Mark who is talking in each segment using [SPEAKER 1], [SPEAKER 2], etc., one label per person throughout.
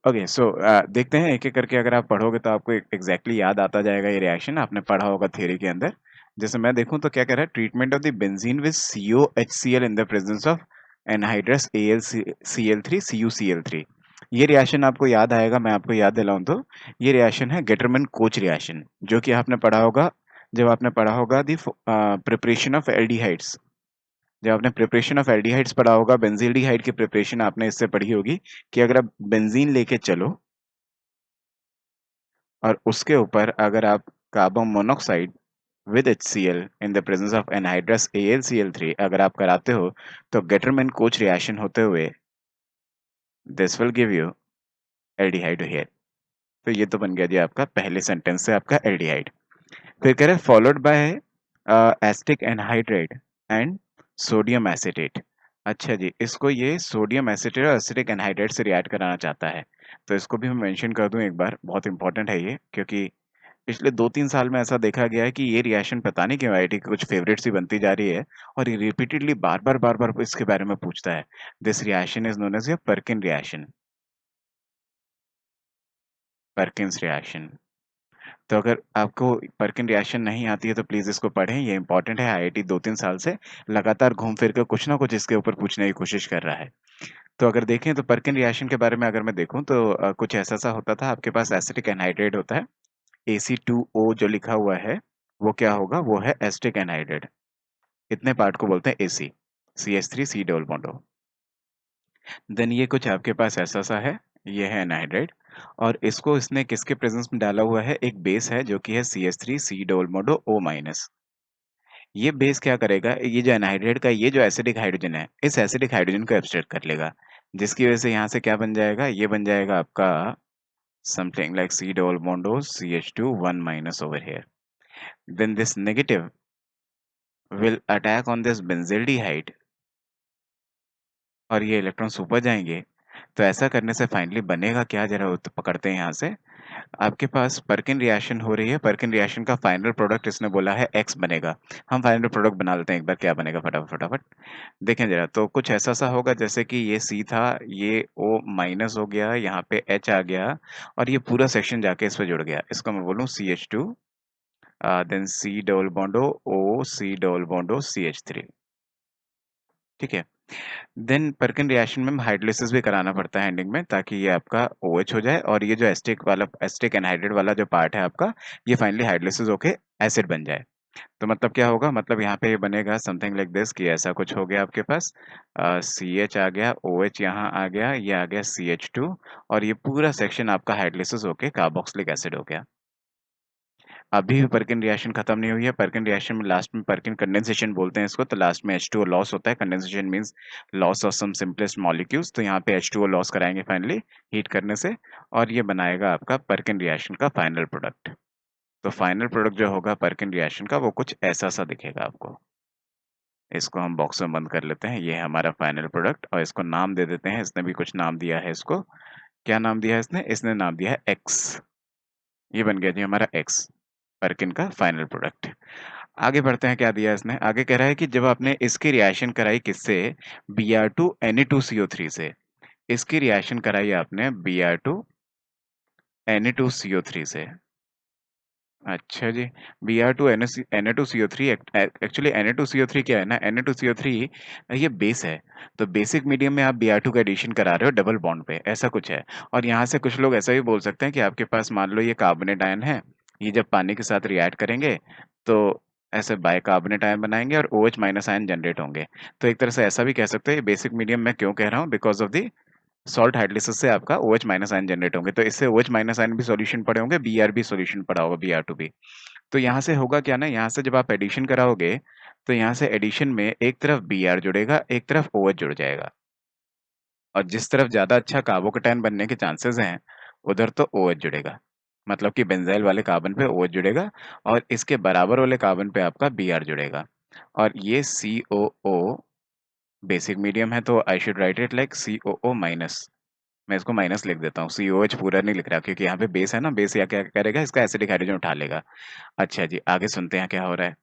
[SPEAKER 1] Okay so देखते हैं एक-एक करके। अगर आप पढ़ोगे तो आपको एग्ज़ैक्टली याद आता जाएगा ये रिएक्शन, आपने पढ़ा होगा थ्योरी के अंदर। जैसे मैं देखूँ तो क्या कह रहा है, treatment of the benzene with COHCl in the presence of anhydrous AlCl3 CuCl3। ये रिएक्शन आपको याद आएगा, मैं आपको याद दिलाऊँ तो ये रिएक्शन है गेटरमैन-कोच रिएक्शन, जो कि आपने पढ़ा होगा जब आपने पढ़ा होगा प्रिपरेशन ऑफ एल्डिहाइड्स। जब आपने प्रिपरेशन ऑफ एल्डिहाइड्स पढ़ा होगा, बेंजील्डिहाइड की प्रिपरेशन आपने इससे पढ़ी होगी कि अगर आप बेंजीन लेके चलो और उसके ऊपर अगर आप carbon monoxide with HCl in the presence of anhydrous AlCl3 अगर आप कराते हो तो गेटरमैन कोच रिएक्शन होते हुए this will give you aldehyde here. तो ये तो बन गया जी आपका पहले सेंटेंस से आपका एल्डिहाइड। फिर कह रहे हैं followed by acetic anhydride and sodium acetate. अच्छा जी, इसको ये सोडियम एसीटेट और एसिटिक एनहाइड्राइड से रिएक्ट कराना चाहता है। तो इसको भी मैं मेंशन कर दूं एक बार, बहुत इंपॉर्टेंट है ये, क्योंकि पिछले 2-3 साल में ऐसा देखा गया है कि ये रिएक्शन पता नहीं क्यों आईआईटी की कुछ फेवरेट सी बनती जा रही है और ये रिपीटेडली बार-बार इसके बारे में पूछता है। This reaction is known as a Perkin reaction. Perkin's reaction. तो अगर आपको पर्किन रिएक्शन नहीं आती है तो प्लीज इसको पढ़ें, ये इंपॉर्टेंट है। आईआईटी 2-3 साल से लगातार घूम फिर कर कुछ ना कुछ इसके ऊपर पूछने की कोशिश कर रहा है। तो अगर देखें तो पर्किन रिएक्शन के बारे में अगर मैं देखूं तो कुछ ऐसा सा होता था, आपके पास एसिटिक एनहाइड्राइड होता है, AC2O जो लिखा हुआ है वो क्या होगा, वो है एसिटिक एनहाइड्राइड। इतने पार्ट को बोलते हैं AC, CH3 C double bond O। Then ये कुछ आपके पास ऐसा सा है, ये है एनहाइड्राइड और इसको इसने किसके प्रेजेंस में डाला हुआ है, एक बेस है जो कि है CH3 C double bond O minus. ये बेस क्या करेगा, ये जो एनहाइड्राइड का ये जो एसिडिक हाइड्रोजन है, इस एसिडिक हाइड्रोजन को एब्स्ट्रैक्ट कर लेगा, जिसकी वजह से यहाँ से क्या बन जाएगा, ये बन जाएगा आपका something like C double bond O CH2 1 minus over here. Then this negative will attack on this benzaldehyde और ये इलेक्ट्रॉन्स ऊपर जाएंगे। तो ऐसा करने से फाइनली बनेगा क्या, जरा तो पकड़ते हैं यहाँ से। आपके पास पर्किन रिएक्शन हो रही है, पर्किन रिएक्शन का फाइनल प्रोडक्ट इसने बोला है X बनेगा। हम फाइनल प्रोडक्ट बना लेते हैं एक बार, क्या बनेगा फटाफट फटाफट देखें जरा। तो कुछ ऐसा सा होगा जैसे कि ये C था, ये O माइनस हो गया, यहाँ पे H आ गया और ये पूरा सेक्शन जाके इस पे जुड़ गया। इसको मैं बोलूँ CH2 then C double bond O C double bond O CH3। ठीक है। देन पर्किन रिएक्शन में हाइड्रोलिसिस भी कराना पड़ता है एंडिंग में, ताकि ये आपका OH हो जाए और ये जो एसिटिक एनहाइड्राइड वाला जो पार्ट है आपका, ये फाइनली हाइड्रोलिसिस होके एसिड बन जाए। तो मतलब क्या होगा, मतलब यहाँ पे ये बनेगा समथिंग लाइक दिस, कि ऐसा कुछ हो गया आपके पास, CH आ गया, OH यहाँ आ गया, ये आ गया CH2 और ये पूरा सेक्शन आपका हाइड्रोलिसिस होके कार्बोक्सिलिक एसिड हो गया। अभी भी पर्किन रिएक्शन खत्म नहीं हुई है। पर्किन रिएक्शन में लास्ट में पर्किन कंडेंसेशन बोलते हैं इसको, तो लास्ट में H2O लॉस होता है। Condensation means loss of some simplest molecules, तो यहाँ पे H2O लॉस कराएंगे फाइनली हीट करने से और ये बनाएगा आपका पर्किन रिएक्शन का फाइनल प्रोडक्ट। तो फाइनल प्रोडक्ट जो होगा पर्किन रिएक्शन का, वो कुछ ऐसा सा दिखेगा आपको। इसको हम बॉक्स में बंद कर लेते हैं, ये है हमारा फाइनल प्रोडक्ट और इसको नाम दे देते हैं। इसने भी कुछ नाम दिया है इसको, क्या नाम दिया है इसने, इसने नाम दिया है X। ये बन गया जी हमारा X, पर्किन का फाइनल प्रोडक्ट। आगे बढ़ते हैं, क्या दिया है इसने, आगे कह रहा है कि जब आपने इसकी रिएक्शन कराई किससे, Br2Na2CO3 से। इसकी रिएक्शन कराई आपने Br2Na2CO3 से। अच्छा जी, Br2Na2CO3 एक्चुअली Na2CO3 क्या है ना, Na2CO3 ये बेस है। तो बेसिक मीडियम में आप Br2 का एडिशन करा रहे हो डबल बॉन्ड पे, ऐसा कुछ है। और यहाँ से कुछ लोग ऐसा भी बोल सकते हैं कि आपके पास मान लो ये कार्बोनेट आयन है, ये जब पानी के साथ रिएक्ट करेंगे तो ऐसे बाइकार्बोनेट आयन बनाएंगे और OH माइनस आयन जनरेट होंगे। तो एक तरह से ऐसा भी कह सकते हैं, बेसिक मीडियम मैं क्यों कह रहा हूँ, because of the salt hydrolysis से आपका OH माइनस आयन जनरेट होंगे। तो इससे OH माइनस आयन भी सॉल्यूशन पड़े होंगे, Br भी सॉल्यूशन पड़ा होगा, Br2 भी। तो यहाँ से होगा क्या ना, यहाँ से जब आप एडिशन कराओगे तो यहाँ से एडिशन में एक तरफ Br जुड़ेगा, एक तरफ OH जुड़ जाएगा और जिस तरफ ज्यादा अच्छा कार्बोकेटायन बनने के चांसेस हैं उधर तो OH जुड़ेगा। मतलब कि बेंजाइल वाले कार्बन पे OH जुड़ेगा और इसके बराबर वाले कार्बन पे आपका Br जुड़ेगा। और ये COO बेसिक मीडियम है, तो I should write it like COO minus. मैं इसको माइनस लिख देता हूँ, COH पूरा नहीं लिख रहा क्योंकि यहाँ पे बेस है ना, बेस या क्या करेगा, इसका एसिडिक हाइड्रोजन उठा लेगा। अच्छा जी, आगे सुनते हैं क्या हो रहा है।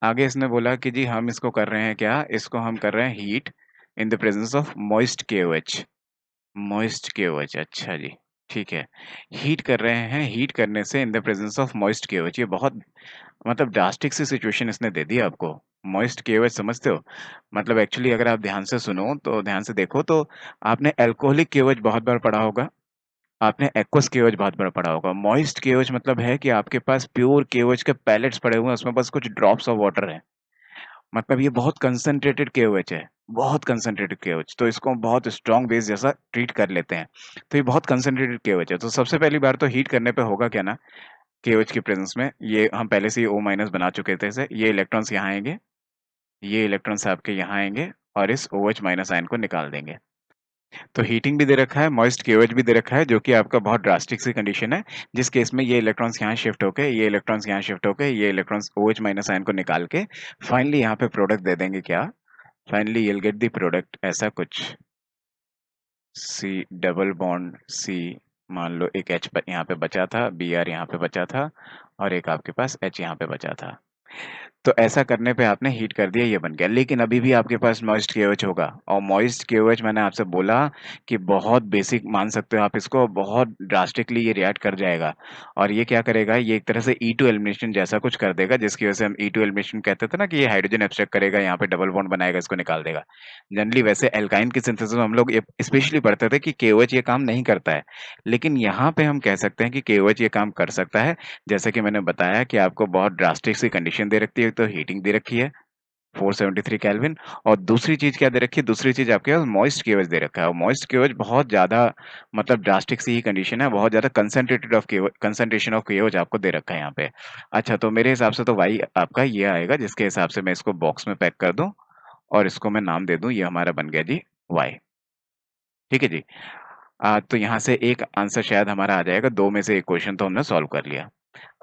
[SPEAKER 1] आगे इसने बोला कि जी हम इसको कर रहे हैं क्या, इसको हम कर रहे हैं heat in the presence of moist KOH। Moist KOH, अच्छा जी। ठीक है। हीट कर रहे हैं, हीट करने से in the presence of moist KOH, ये बहुत मतलब ड्रास्टिक सी सिचुएशन इसने दे दी आपको। मॉइस्ट केओएच समझते हो? मतलब एक्चुअली अगर आप ध्यान से सुनो, तो ध्यान से देखो तो आपने अल्कोहलिक केओएच बहुत बार पढ़ा होगा, आपने एक्वस केओएच बहुत बार पढ़ा होगा। मॉइस्ट केओएच मतलब है कि आपके पास प्योर केओएच के पैलेट्स पड़े हुए हैं, उसमें बस कुछ ड्रॉप्स ऑफ वाटर हैं। मतलब ये बहुत कंसंट्रेटेड केओएच है, बहुत कंसंट्रेटेड केओएच, तो इसको हम बहुत स्ट्रॉन्ग बेस जैसा ट्रीट कर लेते हैं। तो ये बहुत कंसंट्रेटेड केओएच है, तो सबसे पहली बार तो हीट करने पे होगा क्या ना, केओएच की प्रेजेंस में ये हम पहले से ही O माइनस बना चुके थे इसे, ये इलेक्ट्रॉन्स यहाँ आएंगे, ये इलेक्ट्रॉन्स आपके यहाँ आएंगे और इस OH माइनस आयन को निकाल देंगे। तो हीटिंग भी दे रखा है, मॉइस्ट केओएच भी दे रखा है, जो कि आपका बहुत ड्रास्टिक सी कंडीशन है, जिस केस में ये इलेक्ट्रॉन्स यहाँ शिफ्ट होके, ये इलेक्ट्रॉन्स यहाँ शिफ्ट होके, ये इलेक्ट्रॉन्स OH माइनस आयन को निकाल के फाइनली यहाँ पे प्रोडक्ट दे देंगे क्या, finally you'll get the product ऐसा कुछ, सी डबल बॉन्ड सी, मान लो एक H यहाँ पे बचा था, Br यहाँ पे बचा था और एक आपके पास H यहाँ पे बचा था। तो ऐसा करने पे आपने हीट कर दिया, ये बन गया। लेकिन अभी भी आपके पास मॉइस्ट केओएच होगा, और मॉइस्ट केओएच मैंने आपसे बोला कि बहुत बेसिक मान सकते हो आप इसको, बहुत ड्रास्टिकली ये रिएक्ट कर जाएगा। और ये क्या करेगा, ये एक तरह से E2 एलिमिनेशन जैसा कुछ कर देगा, जिसकी वजह से हम E2 एलिमिनेशन कहते थे ना, कि ये हाइड्रोजन एब्स्ट्रैक्ट करेगा, यहाँ पे डबल बॉन्ड बनाएगा, इसको निकाल देगा। जनरली वैसे एल्काइन की सिंथेसिस में हम लोग स्पेशली पढ़ते थे कि केओएच ये काम नहीं करता है, लेकिन यहाँ पे हम कह सकते हैं कि केओएच ये काम कर सकता है। जैसे कि मैंने बताया कि आपको बहुत ड्रास्टिक सी कंडीशन दे रखी है, तो हीटिंग दे रखी है 473 केल्विन, और दूसरी चीज क्या दे रखी है, दूसरी चीज आपके पास मॉइस्ट केओएच दे रखा है, और मॉइस्ट केओएच बहुत ज्यादा मतलब ड्रास्टिक सी ही कंडीशन है, बहुत ज्यादा कंसंट्रेशन ऑफ केओएच आपको दे रखा है यहाँ पे। अच्छा, तो मेरे हिसाब से तो वाई आपका ये आएगा, जिसके हिसाब से मैं इसको बॉक्स में पैक कर दूं और इसको मैं नाम दे दूं, ये हमारा बन गया जी वाई। ठीक है जी। तो यहाँ से एक आंसर शायद हमारा आ जाएगा, दो में से एक क्वेश्चन तो हमने सॉल्व कर लिया।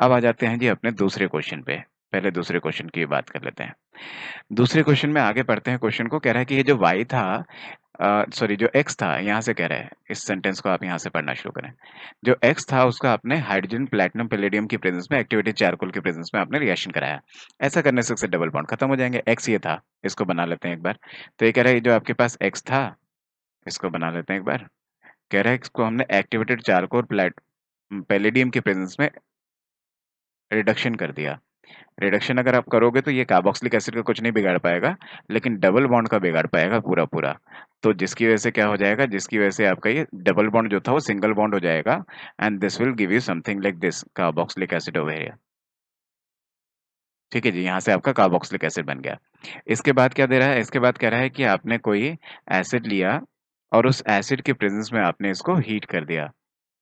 [SPEAKER 1] अब आ जाते हैं जी अपने दूसरे क्वेश्चन पे। पहले दूसरे क्वेश्चन की बात कर लेते हैं। दूसरे क्वेश्चन में आगे बढ़ते हैं। क्वेश्चन को कह रहा है कि ये जो y था, सॉरी जो x था, यहाँ से कह रहा है, इस सेंटेंस को आप यहाँ से पढ़ना शुरू करें। जो x था उसका आपने हाइड्रोजन, प्लैटिनम, पैलेडियम की प्रेजेंस में, एक्टिवेटेड चारकोल की प्रेजेंस में आपने रिएक्शन कराया। ऐसा करने से डबल बॉन्ड खत्म हो जाएंगे। x ये था, इसको बना लेते हैं एक बार। तो ये कह रहा है जो आपके पास x था, इसको बना लेते हैं एक बार। कह रहा है इसको हमने एक्टिवेटेड चारकोल पैलेडियम की प्रेजेंस में रिडक्शन कर दिया। रिडक्शन अगर आप करोगे तो ये कार्बोक्सिलिक एसिड का कुछ नहीं बिगाड़ पाएगा, लेकिन डबल बॉन्ड का बिगाड़ पाएगा पूरा पूरा। तो जिसकी वजह से क्या हो जाएगा, जिसकी वजह से आपका ये डबल बॉन्ड जो था वो सिंगल बॉन्ड हो जाएगा, and this will give you something like this, carboxylic acid over here. ठीक है जी, यहाँ से आपका कार्बोक्सिलिक एसिड बन गया। इसके बाद क्या दे रहा है, इसके बाद कह रहा है कि आपने कोई एसिड लिया और उस एसिड के प्रेजेंस में आपने इसको हीट कर दिया।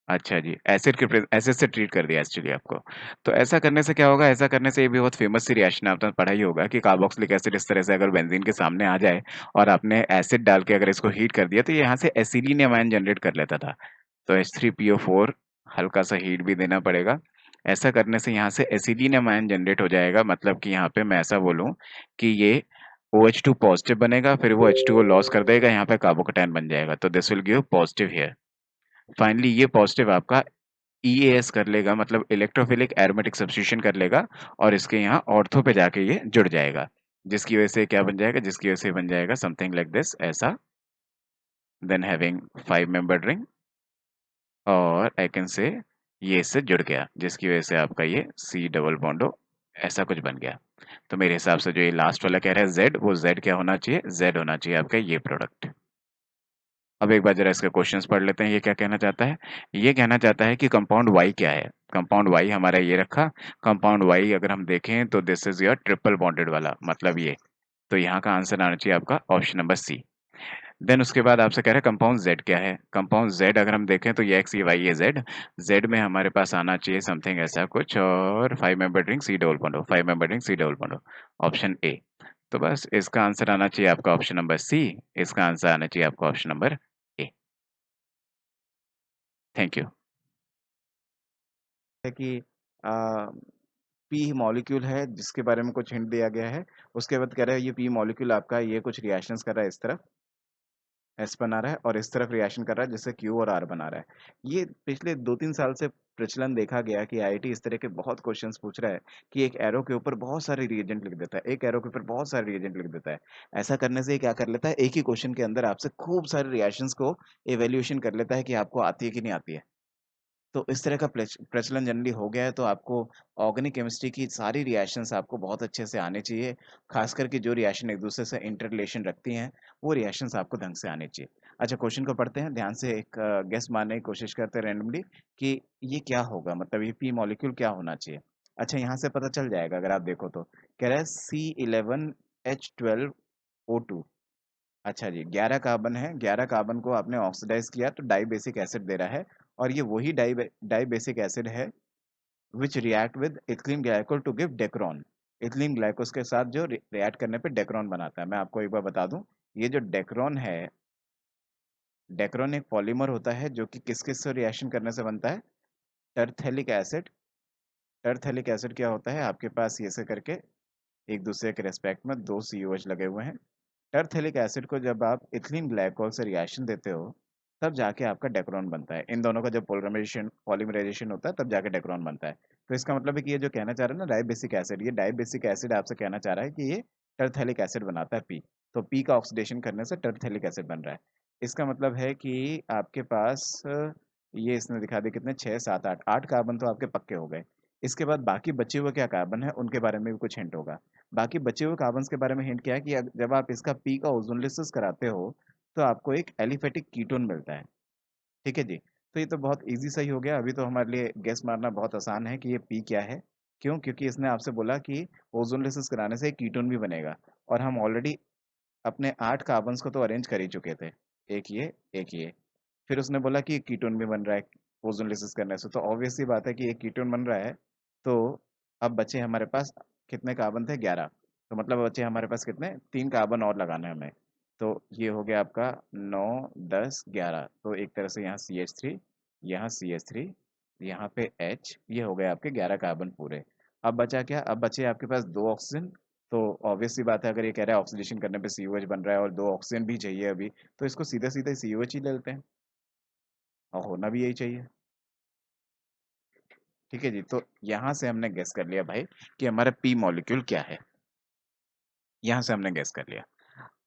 [SPEAKER 1] अच्छा जी, एसिड से ट्रीट कर दिया एक्चुअली आपको। तो ऐसा करने से क्या होगा, ऐसा करने से ये भी बहुत फेमस सी रिएक्शन आपने पढ़ा ही होगा कि कार्बोक्सिलिक एसिड इस तरह से अगर बेंजीन के सामने आ जाए और आपने एसिड डाल के अगर इसको हीट कर दिया, तो ये यहाँ से एसिलिनियम आयन जनरेट कर लेता था। तो H3PO4 हल्का सा हीट भी देना पड़ेगा। ऐसा करने से यहाँ से एसिलिनियम आयन जनरेट हो जाएगा, मतलब कि यहाँ पे मैं ऐसा बोलूँ कि ये OH2 पॉजिटिव बनेगा, फिर वो H2O लॉस कर देगा, यहाँ पे कार्बोकैटायन बन जाएगा, तो this will give positive here. Finally ये पॉजिटिव आपका EAS कर लेगा, मतलब इलेक्ट्रोफिलिक एरोमेटिक सब्स्टिट्यूशन कर लेगा, और इसके यहाँ ऑर्थो पे जाके ये जुड़ जाएगा, जिसकी वजह से क्या बन जाएगा, जिसकी वजह से बन जाएगा समथिंग लाइक दिस, ऐसा। देन हैविंग 5 मेंबर्ड रिंग, और आई कैन से ये इससे जुड़ गया, जिसकी वजह से आपका ये C डबल बॉन्डो ऐसा कुछ बन गया। तो मेरे हिसाब से जो ये लास्ट वाला कह रहा है Z, वो Z क्या होना चाहिए, Z होना चाहिए आपका ये प्रोडक्ट। अब एक बार जरा इसके क्वेश्चंस पढ़ लेते हैं, ये क्या कहना चाहता है। ये कहना चाहता है कि कंपाउंड वाई क्या है। कंपाउंड वाई हमारा ये रखा, कंपाउंड वाई अगर हम देखें तो this is your triple bonded वाला, मतलब ये। तो यहाँ का आंसर आना चाहिए आपका ऑप्शन नंबर सी। देन उसके बाद आपसे कह रहे हैं कंपाउंड जेड क्या है। कंपाउंड जेड अगर हम देखें तो ये एक्स, ये वाई, ये जेड। जेड में हमारे पास आना चाहिए समथिंग ऐसा कुछ, और 5 membered ring C double bond, 5 membered ring C double bond, option A. तो बस इसका आंसर आना चाहिए आपका ऑप्शन नंबर सी। इसका आंसर आना चाहिए आपका option number A. Thank you. है कि पी मॉलिक्यूल है जिसके बारे में कुछ हिंट दिया गया है। उसके बाद कह रहा है ये पी मॉलिक्यूल आपका ये कुछ रिएक्शंस कर रहा है, इस तरफ एस बना रहा है और इस तरफ रिएक्शन कर रहा है जिससे क्यू और आर बना रहा है। ये पिछले 2-3 साल से प्रचलन देखा गया कि आईआईटी इस तरह के बहुत क्वेश्चंस पूछ रहा है कि एक एरो के ऊपर बहुत सारे रिएजेंट लिख देता है, एक एरो के ऊपर बहुत सारे रिएजेंट लिख देता है। ऐसा करने से ये क्या कर लेता है, एक ही क्वेश्चन के अंदर आपसे खूब सारे रिएक्शंस को इवैल्यूएशन कर लेता है कि आपको आती है कि नहीं आती है। तो इस तरह का प्रचलन जनरली हो गया है, तो आपको ऑर्गेनिक केमिस्ट्री की सारी रिएक्शंस आपको बहुत अच्छे से आने चाहिए। खास करके जो रिएक्शन एक दूसरे से इंटर रिलेशन रखती हैं, वो रिएक्शंस आपको ढंग से आने चाहिए। अच्छा, क्वेश्चन को पढ़ते हैं ध्यान से, एक गेस मारने की कोशिश करते हैं रैंडमली कि ये क्या होगा, मतलब ये पी मॉलिक्यूल क्या होना चाहिए। अच्छा, यहाँ से पता चल जाएगा अगर आप देखो तो। कह रहा है C11H12O2। अच्छा जी, 11 कार्बन है, 11 कार्बन को आपने ऑक्सीडाइज किया तो डाई बेसिक एसिड दे रहा है। और ये वही डाई बेसिक एसिड है which react with ethylene glycol to give Dacron. Ethylene glycol के साथ जो रिएक्ट करने पे डेक्रोन बनाता है। मैं आपको एक बार बता दूं, ये जो डेक्रोन है, डेक्रोन एक पॉलीमर होता है जो कि किस किस से रिएक्शन करने से बनता है। टरथेलिक एसिड। टरथेलिक एसिड क्या होता है, आपके पास ये से करके एक दूसरे के रेस्पेक्ट में दो COH लगे हुए हैं। टरथेलिक एसिड को जब आप इथिलीन ग्लाइकोल से रिएक्शन देते हो, तब जाके आपका डेक्रोन बनता है। इन दोनों का जब पॉलीमराइजेशन होता है, तब जाके डेक्रोन बनता है। तो इसका मतलब है कि ये जो कहना चाह रहा है ना डाइबेसिक एसिड, ये डाइबेसिक एसिड आपसे कहना चाह रहा है कि ये टरथेलिक एसिड बनाता है पी। तो पी का ऑक्सीडेशन करने से टरथेलिक एसिड बन रहा है। इसका मतलब है कि आपके पास ये इसने दिखा दिया कितने, 6 7 8 कार्बन तो आपके पक्के हो गए। इसके बाद बाकी बचे हुए क्या कार्बन है, उनके बारे में भी कुछ हिंट होगा। बाकी बचे हुए कार्बन्स के बारे में हिंट क्या है कि जब आप इसका पी का ओजोनलिसिस कराते हो, तो आपको एक एलिफेटिक कीटोन मिलता है। ठीक है जी। तो ये तो बहुत इजी सही हो गया। अभी तो हमारे लिए गेस मारना बहुत आसान है कि ये पी क्या है। क्यों? क्योंकि इसने आपसे बोला कि ओजोनलिसिस कराने से एक कीटोन भी बनेगा। और हम ऑलरेडी अपने 8 कार्बन्स को तो अरेंज कर ही चुके थे। एक ये, एक ये। फिर उसने बोला कि कीटोन भी बन रहा है ओजोनलिसिस करने से, तो ऑब्वियस सी बात है कि एक कीटोन बन रहा है। तो अब बचे हमारे पास कितने कार्बन थे, 11। तो मतलब बचे हमारे पास कितने, 3 कार्बन और लगाना है हमें। तो ये हो गया आपका 9 10 11। तो एक तरह से यहाँ CH3, यहाँ CH3, यहाँ पे H, ये हो गए आपके 11 कार्बन पूरे। अब बचा क्या, अब बचे आपके पास 2 ऑक्सीजन। तो ऑब्वियस सी बात है, अगर ये कह रहा है ऑक्सीडेशन करने पे COH बन रहा है और 2 ऑक्सीजन भी चाहिए अभी, तो इसको सीधे सीधे COH ही ले लेते हैं, और होना भी यही चाहिए। ठीक है जी। तो यहाँ से हमने गेस कर लिया भाई कि हमारा पी मॉलिक्यूल क्या है। यहाँ से हमने गेस कर लिया।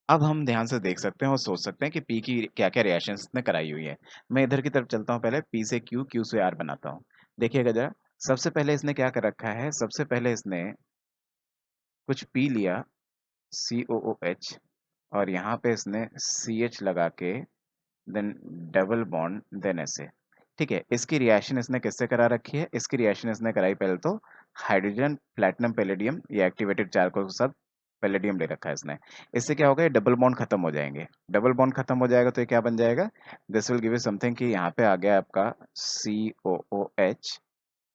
[SPEAKER 1] अब हम ध्यान से देख सकते हैं और सोच सकते हैं कि पी की क्या क्या रिएक्शन इसने कराई हुई है। मैं इधर की तरफ चलता हूँ, पहले पी से क्यू, क्यू से आर बनाता हूँ। देखिएगा जरा, सबसे पहले इसने क्या कर रखा है, सबसे पहले इसने कुछ पी लिया, COOH, और यहाँ पे इसने CH लगा के देन डबल बॉन्ड देन ऐसे। ठीक है, इसकी रिएक्शन इसने किससे करा रखी है, इसकी रिएक्शन इसने कराई पहले तो हाइड्रोजन प्लैटिनम पैलेडियम, ये एक्टिवेटेड चारकोल के साथ पैलेडियम ले रखा है इसने। इससे क्या होगा, ये डबल बॉन्ड खत्म हो जाएंगे। डबल बॉन्ड खत्म हो जाएगा तो ये क्या बन जाएगा, this will give you something कि यहाँ पे आ गया आपका COOH,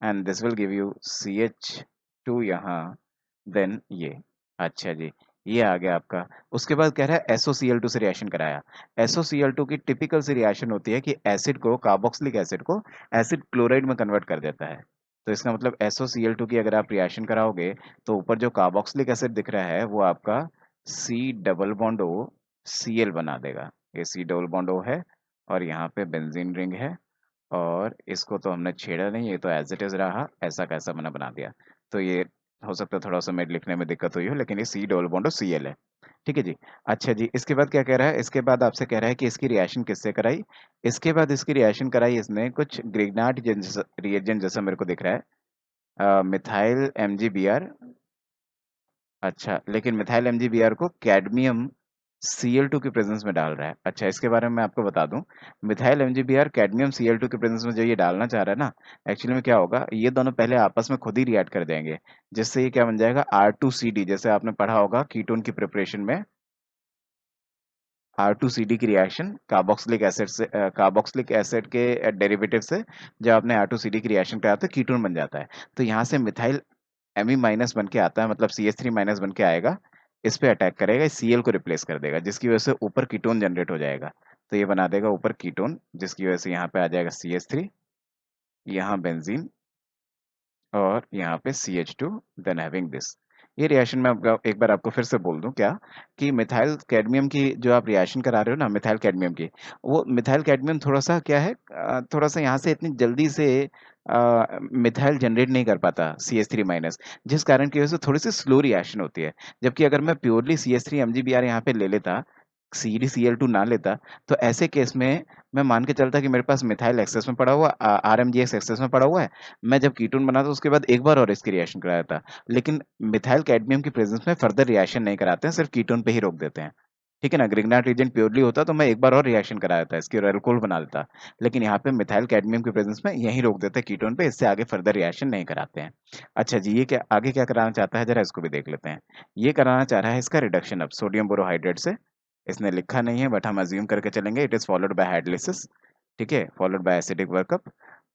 [SPEAKER 1] and this will give you CH2 यहाँ, देन ये। अच्छा जी, ये आ गया आपका। उसके बाद कह रहा है SOCl2 से रिएक्शन कराया। SOCl2 की टिपिकल सी रिएक्शन होती है कि एसिड को, कार्बोक्सिलिक एसिड को एसिड क्लोराइड में कन्वर्ट कर देता है। तो इसका मतलब SOCl2 की अगर आप रिएक्शन कराओगे, तो ऊपर जो कार्बोक्सिलिक एसिड दिख रहा है वो आपका C double bond O Cl बना देगा। ये C डबल बॉन्ड O है, और यहाँ पे बेंजीन रिंग है, और इसको तो हमने छेड़ा नहीं, ये तो एज इट इज रहा, ऐसा कैसा मैंने बना दिया। तो ये हो सकता है थोड़ा सा मेरे लिखने में दिक्कत हुई हो, लेकिन ये C डबल बॉन्ड Cl है। ठीक है जी। अच्छा जी, इसके बाद क्या कह रहा है, इसके बाद आपसे कह रहा है कि इसकी रिएक्शन किससे कराई। इसके बाद इसकी रिएक्शन कराई इसने कुछ ग्रिग्नार्ड रिएजेंट जैसा मेरे को दिख रहा है, मिथाइल MgBr। अच्छा, लेकिन मिथाइल MgBr को कैडमियम Cl2 की प्रेजेंस में डाल रहा है। अच्छा, इसके बारे में मैं आपको बता दूं, मिथाइल MgBr कैडमियम Cl2 की प्रेजेंस में जो ये डालना चाह रहा है ना, एक्चुअली में क्या होगा, ये दोनों पहले आपस में खुद ही रिएक्ट कर जाएंगे, जिससे ये क्या बन जाएगा, R2CD। जैसे आपने पढ़ा होगा कीटोन की प्रिपरेशन में, R2CD की रिएक्शन कार्बोक्सिलिक एसिड से, कार्बोक्सिलिक एसिड के डेरिवेटिव से जब आपने R2CD की रिएक्शन कराया तो कीटोन बन जाता है। तो यहाँ से मिथाइल Me माइनस बन के आता है, मतलब CH3 माइनस बन के आएगा, इस पे अटैक करेगा, इस Cl को रिप्लेस कर देगा, जिसकी वजह से ऊपर कीटोन जनरेट हो जाएगा। तो ये बना देगा ऊपर कीटोन, जिसकी वजह से यहाँ पे आ जाएगा CH3, यहाँ बेंजीन, और यहाँ पे CH2, देन हैविंग दिस। ये रिएक्शन मैं एक बार आपको फिर से बोल दूं क्या, कि मिथाइल कैडमियम की जो आप रिएक्शन करा रहे हो ना मिथाइल कैडमियम की, वो मिथाइल कैडमियम थोड़ा सा क्या है, थोड़ा सा यहाँ से इतनी जल्दी से मिथाइल जनरेट नहीं कर पाता CH3 माइनस, जिस कारण की वजह से थोड़ी सी स्लो रिएक्शन होती है। जबकि अगर मैं प्योरली CH3 MgBr यहाँ पे ले लेता, CdCl2 ना लेता, तो ऐसे केस में मैं मान के चलता कि मेरे पास मिथाइल एक्सेस में पड़ा हुआ, RMGX एक्सेस में पड़ा हुआ है। मैं जब कीटोन बनाता उसके बाद एक बार और इसकी रिएक्शन कराया था। लेकिन मिथाइल कैडमियम की प्रेजेंस में फर्दर रिएक्शन नहीं कराते हैं, सिर्फ कीटोन पे ही रोक देते हैं। ठीक है ना? ग्रिग्नार्ड रीजेंट प्योरली होता तो मैं एक बार और रिएक्शन कराया था इसकी और अल्कोहल बना देता। लेकिन यहाँ पे मिथाइल कैडमियम की प्रेजेंस में यहीं रोक देते हैं कीटोन पे, इससे आगे फर्दर रिएक्शन नहीं कराते हैं। अच्छा जी, ये क्या आगे क्या कराना चाहता है जरा इसको भी देख लेते हैं। ये कराना चाह रहा है इसका रिडक्शन अब सोडियम बोरोहाइड्रेट से। इसने लिखा नहीं है बट हम अज्यूम करके चलेंगे, it is followed by hydrolysis. ठीक है, फॉलोड बाय एसिडिक वर्कअप।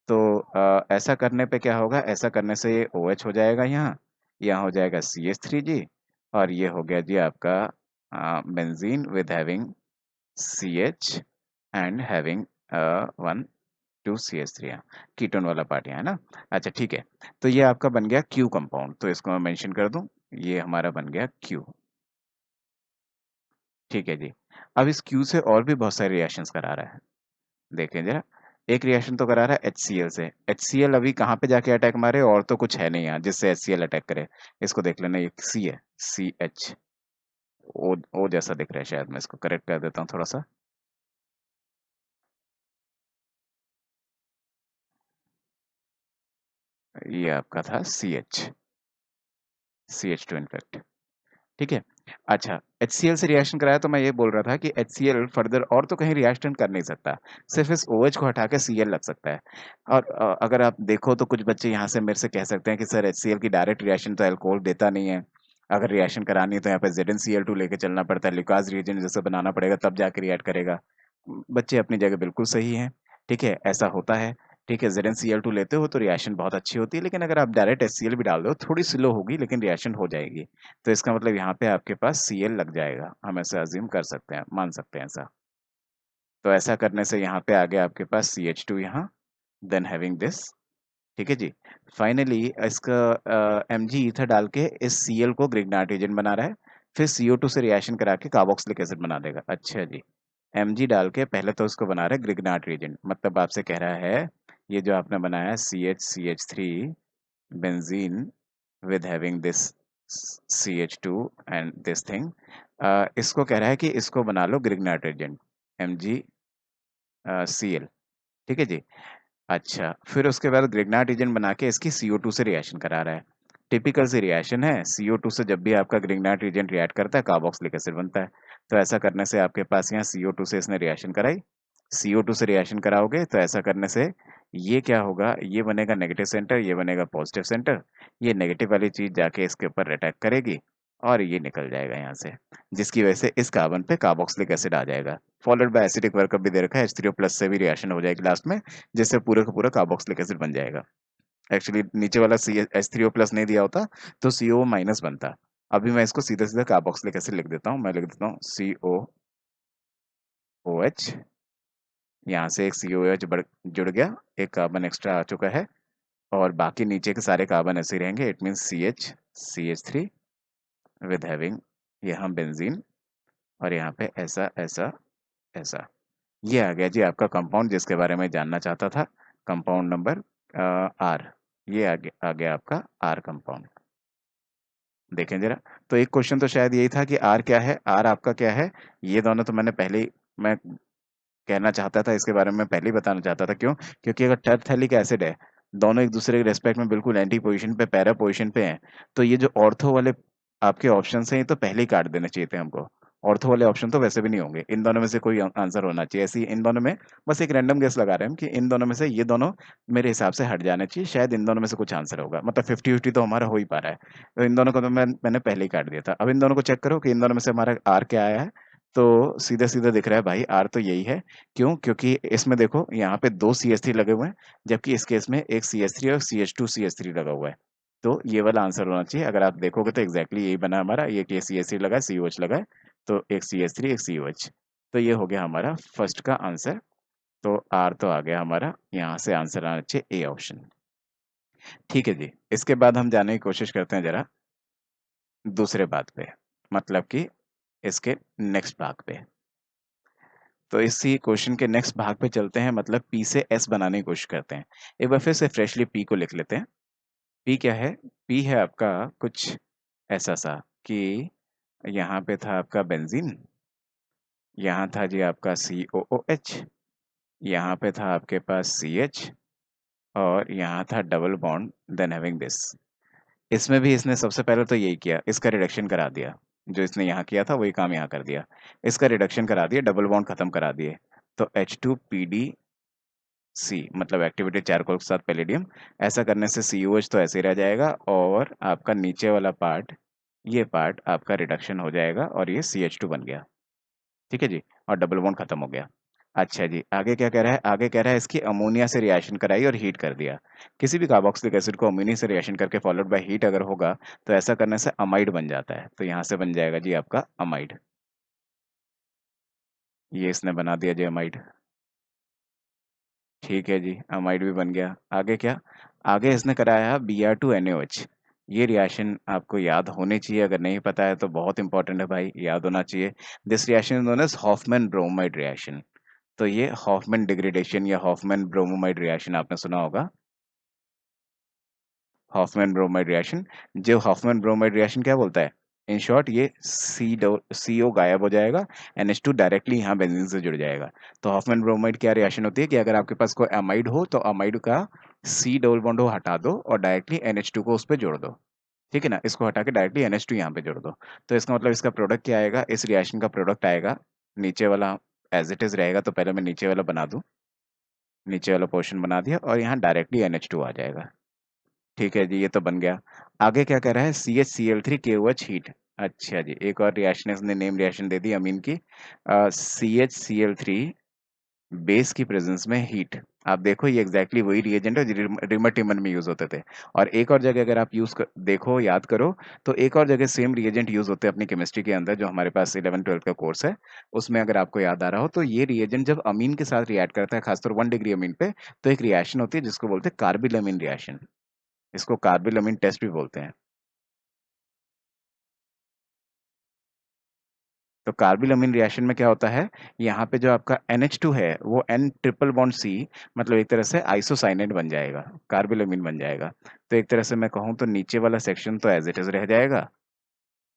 [SPEAKER 1] तो ऐसा करने पे क्या होगा, ऐसा करने से ये OH हो जाएगा, यहाँ हो जाएगा CH3G, और ये हो गया जी आपका benzene with having CH and having 1 2 CH3, ketone वाला पार्ट यहाँ है ना। अच्छा ठीक है, तो ये आपका बन गया Q कंपाउंड, तो इसको मैं मेंशन कर दूं, ये हमारा बन गया Q। ठीक है जी। अब इस Q से और भी बहुत सारे रिएक्शंस करा रहा है, देखें जरा। एक रिएक्शन तो करा रहा है HCl से। HCl अभी कहाँ पे जाके अटैक मारे, और तो कुछ है नहीं यहाँ जिससे HCl अटैक करे। इसको देख लेना, ये C है, CH, O जैसा दिख रहा है, शायद मैं इसको करेक्ट कर देता हूँ थोड़ा सा। ये आपका था CH2 इनफैक्ट। ठीक है। अच्छा, HCl से रिएक्शन कराया तो मैं ये बोल रहा था कि HCl फर्दर और तो कहीं रिएक्शन कर नहीं सकता, सिर्फ इस OH को हटा के Cl लग सकता है। और अगर आप देखो तो कुछ बच्चे यहाँ से मेरे से कह सकते हैं कि सर HCl की डायरेक्ट रिएक्शन तो अल्कोहल देता नहीं है, अगर रिएक्शन करानी है तो यहाँ पे ZnCl2 लेके चलना पड़ता है, लिकाज रिएजेंट जैसे बनाना पड़ेगा तब जाके रिएक्ट करेगा। बच्चे अपनी जगह बिल्कुल सही हैं। ठीक है, ऐसा होता है। ठीक है, ZnCl2 लेते हो तो रिएक्शन बहुत अच्छी होती है, लेकिन अगर आप डायरेक्ट HCl भी डाल दो थोड़ी स्लो होगी लेकिन रिएक्शन हो जाएगी। तो इसका मतलब यहाँ पे आपके पास Cl लग जाएगा, हम ऐसा अज्यूम कर सकते हैं, मान सकते हैं ऐसा। तो ऐसा करने से यहाँ पे आ गया आपके पास CH2 यहाँ, देन हैविंग दिस। ठीक है जी। फाइनली इसका Mg ईथर डाल के इस Cl को ग्रिग्नार्ड एजेंट बना रहा है, फिर CO2 से रिएक्शन करा के कार्बोक्सिलिक एसिड बना देगा। अच्छा जी, Mg डाल के पहले तो उसको बना रहा है ग्रिग्नार्ड एजेंट, मतलब आपसे कह रहा है ये जो आपने बनाया है CH3 benzene with having this CH2 and this thing, इसको कह रहा है कि इसको बना लो ग्रिग्नार्ड एजेंट MgCl। ठीक है जी। अच्छा, फिर उसके बाद ग्रिग्नार्ड एजेंट बना के इसकी CO2 से रिएक्शन करा रहा है। टिपिकल सी रिएक्शन है, CO2 से जब भी आपका ग्रिग्नार्ड एजेंट रिएक्ट करता है कार्बोक्सिलिक एसिड बनता है। तो ऐसा करने से आपके पास यहाँ CO2 से इसने रिएक्शन कराई, CO2 से रिएक्शन कराओगे तो ऐसा करने से ये क्या होगा, ये बनेगा नेगेटिव सेंटर, ये बनेगा पॉजिटिव सेंटर। ये नेगेटिव वाली चीज जाके इसके ऊपर अटैक करेगी और ये निकल जाएगा यहाँ से, जिसकी वजह से इस कार्बन पे कार्बोक्सिलिक एसिड आ जाएगा। फॉलोड बाय एसिडिक वर्कअप भी दे रखा है, H3O प्लस से भी रिएक्शन हो जाएगी लास्ट में, जिससे पूरे का पूरा कार्बोक्सिलिक एसिड बन जाएगा। एक्चुअली नीचे वाला H3O प्लस नहीं दिया होता तो CO माइनस बनता। अभी मैं इसको सीधा सीधा कार्बोक्सिलिक एसिड लिख देता हूँ, मैं लिख देता हूँ COOH, यहाँ से एक COOH जुड़ गया, एक कार्बन एक्स्ट्रा आ चुका है, और बाकी नीचे के सारे कार्बन ऐसे ही रहेंगे, it mean CH CH3 with having यहाँ बेंजीन, और यहाँ पे ऐसा ऐसा ऐसा। ये आ गया जी आपका कंपाउंड जिसके बारे में जानना चाहता था, कंपाउंड नंबर R। ये आ गया आपका R कंपाउंड। देखें जरा, तो एक क्वेश्चन तो शायद यही था कि R क्या है, R आपका क्या है। ये दोनों तो मैंने पहले ही मैं कहना चाहता था, इसके बारे में पहले ही बताना चाहता था। क्यों? क्योंकि अगर टर्पथैलिक एसिड है, दोनों एक दूसरे के रेस्पेक्ट में बिल्कुल एंटी पोजीशन पे, पैरा पोजीशन पे हैं, तो ये जो ऑर्थो वाले आपके ऑप्शन हैं ये तो पहले ही काट देने चाहिए थे हमको। ऑर्थो वाले ऑप्शन तो वैसे भी नहीं होंगे, इन दोनों में से कोई आंसर होना चाहिए। ऐसे ही इन दोनों में बस एक रैंडम गेस लगा रहे हैं हम कि इन दोनों में से ये दोनों मेरे हिसाब से हट जाने चाहिए, शायद इन दोनों में से कुछ आंसर होगा, मतलब 50-50 तो हमारा हो ही पा रहा है। तो इन दोनों को तो मैंने पहले ही काट दिया था। अब इन दोनों को चेक करो कि इन दोनों में से हमारा आर क्या आया है, तो सीधा सीधा दिख रहा है भाई आर तो यही है। क्यों? क्योंकि इसमें देखो यहाँ पे 2 CH3 लगे हुए हैं, जबकि इस केस में एक CH3 और CH2 CH3 लगा हुआ है। तो ये वाला आंसर होना चाहिए। अगर आप देखोगे तो एग्जैक्टली यही बना हमारा, ये कि CH3 लगा है, COH लगा है, तो एक CH3 एक COH। तो ये हो गया हमारा फर्स्ट का आंसर। तो आर तो आ गया हमारा, यहाँ से आंसर आना चाहिए ए ऑप्शन। ठीक है जी, इसके बाद हम जाने की कोशिश करते हैं जरा दूसरे बात पे, मतलब कि इसके नेक्स्ट भाग पे। तो इसी क्वेश्चन के नेक्स्ट भाग पे चलते हैं, मतलब पी से एस बनाने की कोशिश करते हैं। एक बार फिर से फ्रेशली पी को लिख लेते हैं। पी क्या है? पी है आपका कुछ ऐसा सा कि यहाँ पे था आपका बेंजीन, यहाँ था जी आपका COOH, यहाँ पे था आपके पास CH, और यहाँ था double bond then having this. इसमें भी इसने सबसे पहले तो यही किया, इसका रिडक्शन करा दिया। जो इसने यहाँ किया था वही काम यहाँ कर दिया, इसका रिडक्शन करा दिया, डबल बॉन्ड खत्म करा दिए। तो H2PdC, मतलब एक्टिवेटेड चारकोल के साथ पैलेडियम। ऐसा करने से COH तो ऐसे ही रह जाएगा, और आपका नीचे वाला पार्ट, ये पार्ट आपका रिडक्शन हो जाएगा और ये CH2 बन गया। ठीक है जी, और डबल बॉन्ड खत्म हो गया। अच्छा जी, आगे क्या कह रहा है? आगे कह रहा है इसकी अमोनिया से रिएक्शन कराई और हीट कर दिया। किसी भी कार्बोक्सिलिक एसिड को अमोनिया से रिएक्शन करके फॉलोड बाय हीट अगर होगा, तो ऐसा करने से अमाइड बन जाता है। तो यहाँ से बन जाएगा जी आपका अमाइड। ये इसने बना दिया जी अमाइड। ठीक है जी, अमाइड भी बन गया। आगे क्या? आगे इसने कराया Br2NaOH। ये रिएक्शन आपको याद होनी चाहिए, अगर नहीं पता है तो बहुत इंपॉर्टेंट है भाई, याद होना चाहिए। This reaction is known as Hofmann bromide reaction. तो ये हॉफमैन डिग्रेडेशन या हॉफमैन ब्रोमोमाइड रिएक्शन आपने सुना होगा। हॉफमैन ब्रोमाइड रिएक्शन, जो हॉफमैन ब्रोमाइड रिएक्शन क्या बोलता है? इन शॉर्ट, ये CO गायब हो जाएगा, NH2 डायरेक्टली यहाँ बेंजीन से जुड़ जाएगा। तो हॉफमैन ब्रोमाइड क्या रिएक्शन होती है कि अगर आपके पास कोई अमाइड हो तो अमाइड का C डबल बॉन्ड हो हटा दो और डायरेक्टली NH2 को उस पर जोड़ दो। ठीक है ना, इसको हटा के डायरेक्टली NH2 यहाँ पे जोड़ दो। तो इसका मतलब इसका प्रोडक्ट क्या आएगा? इस रिएक्शन का प्रोडक्ट आएगा, नीचे वाला एज इट इज रहेगा, तो पहले मैं नीचे वाला बना दूं। नीचे वाला पोर्शन बना दिया और यहाँ डायरेक्टली NH2 आ जाएगा। ठीक है जी, ये तो बन गया। आगे क्या कर रहा है? CHCl3KOH heat. अच्छा जी, एक और रिएक्शन इसने नेम रिएक्शन दे दी अमीन की, CHCl3 बेस की प्रेजेंस में हीट। आप देखो ये एग्जैक्टली वही रिएजेंट है जो रिमर टिमर में यूज होते थे। और एक और जगह अगर आप देखो, याद करो, तो एक और जगह सेम रिएजेंट यूज होते हैं अपनी केमिस्ट्री के अंदर, जो हमारे पास 11-12 का कोर्स है, उसमें अगर आपको याद आ रहा हो, तो ये रिएजेंट जब अमीन के साथ रिएक्ट करता है, खासतौर 1 डिग्री अमीन पे, तो एक रिएक्शन होती है जिसको बोलते हैं कार्बिलमिन रिएक्शन। इसको कार्बिलमिन टेस्ट भी बोलते हैं। तो कार्बिलमिन रिएक्शन में क्या होता है? यहाँ पे जो आपका NH2 है वो N ट्रिपल बॉन्ड C, मतलब एक तरह से आइसोसाइनेट बन जाएगा, कार्बिलमिन बन जाएगा। तो एक तरह से मैं कहूँ तो नीचे वाला सेक्शन तो एज इट इज रह जाएगा,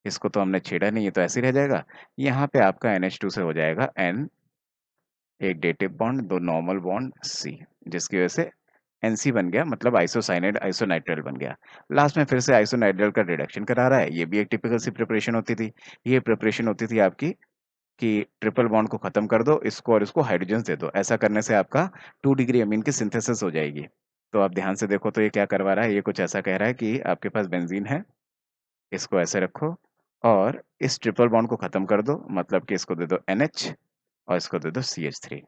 [SPEAKER 1] इसको तो हमने छेड़ा नहीं, ये तो ऐसे ही रह जाएगा। यहाँ पे आपका NH2 से हो जाएगा N, एक डेटिव बॉन्ड, दो नॉर्मल बॉन्ड C, जिसकी वजह से NC बन गया, मतलब आइसोसाइनेट आइसोनाइट्राइल बन गया। लास्ट में फिर से आइसोनाइट्राइल का रिडक्शन करा रहा है, ये भी एक टिपिकल सी प्रिपरेशन होती थी। ये प्रिपरेशन होती थी आपकी कि ट्रिपल बॉन्ड को खत्म कर दो, इसको और इसको हाइड्रोजन दे दो। ऐसा करने से आपका 2 डिग्री अमीन की सिंथेसिस हो जाएगी। तो आप ध्यान से देखो तो ये क्या करवा रहा है? ये कुछ ऐसा कह रहा है कि आपके पास बेंजीन है, इसको ऐसे रखो और इस ट्रिपल बॉन्ड को खत्म कर दो, मतलब कि इसको दे दो NH और इसको दे दो CH3।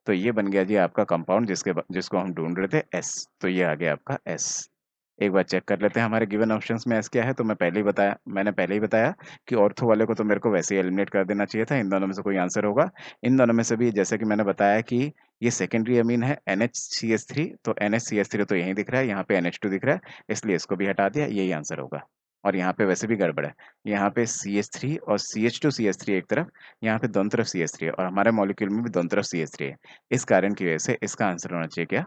[SPEAKER 1] तो ये बन गया जी आपका कंपाउंड, जिसको हम ढूंढ रहे थे S। तो ये आ गया आपका S। एक बार चेक कर लेते हैं हमारे गिवन ऑप्शंस में एस क्या है। तो मैंने पहले ही बताया कि ऑर्थो वाले को तो मेरे को वैसे ही एलिमिनेट कर देना चाहिए था, इन दोनों में से कोई आंसर होगा। इन दोनों में से भी जैसे कि मैंने बताया कि ये सेकेंडरी अमीन है NHCH3, तो NHCH3 तो यहीं दिख रहा है, यहाँ पे NH2 दिख रहा है, इसलिए इसको भी हटा दिया, यही आंसर होगा। और यहाँ पे वैसे भी गड़बड़ है, यहाँ पे CH3 और CH2CH3 एक तरफ, यहाँ पे दोनों तरफ CH3 है, और हमारे मॉलिक्यूल में भी दोनों तरफ CH3 है। इस कारण की वजह से इसका आंसर होना चाहिए क्या?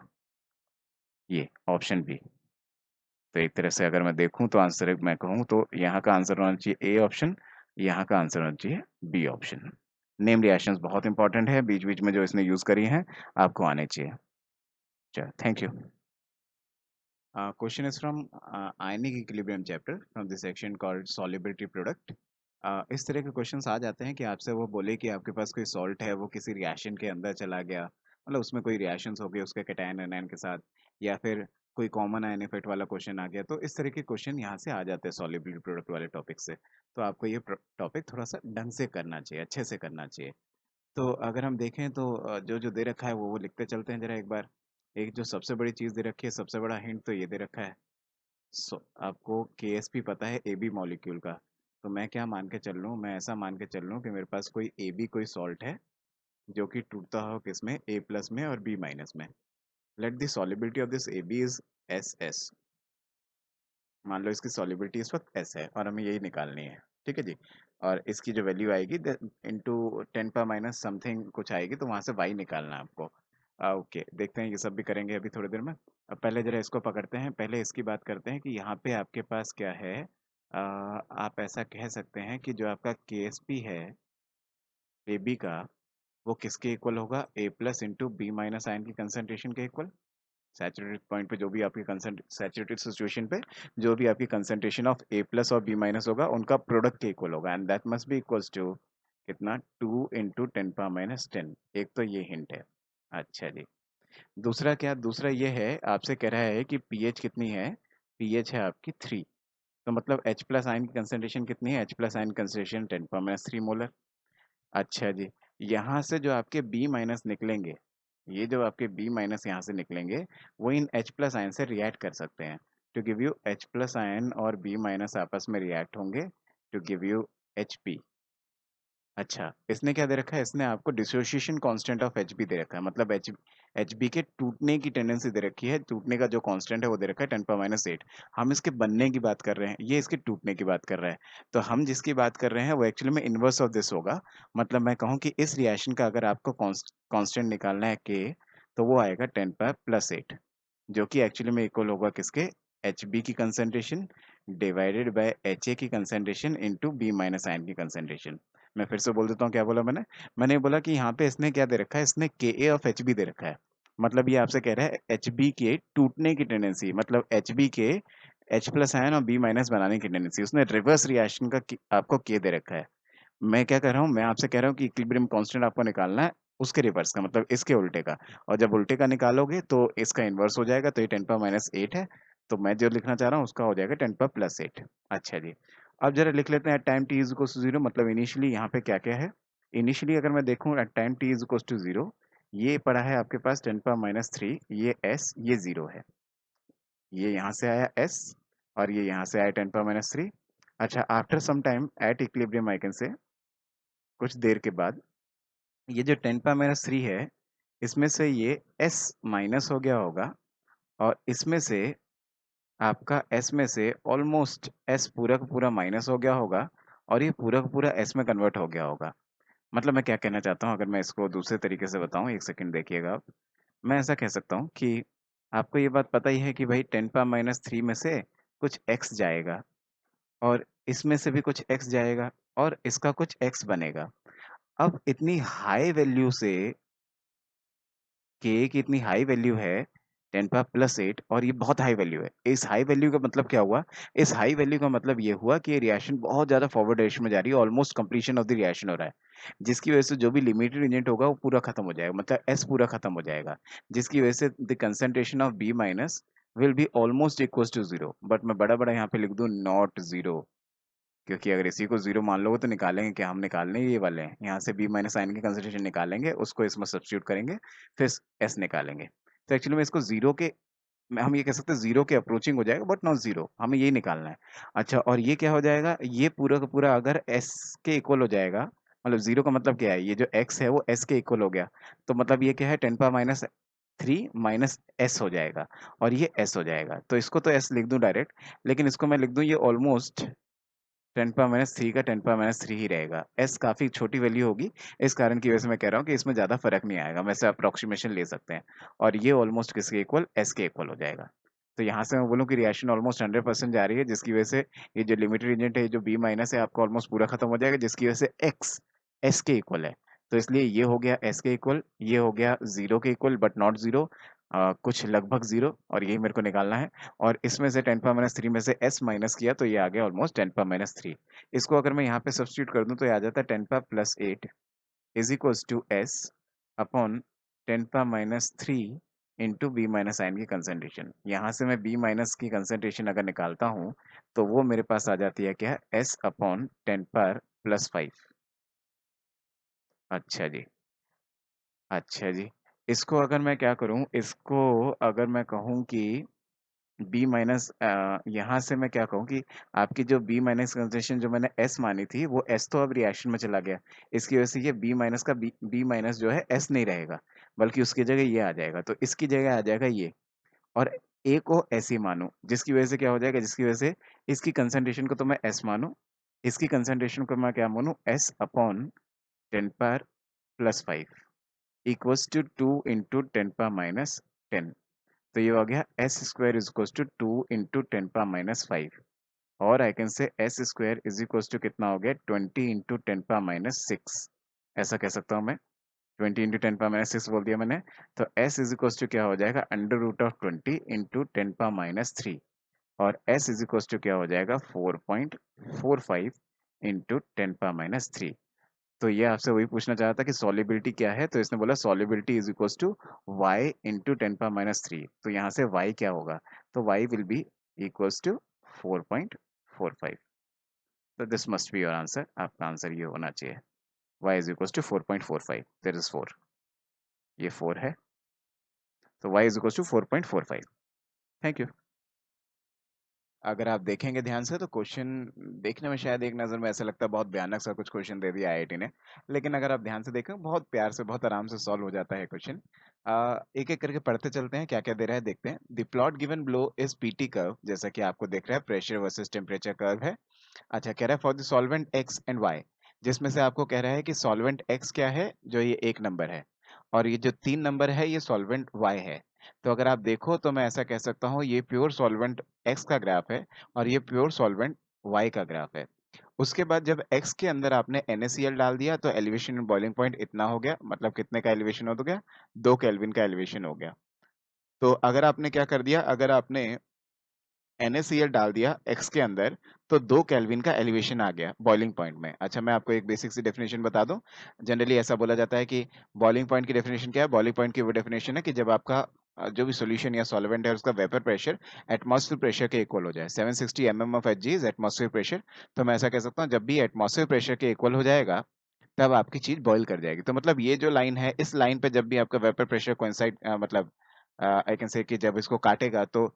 [SPEAKER 1] ये ऑप्शन बी। तो एक तरह से अगर मैं देखूं तो आंसर मैं कहूँ तो यहाँ का आंसर होना चाहिए ए ऑप्शन, यहाँ का आंसर होना चाहिए बी ऑप्शन। नेम रिएक्शंस बहुत इंपॉर्टेंट है, बीच बीच में जो इसने यूज करी हैं आपको आने चाहिए। चलो, thank you. Question is from ionic equilibrium chapter from the section called solubility product. इस तरह के क्वेश्चंस आ जाते हैं कि आपसे वो बोले कि आपके पास कोई सॉल्ट है, वो किसी रिएक्शन के अंदर चला गया, मतलब उसमें कोई रिएक्शंस हो गए उसके कैटायन एनायन के साथ, या फिर कोई कॉमन आयन इफेक्ट वाला क्वेश्चन आ गया। तो इस तरह के क्वेश्चन यहाँ से आ जाते हैं सॉल्युबिलिटी प्रोडक्ट वाले टॉपिक से। तो आपको ये टॉपिक थोड़ा सा ढंग से करना चाहिए, अच्छे से करना चाहिए। तो अगर हम देखें तो जो जो दे रखा है वो लिखते चलते हैं जरा एक बार। एक जो सबसे बड़ी चीज़ दे रखी है, सबसे बड़ा हिंट तो ये दे रखा है। आपको KSP पता है AB मॉलिक्यूल का। तो मैं क्या मान के चल लूँ? मैं ऐसा मान के चल लूँ कि मेरे पास कोई AB कोई सॉल्ट है जो कि टूटता हो किसमें, A+ में और B- में। Let the solubility of this AB is SS। मान लो इसकी सॉलिबिलिटी इस वक्त S है और हमें यही निकालनी है। ठीक है जी। और इसकी जो वैल्यू आएगी इंटू 10 - समथिंग कुछ आएगी, तो वहां से Y निकालना है आपको। ओके, देखते हैं, ये सब भी करेंगे अभी थोड़ी देर में। अब पहले जरा इसको पकड़ते हैं, पहले इसकी बात करते हैं कि यहाँ पे आपके पास क्या है। आप ऐसा कह सकते हैं कि जो आपका KSP है, ए बी का वो किसके इक्वल होगा, A plus into B minus ion की कंसंट्रेशन के इक्वल। सैचुरेटेड पॉइंट पे जो भी आपकी सैचुरेटेड सिचुएशन पे जो भी आपकी कंसंट्रेशन ऑफ ए प्लस और बी माइनस होगा उनका प्रोडक्ट के इक्वल होगा, and that must be equals to कितना, 2 × 10⁻⁻⁻। एक तो ये हिंट है। अच्छा जी, दूसरा क्या, दूसरा ये है, आपसे कह रहा है कि पीएच कितनी है, पीएच है आपकी 3। तो मतलब H प्लस आयन की कंसंट्रेशन कितनी है, H plus ion concentration 10⁻³ molar. अच्छा जी, यहाँ से जो आपके बी माइनस निकलेंगे, ये जो आपके बी माइनस यहाँ से निकलेंगे वो इन H प्लस आयन से रिएक्ट कर सकते हैं to give you H plus ion, और बी माइनस आपस में रिएक्ट होंगे टू गिव यू HP। अच्छा, इसने क्या दे रखा है, इसने आपको dissociation constant of H B दे रखा है, मतलब एच बी के टूटने की टेंडेंसी दे रखी है, टूटने का जो कांस्टेंट है वो दे रखा है 10⁻⁸। हम इसके बनने की बात कर रहे हैं, ये इसके टूटने की बात कर रहा है। तो हम जिसकी बात कर रहे हैं वो एक्चुअली में इनवर्स ऑफ दिस होगा। मतलब मैं कहूँ कि इस रिएक्शन का अगर आपको कांस्टेंट निकालना है के, तो वो आएगा 10⁻+8, जो कि एक्चुअली में इक्वल होगा किसके, एच बी की concentration divided by H A की concentration into B minus ion की कंसंट्रेशन। मैं फिर से बोल देता हूँ क्या बोला मैंने। मैंने बोला कि यहाँ पे इसने क्या दे रखा है, इसने के ए ऑफ एच बी दे रखा है। मतलब ये आपसे कह रहा है एच बी के टूटने की टेंडेंसी, मतलब एच बी के एच प्लस आयन और बी माइनस बनाने की टेंडेंसी, उसने रिवर्स रिएक्शन का आपको के दे रखा है। मैं क्या कर रहा हूँ, मैं आपसे कह रहा हूँ कि इक्विलिब्रियम कांस्टेंट आपको निकालना है उसके रिवर्स का, मतलब इसके उल्टे का। और जब उल्टे का निकालोगे तो इसका इन्वर्स हो जाएगा, तो ये 10⁻⁸ है। तो मैं जो लिखना चाह रहा हूँ उसका हो जाएगा 10⁻+8। अच्छा जी, अब जरा लिख लेते हैं at time T is equal to 0। मतलब इनिशियली यहाँ पे क्या क्या है, इनिशियली अगर मैं देखूँ at time T is equal to 0, ये पड़ा है आपके पास 10⁻⁻3, ये s, ये 0 है, ये यहाँ से आया s, और ये यहाँ से आया 10⁻⁻3। अच्छा, after some time at equilibrium I can say, कुछ देर के बाद ये जो 10⁻³ है, इसमें से ये s माइनस हो गया होगा, और इसमें से आपका s में से ऑलमोस्ट s पूरा का पूरा माइनस हो गया होगा, और ये पूरा का पूरा s में कन्वर्ट हो गया होगा। मतलब मैं क्या कहना चाहता हूँ, अगर मैं इसको दूसरे तरीके से बताऊँ, एक सेकंड देखिएगा आप। मैं ऐसा कह सकता हूँ कि आपको ये बात पता ही है कि भाई 10⁻³ में से कुछ x जाएगा, और इसमें से भी कुछ x जाएगा, और इसका कुछ x बनेगा। अब इतनी हाई वैल्यू से के की इतनी हाई वैल्यू है 10⁻+8, और ये बहुत हाई वैल्यू है। इस हाई वैल्यू का मतलब क्या हुआ, इस हाई वैल्यू का मतलब ये हुआ कि ये रिएक्शन बहुत ज़्यादा फॉरवर्ड डायरेक्शन में जा रही है, almost completion of the reaction हो रहा है, जिसकी वजह से जो भी लिमिटेड एजेंट होगा वो पूरा खत्म हो जाएगा, मतलब एस पूरा खत्म हो जाएगा, जिसकी वजह से the concentration of B minus will be almost equal to 0। But मैं बड़ा बड़ा यहाँ पे लिख दूँ नॉट 0, क्योंकि अगर इसी को 0 मान लोगे तो निकालेंगे क्या, हम निकालने ही ये वाले हैं, यहाँ से बी माइनस आयन की कंसंट्रेशन निकालेंगे, उसको इसमें सब्स्टिट्यूट करेंगे, फिर एस निकालेंगे। तो एक्चुअली में इसको 0 के, हम ये कह सकते हैं 0 के अप्रोचिंग हो जाएगा, बट नॉट 0, हमें ये निकालना है। अच्छा, और ये क्या हो जाएगा, ये पूरा का पूरा अगर एस के इक्वल हो जाएगा, मतलब 0 का मतलब क्या है, ये जो x है वो s के इक्वल हो गया, तो मतलब ये क्या है 10⁻³ माइनस s हो जाएगा, और ये s हो जाएगा। तो इसको तो s लिख दूं डायरेक्ट, लेकिन इसको मैं लिख दूं ये ऑलमोस्ट 10⁻³ का 10⁻³ ही रहेगा। s काफ़ी छोटी वैल्यू होगी, इस कारण की वजह से मैं कह रहा हूँ कि इसमें ज़्यादा फ़र्क नहीं आएगा, वैसे अप्रॉक्सीमेशन ले सकते हैं। और ये ऑलमोस्ट किसके इक्वल, s के इक्वल हो जाएगा। तो यहाँ से मैं बोलूँ कि रिएक्शन ऑलमोस्ट 100% जा रही है, जिसकी वजह से ये जो लिमिटेड एजेंट है, जो b माइनस है, आपका ऑलमोस्ट पूरा खत्म हो जाएगा, जिसकी वजह से x s के इक्वल है। तो इसलिए ये हो गया s के इक्वल, ये हो गया 0 के इक्वल बट नॉट 0, कुछ लगभग 0, और यही मेरे को निकालना है। और इसमें से 10⁻³ में से s माइनस किया तो ये आ गया ऑलमोस्ट 10⁻³। इसको अगर मैं यहाँ पे सब्स्टिट्यूट कर दूं तो ये आ जाता है 10⁻+8 is equals to s upon 10⁻³ into B minus ion की कंसंट्रेशन। यहाँ से मैं बी माइनस की कंसंट्रेशन अगर निकालता हूँ तो वो मेरे पास आ जाती है क्या, s अपॉन 10⁻+5। अच्छा जी, अच्छा जी, इसको अगर मैं क्या करूँ, इसको अगर मैं कहूँ कि बी माइनस, यहाँ से मैं क्या कहूँ कि आपकी जो बी माइनस कंसेशन जो मैंने एस मानी थी वो एस तो अब रिएक्शन में चला गया, इसकी वजह से ये बी माइनस का बी माइनस जो है एस नहीं रहेगा, बल्कि उसकी जगह ये आ जाएगा, तो इसकी जगह आ जाएगा ये, और ए को ऐसे ही मानूं, जिसकी वजह से क्या हो जाएगा, जिसकी वजह से इसकी कंसंट्रेशन को तो मैं एस मानूं, इसकी कंसंट्रेशन को मैं क्या मानूं, एस अपॉन 10⁻+5 इक्वल्स टू 2 × 10⁻⁻10। तो ये हो गया S square is equals to 2 × 10⁻⁵, और I can say S square is equals to कितना हो गया, 20 × 10⁻⁶। ऐसा कह सकता हूँ मैं। 20 इंटू 10⁻6 बोल दिया मैंने। तो s इज इक्वल टू क्या हो जाएगा, √20 इंटू 10⁻3, और s इज इक्वल टू क्या हो जाएगा, 4.45 इंटू 10⁻3। तो ये आपसे वही पूछना चाहा था कि सॉलिबिलिटी क्या है, तो इसने बोला solubility is equal to y into 10⁻3। तो यहाँ से y क्या होगा, तो y will be equals to 4.45। तो this must be your answer, आपका आंसर ये होना चाहिए। y is equals to 4.45, there is 4, ये 4 है, तो y is equals to 4.45। Thank you. अगर आप देखेंगे ध्यान से तो क्वेश्चन देखने में शायद एक नज़र में ऐसा लगता है बहुत भयानक सा कुछ क्वेश्चन दे दिया आईआईटी ने, लेकिन अगर आप ध्यान से देखें बहुत प्यार से बहुत आराम से सॉल्व हो जाता है क्वेश्चन। एक एक करके पढ़ते चलते हैं, क्या क्या दे रहा है देखते हैं। The plot given below is PT curve, जैसा कि आपको दिख रहा है प्रेशर वर्सेस टेम्परेचर कर्व है। अच्छा, कह रहा है for the solvent X and Y, जिसमें से आपको कह रहा है कि सॉल्वेंट एक्स क्या है, जो ये 1 नंबर है, और ये जो 3 नंबर है ये सॉल्वेंट वाई है। तो अगर आप देखो तो मैं ऐसा कह सकता हूँ ये प्योर सॉल्वेंट एक्स का ग्राफ है और ये प्योर सॉल्वेंट वाई का ग्राफ है। उसके बाद जब एक्स के अंदर आपने NaCl डाल दिया तो एलिवेशन इन बॉइलिंग पॉइंट इतना हो गया, मतलब कितने का एलिवेशन हो गया, 2 केल्विन का एलिवेशन हो गया। तो अगर आपने क्या कर दिया, अगर आपने NaCl डाल दिया x के अंदर, तो 2 केल्विन का एलिवेशन आ गया बॉइलिंग पॉइंट में। अच्छा, मैं आपको एक बेसिक सी डेफिनेशन बता दूं। जनरली ऐसा बोला जाता है कि बॉइलिंग पॉइंट की डेफिनेशन क्या है, बॉइलिंग पॉइंट की वो डेफिनेशन है कि जब आपका जो भी सॉल्यूशन या सॉल्वेंट है उसका वेपर प्रेशर एटमॉस्फेयर प्रेशर के इक्वल हो जाए। 760 mm of Hg is atmosphere pressure. तो मैं ऐसा कह सकता हूँ जब भी एटमॉस्फेयर प्रेशर के इक्वल हो जाएगा तब आपकी चीज बॉईल कर जाएगी। तो मतलब ये जो लाइन है, इस लाइन पे जब भी आपका वेपर प्रेशर कोइंसाइड, मतलब आई कैन से कि जब इसको काटेगा तो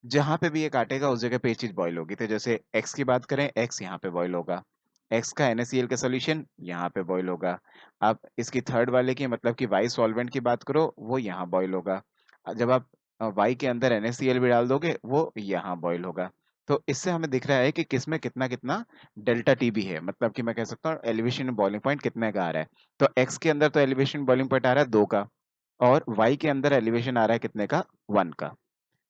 [SPEAKER 1] जहां पे भी ये काटेगा उस जगह पे ये चीज बॉईल होगी। तो जैसे x की बात करें, x यहाँ पे बॉईल होगा, x का NaCl का सोल्यूशन यहाँ पे बॉईल होगा। अब इसकी थर्ड वाले की मतलब कि y सॉल्वेंट की बात करो, वो यहाँ बॉईल होगा। जब आप y के अंदर NaCl भी डाल दोगे वो यहाँ बॉईल होगा। तो इससे हमें दिख रहा है कि किसमें कितना कितना डेल्टा टी भी है, मतलब कि मैं कह सकता हूँ एलिवेशन बॉइलिंग पॉइंट कितने का आ रहा है। तो x के अंदर तो एलिवेशन बॉइलिंग पॉइंट आ रहा है 2 का, और y के अंदर एलिवेशन आ रहा है कितने का, 1 का।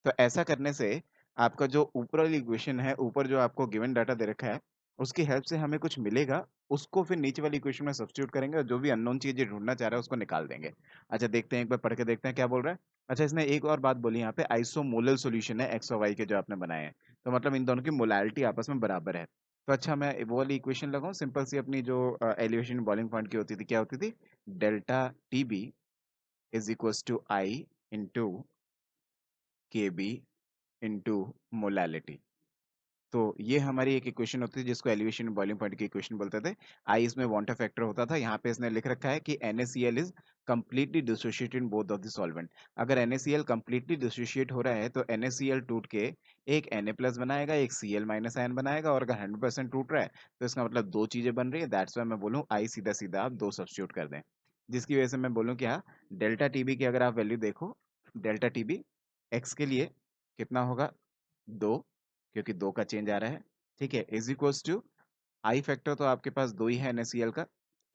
[SPEAKER 1] तो ऐसा करने से आपका जो ऊपर वाली इक्वेशन है, ऊपर जो आपको गिवन डाटा दे रखा है उसकी हेल्प से हमें कुछ मिलेगा, उसको फिर नीचे वाली इक्वेशन में सब्स्टिट्यूट करेंगे और जो भी अननोन चीज ये ढूंढना चाह रहा है उसको निकाल देंगे। अच्छा, देखते हैं एक बार पढ़ के देखते हैं क्या बोल रहा है। अच्छा, इसने एक और बात बोली यहाँ पे, आइसोमोलल सॉल्यूशन है एक्स और वाई के जो आपने बनाए हैं, तो मतलब इन दोनों की मोलालिटी आपस में बराबर है। तो अच्छा, मैं वो वाली इक्वेशन लगाऊं सिंपल सी अपनी जो एलिवेशन बॉइलिंग पॉइंट की होती थी, क्या होती थी, delta T B is equal to I into K B into molality. तो ये हमारी एक इक्वेशन होती है जिसको एलिवेशन बॉइलिंग पॉइंट की इक्वेशन बोलते थे। आई इसमें वांटर फैक्टर होता था, यहाँ पे इसने लिख रखा है कि NaCl is completely dissociated in both of the solvent. अगर NaCl कंप्लीटली डिसोशिएट हो रहा है तो NaCl टूट के एक Na प्लस बनाएगा, एक Cl माइनस आयन बनाएगा, और अगर 100% टूट रहा है तो इसका मतलब दो चीजें बन रही है। दैट्स वाई मैं बोलूँ आई सीधा सीधा आप दो सब्स्टिट्यूट कर दें, जिसकी वजह से मैं बोलूँ क्या, डेल्टा टीबी की अगर आप वैल्यू देखो, डेल्टा टीबी एक्स के लिए कितना होगा, 2, क्योंकि 2 का चेंज आ रहा है, ठीक है, is equals to I factor तो आपके पास 2 ही है NaCl का,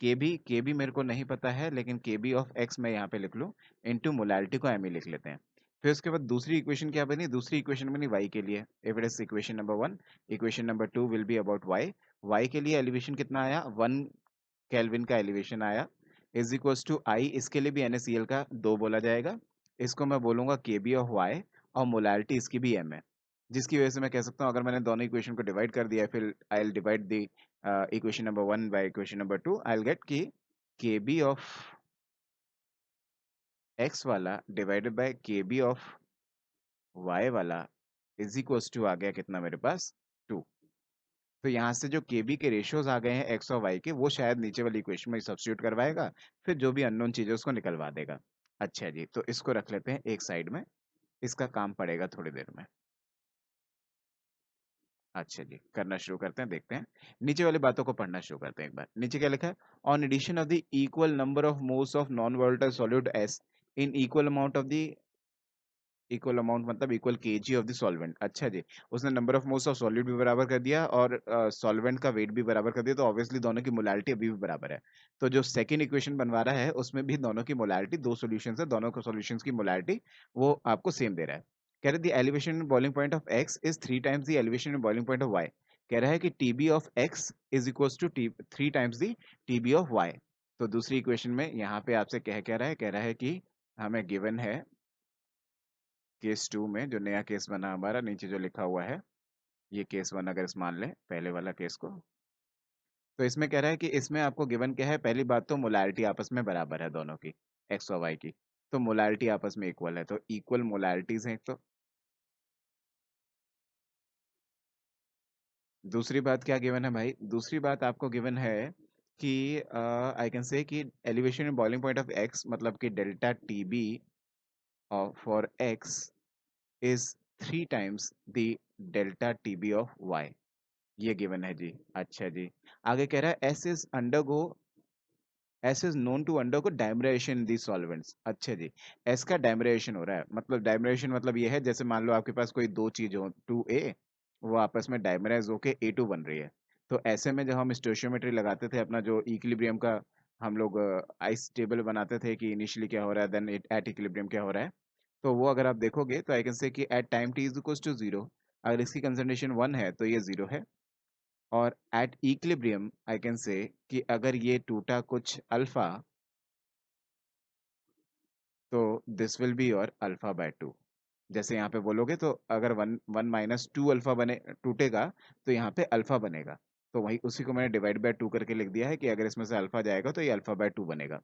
[SPEAKER 1] के बी मेरे को नहीं पता है लेकिन के बी ऑफ एक्स मैं यहाँ पे लिख लूँ, इनटू मोलालिटी को एम ही लिख लेते हैं। फिर उसके बाद दूसरी इक्वेशन क्या बनी, दूसरी इक्वेशन बनी y के लिए। If it is equation number 1, equation number 2 will be about y के लिए एलिवेशन कितना आया, 1 केल्विन का एलिवेशन आया, इज इक्वल्स टू आई, इसके लिए भी NaCl का 2 बोला जाएगा, इसको मैं बोलूंगा के बी ऑफ y, और मोलालिटी इसकी भी m है, जिसकी वजह से मैं कह सकता हूँ अगर मैंने दोनों इक्वेशन को डिवाइड कर दिया है, फिर आई will divide the equation number 1 by equation number 2, I will gate कि के बी ऑफ एक्स वाला divided by K B of Y वाला इज इक्वल्स टू आ गया कितना मेरे पास, 2। तो यहाँ से जो के बी के रेशियोज आ गए हैं एक्स और वाई के, वो शायद नीचे वाली इक्वेशन में सब्स्टिट्यूट करवाएगा, फिर जो भी अननोन चीज़ है उसको निकलवा देगा। अच्छा जी, तो इसको रख लेते हैं एक साइड में, इसका काम पड़ेगा थोड़ी देर में। अच्छा जी, करना शुरू करते हैं, देखते हैं नीचे वाली बातों को पढ़ना शुरू करते हैं। एक बार नीचे क्या लिखा है, on addition of the equal number of moles of non volatile solute S in equal amount of the, equal amount मतलब equal KG of the solvent. अच्छा जी, उसने number of moles of solute भी बराबर कर दिया और सॉल्वेंट का वेट भी बराबर कर दिया, तो ऑब्वियसली दोनों की मोलालिटी अभी भी बराबर है। तो जो सेकंड इक्वेशन बनवा रहा है उसमें भी दोनों की मोलालिटी, दो सॉल्यूशंस है, दोनों को सॉल्यूशंस की मोलालिटी वो आपको सेम दे रहा है। कह रहे the elevation in boiling point of X is 3 times the elevation in boiling point of Y. कह रहा है कि T B of X is equals to 3 times the T B of Y. तो दूसरी इक्वेशन में यहाँ पे आपसे कह रहा है, कह रहा है कि हमें गिवन है केस 2 में, जो नया केस बना हमारा, नीचे जो लिखा हुआ है, ये केस 1 अगर इस मान लें पहले वाला केस को, तो इसमें कह रहा है कि इसमें आपको गिवन क्या है, पहली बात तो मोलारिटी आपस में बराबर है दोनों की, एक्स और वाई की, तो मोलारिटी आपस में इक्वल है, तो इक्वल मोलारिटीज हैं एक तो। दूसरी बात क्या गिवन है भाई, दूसरी बात आपको गिवन है कि आई कैन से कि elevation in boiling point of X, मतलब कि delta T B for X is 3 times the delta T B of Y, ये गिवन है जी। अच्छा जी, आगे कह रहा है S is known to undergo dimerisation the solvents. अच्छा जी, एस का डाइमरेशन हो रहा है, मतलब डाइमरेशन मतलब ये है, जैसे मान लो आपके पास कोई दो चीज हो, टू ए, वो आपस में डाइमराइज होके ए टू बन रही है, तो ऐसे में जब हम स्टोइशियोमेट्री लगाते थे अपना, जो इक्विलिब्रियम का हम लोग आइस टेबल बनाते थे कि इनिशियली क्या हो रहा है, देन एट इक्विलिब्रियम क्या हो रहा है, तो वो अगर आप देखोगे तो आई कैन से कि at time T is equal to zero, अगर इसकी कंसंट्रेशन 1 है तो ये जीरो है, और eight equilibrium I can say कि अगर ये टूटा कुछ अल्फा, तो this will be your alpha by to. जैसे यहाँ पे बोलोगे तो अगर one one minus two alpha बने टूटेगा, तो यहाँ पे अल्फा बनेगा, तो वही उसी को मैंने डिवाइड बाय टू करके लिख दिया है कि अगर इसमें से अल्फा जाएगा तो ये अल्फा बाय टू बनेगा।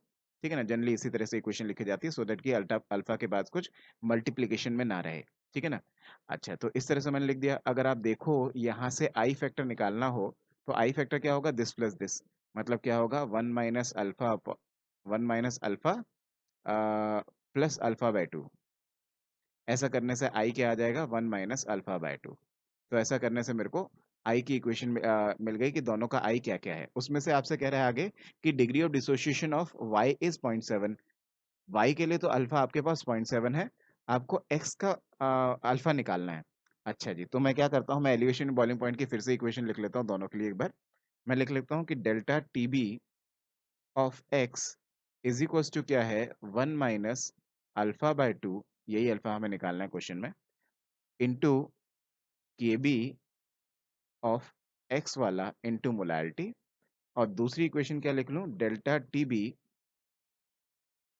[SPEAKER 1] ठीक है ना, जनरली इसी तरह से इक्वेशन लिखी जाती है, सो दैट कि अल्फा अल्फा के बाद कुछ मल्टीप्लीकेशन में ना रहे। ठीक है ना। अच्छा, तो इस तरह से मैंने लिख दिया। अगर आप देखो यहाँ से आई फैक्टर निकालना हो, तो आई फैक्टर क्या होगा, दिस प्लस दिस, मतलब क्या होगा, one minus alpha plus alpha by to. ऐसा करने से आई क्या आ जाएगा, one minus alpha by to. तो ऐसा करने से मेरे को आई की इक्वेशन मिल गई कि दोनों का आई क्या क्या है। उसमें से आपसे कह रहा है आगे कि degree of dissociation of Y is 0.7। Y के लिए तो अल्फा आपके पास 0.7 है, आपको एक्स का अल्फा निकालना है। अच्छा जी, तो मैं क्या करता हूँ, मैं एलिवेशन बॉइलिंग पॉइंट की फिर से इक्वेशन लिख लेता हूँ दोनों के लिए एक बार। मैं लिख लेता हूँ कि delta T B of X is equal to क्या है, one minus alpha by two, यही अल्फा हमें निकालना है क्वेश्चन में, into K B of X वाला इंटू मोलारिटी। और दूसरी इक्वेशन क्या लिख लूँ, delta T B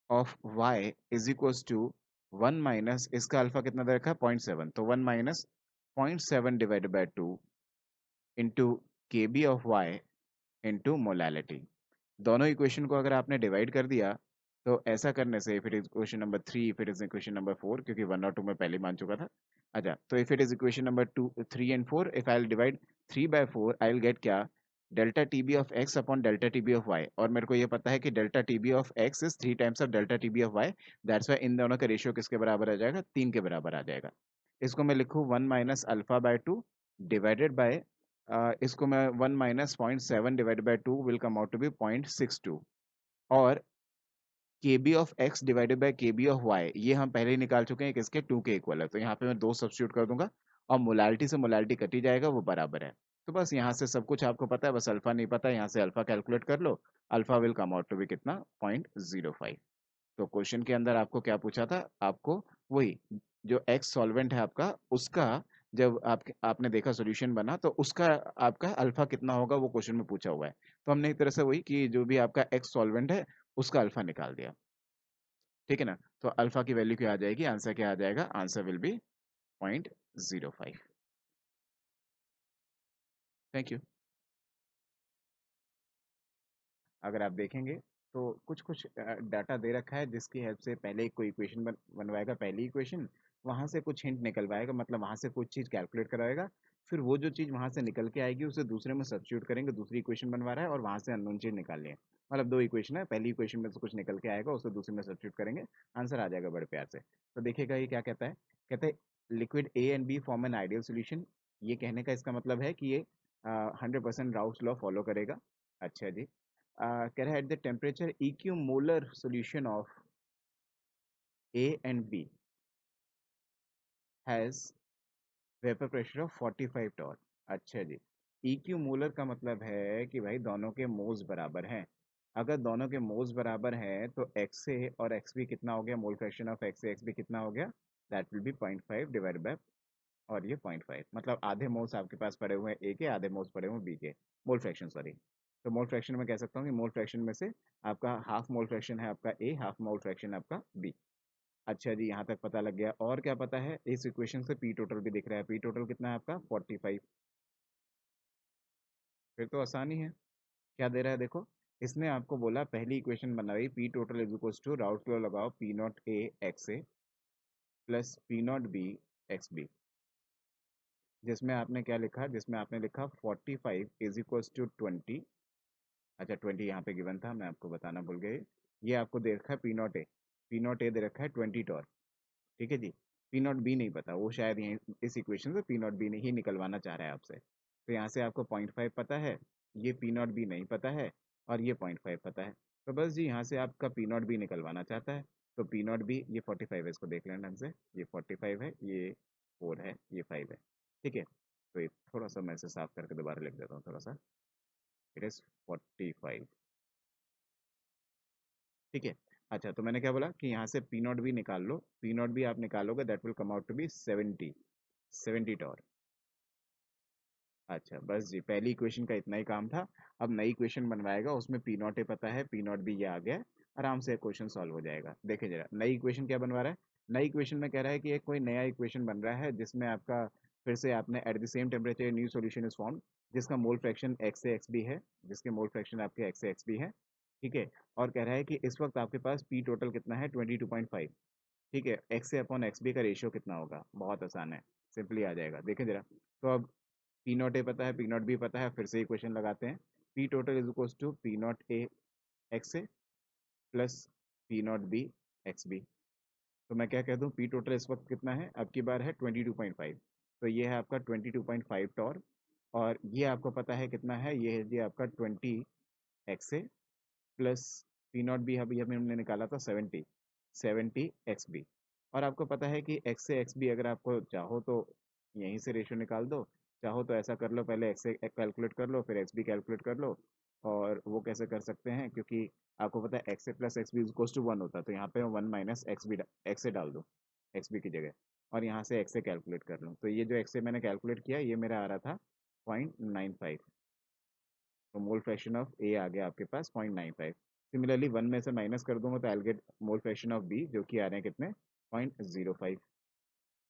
[SPEAKER 1] of Y is equal to one minus, इसका अल्फा कितना दे रखा है, 0.7, तो one minus 0.7 divided by two into K B of Y into molality. दोनों इक्वेशन को अगर आपने डिवाइड कर दिया, तो ऐसा करने से if it is equation number 3, if it is equation number 4, क्योंकि 1 और 2 में पहले ही मान चुका था। अच्छा, तो if it is equation number 2, 3 and 4, if I will divide 3 by 4, I will get क्या, delta T B of X upon delta T B of Y. और मेरे को ये पता है कि delta T B of X is 3 times of delta T B of Y, that's why इन दोनों का रेशियो किसके बराबर आ जाएगा, 3 के बराबर आ जाएगा। इसको मैं लिखूँ one minus alpha by two divided by, इसको मैं one minus 0.7 divided by two will come out to be 0.62, और K B of X divided by K B of Y, ये हम पहले ही निकाल चुके हैं, किसके, टू के इक्वल है, तो यहाँ पे मैं दो सब्स्टिट्यूट कर दूंगा, और मोलालिटी से मोलालिटी कट ही जाएगा, वो बराबर है। तो बस यहाँ से सब कुछ आपको पता है, बस अल्फा नहीं पता है, यहाँ से अल्फा कैलकुलेट कर लो, alpha will come out to be कितना, 0.05। तो क्वेश्चन के अंदर आपको क्या पूछा था, आपको वही जो एक्स सॉल्वेंट है आपका, उसका जब आपने देखा सॉल्यूशन बना, तो उसका आपका अल्फा कितना होगा, वो क्वेश्चन में पूछा हुआ है। तो हमने एक तरह से वही कि जो भी आपका एक्स सॉल्वेंट है उसका अल्फा निकाल दिया। ठीक है ना, तो अल्फा की वैल्यू क्या आ जाएगी, आंसर क्या आ जाएगा, answer will B 0.05। Thank you. अगर आप देखेंगे तो कुछ कुछ डाटा दे रखा है, जिसकी हेल्प से पहले कोई इक्वेशन बनवाएगा, पहली इक्वेशन, वहां से कुछ हिंट निकलवाएगा, मतलब वहां से कुछ चीज कैलकुलेट कराएगा, फिर वो जो चीज वहां से निकल के आएगी उसे दूसरे में सब्स्टिट्यूट करेंगे, दूसरी इक्वेशन बनवा रहा है और वहां से अननोन चीज निकाल लें, मतलब दो इक्वेशन है, पहली इक्वेशन में से कुछ निकल के आएगा, उसे दूसरे में सब्स्टिट्यूट करेंगे, आंसर आ जाएगा बड़े प्यार से। तो देखिएगा ये क्या कहता है, कहता है liquid A and B form an ideal solution. ये कहने का इसका मतलब है कि ये 100% राउल्स लॉ फॉलो करेगा। अच्छा जी, कह रहा है at the temperature equimolar solution of A and B has vapor pressure of 45 torr। अच्छा जी, इक्यूमोलर का मतलब है कि भाई दोनों के मोल्स बराबर हैं। अगर दोनों के मोल्स बराबर हैं तो एक्स ए और एक्स बी कितना हो गया, mole fraction of X A X B कितना हो गया, that will be 0.5 divide by, और ये 0.5, मतलब आधे मोल्स आपके पास पड़े हुए हैं ए के, आधे मोल्स पड़े हुए हैं बी के, मोल फ्रैक्शन सॉरी। तो मोल फ्रैक्शन में कह सकता हूँ कि मोल फ्रैक्शन में से आपका हाफ मोल फ्रैक्शन है आपका ए, हाफ मोल फ्रैक्शन है आपका बी। अच्छा जी, यहाँ तक पता लग गया। और क्या पता है, इस इक्वेशन से पी टोटल भी दिख रहा है। पी टोटल कितना है आपका 45। फिर तो आसानी है। क्या दे रहा है देखो, इसने आपको बोला पहली इक्वेशन बनाई P total is equal to Raoult law लगाओ P not A X A plus P not B X B, जिसमें आपने क्या लिखा, जिसमें आपने लिखा 45 इज इक्वल टू 20। अच्छा 20 यहाँ पे गिवन था, मैं आपको बताना भूल गई। ये आपको दे रखा है P not A, P not A दे रखा है 20 टॉर। ठीक है जी। पी नॉट बी नहीं पता, वो शायद यहीं इस इक्वेशन से पी नॉट बी नहीं निकलवाना चाह रहा है आपसे। तो यहाँ से आपको 0.5 पता है, ये पी नॉट बी नहीं पता है, और ये 0.5 पता है। तो बस जी यहाँ से आपका पी नॉट बी निकलवाना चाहता है। तो पी नॉट बी ये 45 है, इसको देख लेना ढंग से। ये 45 है, ये 4 है, ये 5 है। ठीक है। तो ये थोड़ा सा मैं इसे साफ करके दोबारा लिख देता हूँ थोड़ा सा। It is 45। ठीक है। अच्छा तो मैंने क्या बोला कि यहाँ से पी नॉट बी निकाल लो, पी नॉट बी आप निकालोगे that will come out to be 70, 70 torr. अच्छा बस जी, पहली इक्वेशन का इतना ही काम था। अब नई इक्वेशन बनवाएगा, उसमें पी नॉट ए पता है, पी नॉट बी ये आ गया है। आराम से क्वेश्चन सॉल्व हो जाएगा। देखिए जरा नई इक्वेशन क्या बनवा रहा है। नई इक्वेशन में कह रहा है कि एक कोई नया इक्वेशन बन रहा है जिसमें आपका फिर से आपने at the same temperature new solution is form, जिसका मोल फ्रैक्शन एक्स से एक्स बी है, जिसके मोल फ्रैक्शन आपके एक्स से एक्स बी है। ठीक है। और कह रहा है कि इस वक्त आपके पास पी टोटल कितना है 22.5। ठीक है। एक्स से अपॉन एक्स बी का रेशियो कितना होगा, बहुत आसान है, सिंपली आ जाएगा। देखिए जरा। तो अब पी नॉट ए पता है, पी नॉट बी पता है, फिर से इक्वेशन लगाते हैं। P total is equal to P not A X A plus P not B X B. तो मैं क्या कह दूं, पी टोटल इस वक्त कितना है, अब की बार है 22.5। तो ये है आपका 22.5 टॉर। और ये आपको पता है कितना है, ये है जी आपका 20 x A plus P not be अभी अभी हमने निकाला था 70, 70 एक्स बी। और आपको पता है कि एक्स से एक्स बी अगर आपको चाहो तो यहीं से रेशियो निकाल दो, चाहो तो ऐसा कर लो, पहले एक्स से कैलकुलेट कर लो फिर एक्स बी कैलकुलेट कर लो। और वो कैसे कर सकते हैं, क्योंकि आपको पता है X A plus X B equals to 1 होता है, तो यहाँ पे 1 minus X B X A डाल दो एक्स बी की जगह, और यहाँ से एक्स ए कैलकुलेट कर लूँ। तो ये जो एक्स ए मैंने कैलकुलेट किया ये मेरा आ रहा था 0.95। तो मोल फ्रैक्शन ऑफ ए आ गया आपके पास 0.95। सिमिलरली 1 में से माइनस कर दूंगा तो I get mole fraction of B, जो कि आ रहे हैं कितने 0.05।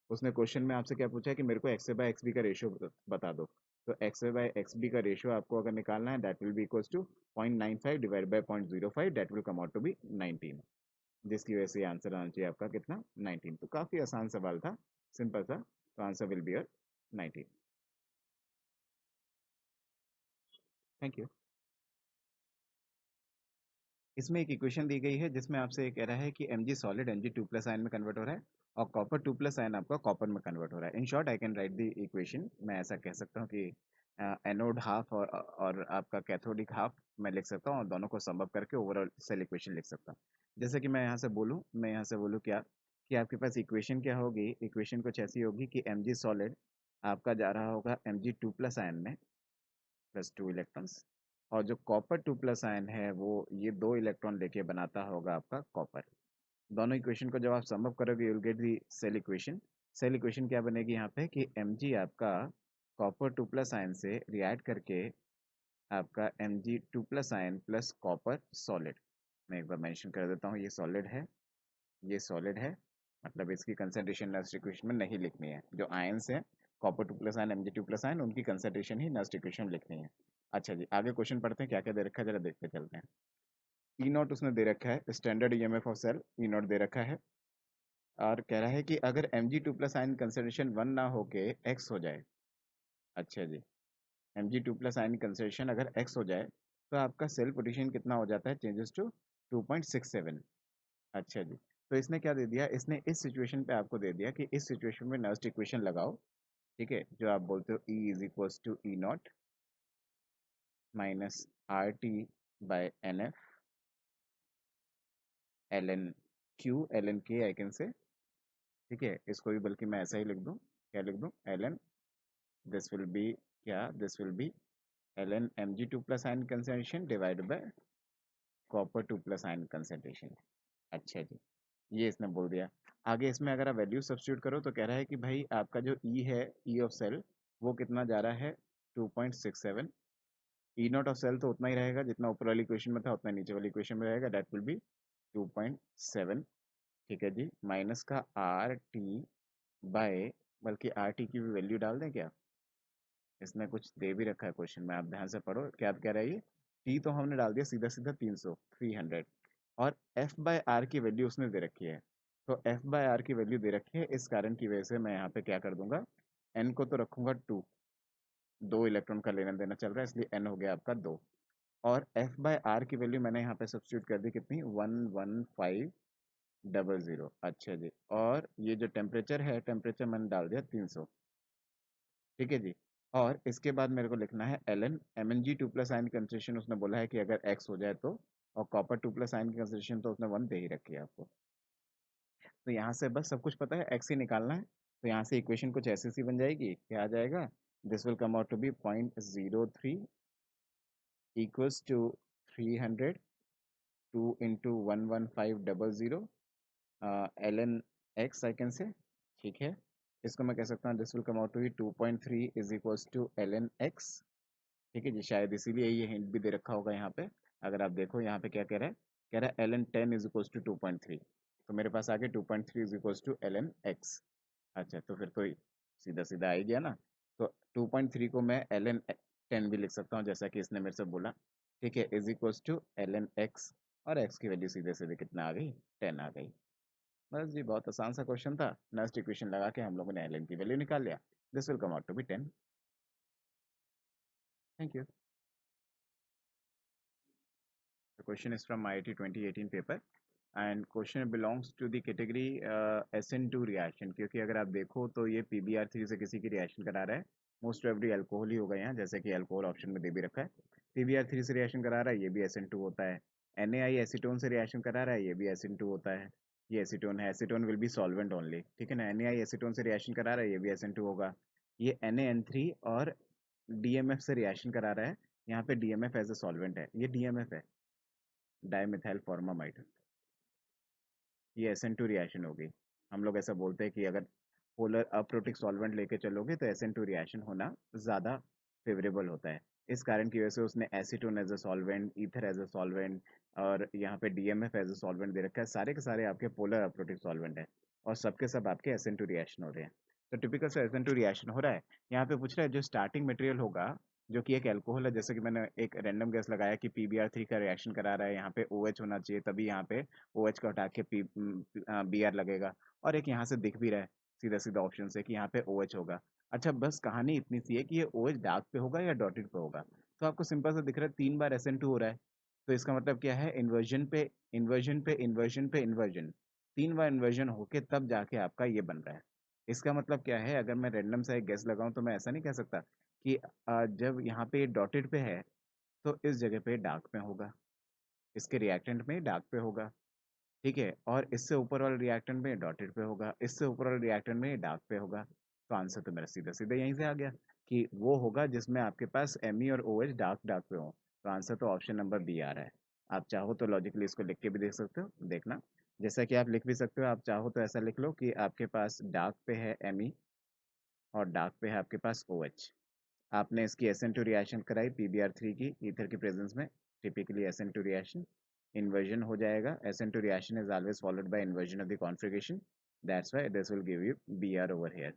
[SPEAKER 1] उसने क्वेश्चन में आपसे क्या पूछा है कि मेरे को X A by X B का रेशियो बता दो। तो X A by X B का रेशियो आपको अगर निकालना है that will be equals to 0.95 divide by 0.05 that will come out to be 19, जिसकी वजह से आंसर आना चाहिए आपका कितना 19। तो काफ़ी आसान सवाल था, सिंपल सा। तो answer will be your 19। Thank you. इसमें एक इक्वेशन दी गई है जिसमें आपसे ये कह रहा है कि Mg solid Mg2 plus ion में कन्वर्ट हो रहा है, और कॉपर 2 प्लस आयन आपका कॉपर में कन्वर्ट हो रहा है। In short I can write the equation, मैं ऐसा कह सकता हूँ कि एनोड हाफ और आपका कैथोडिक हाफ मैं लिख सकता हूँ, और दोनों को सम अप करके ओवरऑल सेल इक्वेशन लिख सकता हूँ। जैसे कि मैं यहाँ से बोलूँ क्या, कि आपके पास इक्वेशन क्या होगी, इक्वेशन कुछ ऐसी होगी कि Mg सॉलिड आपका जा रहा होगा Mg2 प्लस आयन में प्लस 2 इलेक्ट्रॉन्स, और जो कॉपर 2 प्लस आयन है वो ये 2 इलेक्ट्रॉन लेके बनाता होगा आपका कॉपर। दोनों इक्वेशन को जब आप सम अप करोगे you will get the cell equation. Cell equation क्या बनेगी यहाँ पे कि Mg आपका कॉपर 2 प्लस आयन से रिएक्ट करके आपका Mg2 plus ion plus copper solid. मैं एक बार मेंशन कर देता हूँ, ये सॉलिड है, ये सॉलिड है, मतलब इसकी कंसंट्रेशन नेक्स्ट इक्वेशन में नहीं लिखनी है। जो आयंस है copper 2 plus ion Mg2 plus ion, उनकी कंसंट्रेशन ही नेक्स्ट इक्वेशन में लिखनी है। अच्छा जी, आगे क्वेश्चन पढ़ते हैं, क्या क्या दे रखा है जरा देखते चलते हैं। ई नॉट उसने दे रखा है, standard EMF of cell E not दे रखा है। और कह रहा है कि अगर Mg2 प्लस आयन कंसंट्रेशन 1 ना होके x हो जाए। अच्छा जी, Mg2 प्लस आयन कंसंट्रेशन अगर x हो जाए तो आपका सेल पोजीशन कितना हो जाता है, चेंजेस टू 2.67। अच्छा जी। तो इसने क्या दे दिया, इसने इस सिचुएशन पे आपको दे दिया कि इस सिचुएशन में नेक्स्ट इक्वेशन लगाओ। ठीक है, जो आप बोलते हो E is equals to E not minus R T by N F L N Q L N K I can say. ठीक है, इसको भी बल्कि मैं ऐसा ही लिख दूं, क्या लिख दूं, L N, this will be क्या, this will be L N Mg2 plus ion concentration divide by copper 2 plus ion concentration. अच्छा जी, ये इसने बोल दिया। आगे इसमें अगर आप वैल्यू सब्स्टिट्यूट करो तो कह रहा है कि भाई आपका जो ई है, ई ऑफ सेल, वो कितना जा रहा है 2.67, ई नॉट ऑफ सेल तो उतना ही रहेगा जितना ऊपर वाली इक्वेशन में था, उतना नीचे वाली इक्वेशन में रहेगा, दैट विल बी 2.7। ठीक है जी, माइनस का आर टी बाय, बल्कि आर टी की भी वैल्यू डाल दें क्या? इसमें कुछ दे भी रखा है क्वेश्चन में, आप ध्यान से पढ़ो क्या कह रहा है ये। टी तो हमने डाल दिया सीधा सीधा 300, 300, और एफ बाय आर की वैल्यू उसने दे रखी है। तो एफ बाय आर की वैल्यू दे रखी है, इस कारण की वजह से मैं यहाँ पे क्या कर दूंगा, एन को तो रखूंगा 2, 2 इलेक्ट्रॉन का लेना देना चल रहा है, इसलिए एन हो गया आपका 2। और एफ बाय आर की वैल्यू मैंने यहाँ पे सब्स्टिट्यूट कर दी कितनी, 11500। अच्छा जी, और ये जो टेम्परेचर है, टेम्परेचर मैंने डाल दिया 300। ठीक है जी, और इसके बाद मेरे को लिखना है L N, M N G two plus ion concentration उसने बोला है कि अगर एक्स हो जाए तो, और कॉपर टू प्लस आयन की कंसेंट्रेशन तो उसने 1 दे ही रखी है आपको। तो यहाँ से बस सब कुछ पता है, एक्स ही निकालना है। तो यहाँ से इक्वेशन कुछ ऐसी सी बन जाएगी, क्या आ जाएगा, this will come out to be 0.03 equals to 300, 2 into 11500 L N X I can say. ठीक है, इसको मैं कह सकता हूँ this will come out to be 2.3 is equals to L N X. ठीक है जी, शायद इसीलिए ये हिंट भी दे रखा होगा यहाँ पे। अगर आप देखो यहाँ पे क्या कह रहा है L N 10 is equals to 2.3, तो मेरे पास आ गया 2.3 is equals to L N X. अच्छा, तो फिर तो सीधा सीधा आ ही गया ना। तो 2.3 को मैं एल एन 10 भी लिख सकता हूँ, जैसा कि इसने मेरे से बोला। ठीक है, is equals to L N X, और एक्स की वैल्यू सीधे सीधे कितना आ गई, 10 आ गई। बस जी, बहुत आसान सा क्वेश्चन था, नेक्स्ट इक्वेशन लगा के हम लोगों ने एल एन की वैल्यू निकाल लिया। This will come out to be 10। Thank you. The question is from IIT 2018 paper and question belongs to the category SN2 reaction, क्योंकि अगर आप देखो तो ये PBr3 से किसी की रिएक्शन करा रहा है, मोस्ट प्रोबेबली अल्कोहल ही होगा यहाँ, जैसे कि अल्कोहल ऑप्शन में दे भी रखा है। PBr3 से रिएक्शन करा रहा है, ये भी SN2 होता है। NaI एसीटोन से रिएक्शन करा रहा है, ये भी SN2 होता है। ये एसीटोन है, acetone will be solvent only, ठीक है ना। NaI एसीटोन से रिएक्शन करा रहा है, ये भी SN2 होगा। ये NaN3 और DMF से रिएक्शन करा रहा है, यहाँ पे DMF एज ए सॉल्वेंट है, ये DMF है, डाइमिथाइल फॉर्मामाइड। ये SN2 रिएक्शन होगी। हम लोग ऐसा बोलते हैं कि अगर पोलर अप्रोटिक सॉल्वेंट लेके चलोगे तो SN2 रिएक्शन होना ज़्यादा फेवरेबल होता है। इस कारण की वजह से उसने acetone as a solvent, ether as a solvent, और यहाँ पे DMF एज अ सॉल्वेंट दे रखा है। सारे के सारे आपके पोलर अप्रोटिक सॉल्वेंट है, और सबके सब आपके SN2 रिएक्शन हो रहे हैं। तो टिपिकल से SN2 रिएक्शन हो रहा है। यहाँ पे पूछ रहा है जो स्टार्टिंग मटेरियल होगा, जो कि एक अल्कोहल है, जैसे कि मैंने एक रैंडम गैस लगाया कि PBr3 का रिएक्शन करा रहा है, यहाँ पे OH होना चाहिए, तभी यहाँ पे OH को हटा के BR लगेगा। और एक यहाँ से दिख भी रहा है सीधा सीधा ऑप्शन से कि यहाँ पे OH होगा। अच्छा, बस कहानी इतनी सी है कि ये OH डार्क पे होगा या डॉटेड पे होगा। तो आपको सिंपल सा दिख रहा है 3 बार SN2 हो रहा है, तो इसका मतलब क्या है, इन्वर्जन पे इन्वर्जन पे इन्वर्जन पे इन्वर्जन, 3 बार इन्वर्जन होके तब जाके आपका ये बन रहा है। इसका मतलब क्या है, अगर मैं रैंडम सा एक गैस लगाऊं तो मैं ऐसा नहीं कह सकता कि जब यहाँ पे डॉटेड पे है तो इस जगह पे डार्क पे होगा, इसके रिएक्टेंट में डार्क पे होगा। ठीक है, और इससे ऊपर वाले रिएक्टेंट में डॉटेड पे होगा, इससे ऊपर वाले रिएक्टेंट में डार्क पे होगा। तो आंसर तो मेरा सीधा सीधा यहीं से आ गया कि वो होगा जिसमें आपके पास Me और OH डार्क डार्क पे हो। तो आंसर तो ऑप्शन नंबर बी आ रहा है। आप चाहो तो लॉजिकली इसको लिख के भी देख सकते हो, देखना। जैसा कि आप लिख भी सकते हो, आप चाहो तो ऐसा लिख लो कि आपके पास डार्क पे है Me और डार्क पे है आपके पास OH। आपने इसकी SN2 रिएक्शन कराई PBr3 की ईथर की प्रेजेंस में, टिपिकली SN2 रिएक्शन inversion हो जाएगा। SN2 reaction is always followed by inversion of the configuration, that's why this will give you Br over here।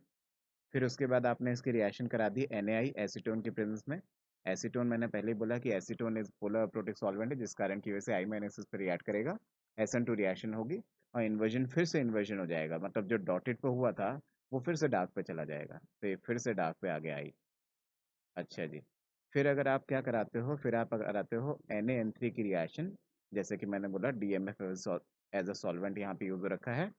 [SPEAKER 1] फिर उसके बाद आपने इसकी रिएक्शन करा दी NaI एसीटोन के प्रेजेंस में। एसीटोन मैंने पहले ही बोला कि acetone is polar protic solvent है, जिस कारण की वजह से I माइनस पर रिएक्ट करेगा, SN2 रिएक्शन होगी, और इन्वर्जन फिर से इन्वर्जन हो जाएगा, मतलब जो डॉटेड पे हुआ था वो फिर से डार्क पे चला जाएगा, तो ये फिर से डार्क पे आ गया I। अच्छा जी, फिर अगर आप क्या कराते हो, फिर आप कराते हो NaN3 की रिएक्शन, जैसे कि मैंने बोला DMF एज अ सॉल्वेंट यहाँ पे यूज हो रखा है।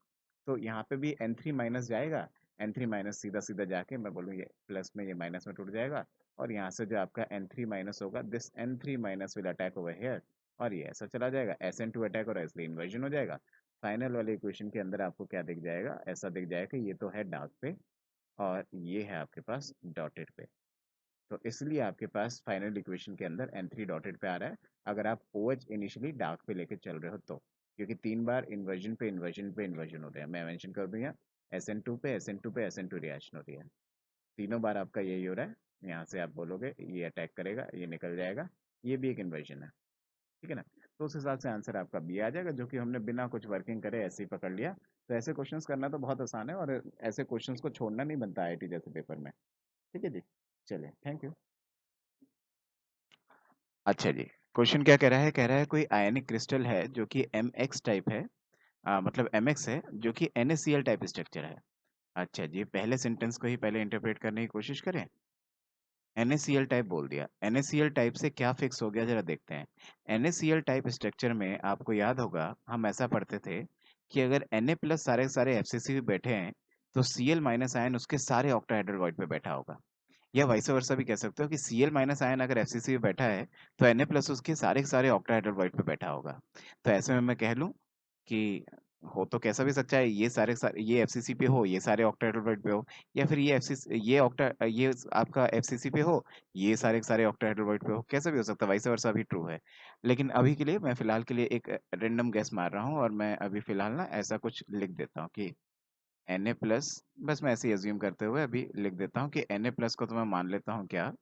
[SPEAKER 1] तो यहाँ पे भी N3 माइनस जाएगा, N3 माइनस सीधा सीधा जाके मैं बोलूँ ये प्लस में, ये माइनस में टूट जाएगा, और यहाँ से जो आपका N3 माइनस होगा, this N3 minus will attack over here, और ये ऐसा चला जाएगा, SN2 अटैक हो रहा है इसलिए इन्वर्जन हो जाएगा। फाइनल वाले इक्वेशन के अंदर आपको क्या दिख जाएगा, ऐसा दिख जाएगा कि ये तो है डार्क पे, और ये है आपके पास डॉटेड पे। तो इसलिए आपके पास फाइनल इक्वेशन के अंदर N3 डॉटेड पे आ रहा है, अगर आप OH इनिशियली डार्क पे लेके चल रहे हो तो, क्योंकि 3 बार इन्वर्जन पे इन्वर्जन पे इन्वर्जन हो रहा है। मैं मेंशन कर दूं यहाँ SN2 पे SN2 पे SN2 रिएक्शन हो रही है, तीनों बार आपका यही हो रहा है। यहाँ से आप बोलोगे ये अटैक करेगा, ये निकल जाएगा, ये भी एक इन्वर्जन है, ठीक है ना। तो उस हिसाब से आंसर आपका बी आ जाएगा, जो कि हमने बिना कुछ वर्किंग करे ऐसे ही पकड़ लिया। तो ऐसे क्वेश्चंस करना तो बहुत आसान है, और ऐसे क्वेश्चंस को छोड़ना नहीं बनता आईआईटी जैसे पेपर में। ठीक है जी, चलिए थैंक यू। अच्छा जी, क्वेश्चन क्या कह रहा है? कह रहा है कोई आयनिक क्रिस्टल है जो कि mx टाइप है, मतलब mx है, जो कि NaCl टाइप स्ट्रक्चर है। अच्छा जी, पहले सेंटेंस को ही पहले इंटरप्रेट करने की कोशिश करें। NaCl टाइप बोल दिया, NaCl टाइप से क्या फिक्स हो गया जरा देखते हैं। NaCl टाइप स्ट्रक्चर में आपको याद होगा हम ऐसा पढ़ते थे कि अगर Na प्लस सारे के सारे FCC बैठे हैं तो Cl माइनस आयन उसके सारे ऑक्टाहेड्रल वॉइड पे बैठा होगा। या वाइस वर्सा भी कह सकते हो कि Cl माइनस आयन अगर FCC में बैठा है तो Na प्लस उसके सारे के सारे ऑक्टाहेड्रल वॉइड पे बैठा होगा। तो ऐसे में मैं कह लूं कि हो तो कैसा भी सकता है, ये सारे सारे ये एफसीसी पे हो, ये सारे ऑक्टाहेड्रल वॉइड पे हो, या फिर ये एफसीसी ये आपका एफसीसी पे हो, ये सारे के सारे ऑक्टाहेड्रल वॉइड पे हो, कैसा भी हो सकता है, वाइस वर्सा भी ट्रू है। लेकिन अभी के लिए मैं फिलहाल के लिए एक रैंडम गैस मार रहा हूँ, और मैं अभी फिलहाल ना ऐसा कुछ लिख देता हूँ कि Na प्लस, बस मैं ऐसे ही अज्यूम करते हुए अभी लिख देता हूँ कि Na प्लस को तो मैं मान लेता हूँ क्या,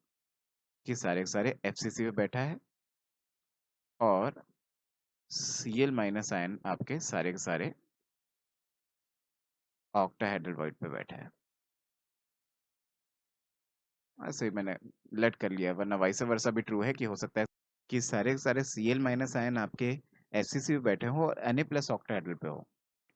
[SPEAKER 1] कि सारे के सारे एफसीसी पे बैठा है, और Cl माइनस आयन आपके सारे के सारे ऑक्टाहेड्रल वॉइड पे बैठा है। ऐसे ही मैंने लेट कर लिया, वरना वाइस वर्सा भी ट्रू है कि हो सकता है कि सारे के सारे Cl माइनस आयन आपके एफसीसी पे बैठे हो और Na प्लस ऑक्टाहेड्रल पे हो,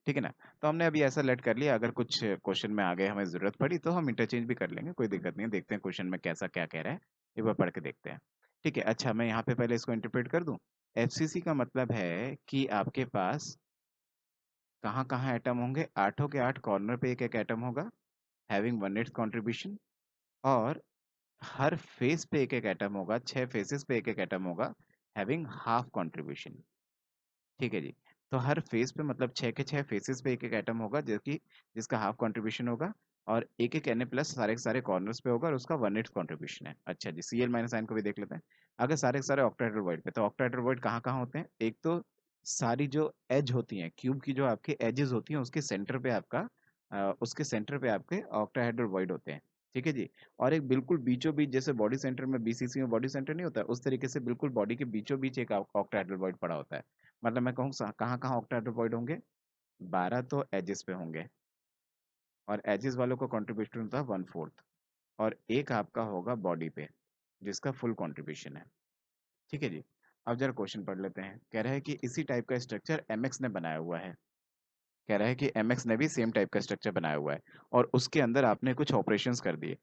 [SPEAKER 1] ठीक है ना। तो हमने अभी ऐसा लेट कर लिया, अगर कुछ क्वेश्चन में आगे हमें जरूरत पड़ी तो हम इंटरचेंज भी कर लेंगे, कोई दिक्कत नहीं है। देखते हैं क्वेश्चन में कैसा क्या कह रहा है, एक बार पढ़ के देखते हैं। ठीक है, अच्छा मैं यहाँ पे पहले इसको इंटरप्रेट कर दूं। एफसीसी का मतलब है कि आपके पास कहाँ कहाँ एटम होंगे, आठों के आठ कॉर्नर पे एक एक एटम होगा, हैविंग वन इट्स कॉन्ट्रीब्यूशन, और हर फेस पे एक एक एटम होगा, 6 फेसेस पे एक एक एटम होगा, हैविंग हाफ कंट्रीब्यूशन। ठीक है जी। तो हर फेस पे मतलब 6 के 6 फेसेस पे एक एक एटम होगा, जो कि जिसका हाफ कंट्रीब्यूशन होगा, और एक एक Na प्लस सारे के सारे कॉर्नर्स पे होगा, और उसका वन एट कंट्रीब्यूशन है। अच्छा जी, Cl माइनस आयन को भी देख लेते हैं। अगर सारे के सारे ऑक्टाहेड्रल वॉइड पे, तो ऑक्टाहेड्रल वॉइड कहाँ कहाँ होते हैं? एक तो सारी जो एज होती हैं क्यूब की, जो आपके एजेस होती हैं उसके सेंटर पे आपका उसके सेंटर पे आपके ऑक्टाहेड्रल वॉइड होते हैं। ठीक है जी। और एक बिल्कुल बीचों बीच, जैसे बॉडी सेंटर में बीसीसी में बॉडी सेंटर नहीं होता, उस तरीके से बिल्कुल बॉडी के बीचों बीच एक ऑक्टाहेड्रल वॉइड पड़ा होता है। मतलब मैं कहूँ कहाँ कहाँ ऑक्टाहेड्रल वॉइड होंगे, 12 तो एजेस पे होंगे, और एजेस वालों का कंट्रीब्यूशन होता है 1/4, और एक आपका होगा बॉडी पे जिसका फुल कंट्रीब्यूशन है। ठीक है जी। अब जरा क्वेश्चन पढ़ लेते हैं। कह रहा है कि इसी टाइप का स्ट्रक्चर एमएक्स ने बनाया हुआ है। कह रहा है कि एमएक्स ने भी सेम टाइप का स्ट्रक्चर बनाया हुआ है, और उसके अंदर आपने कुछ ऑपरेशंस कर दिए।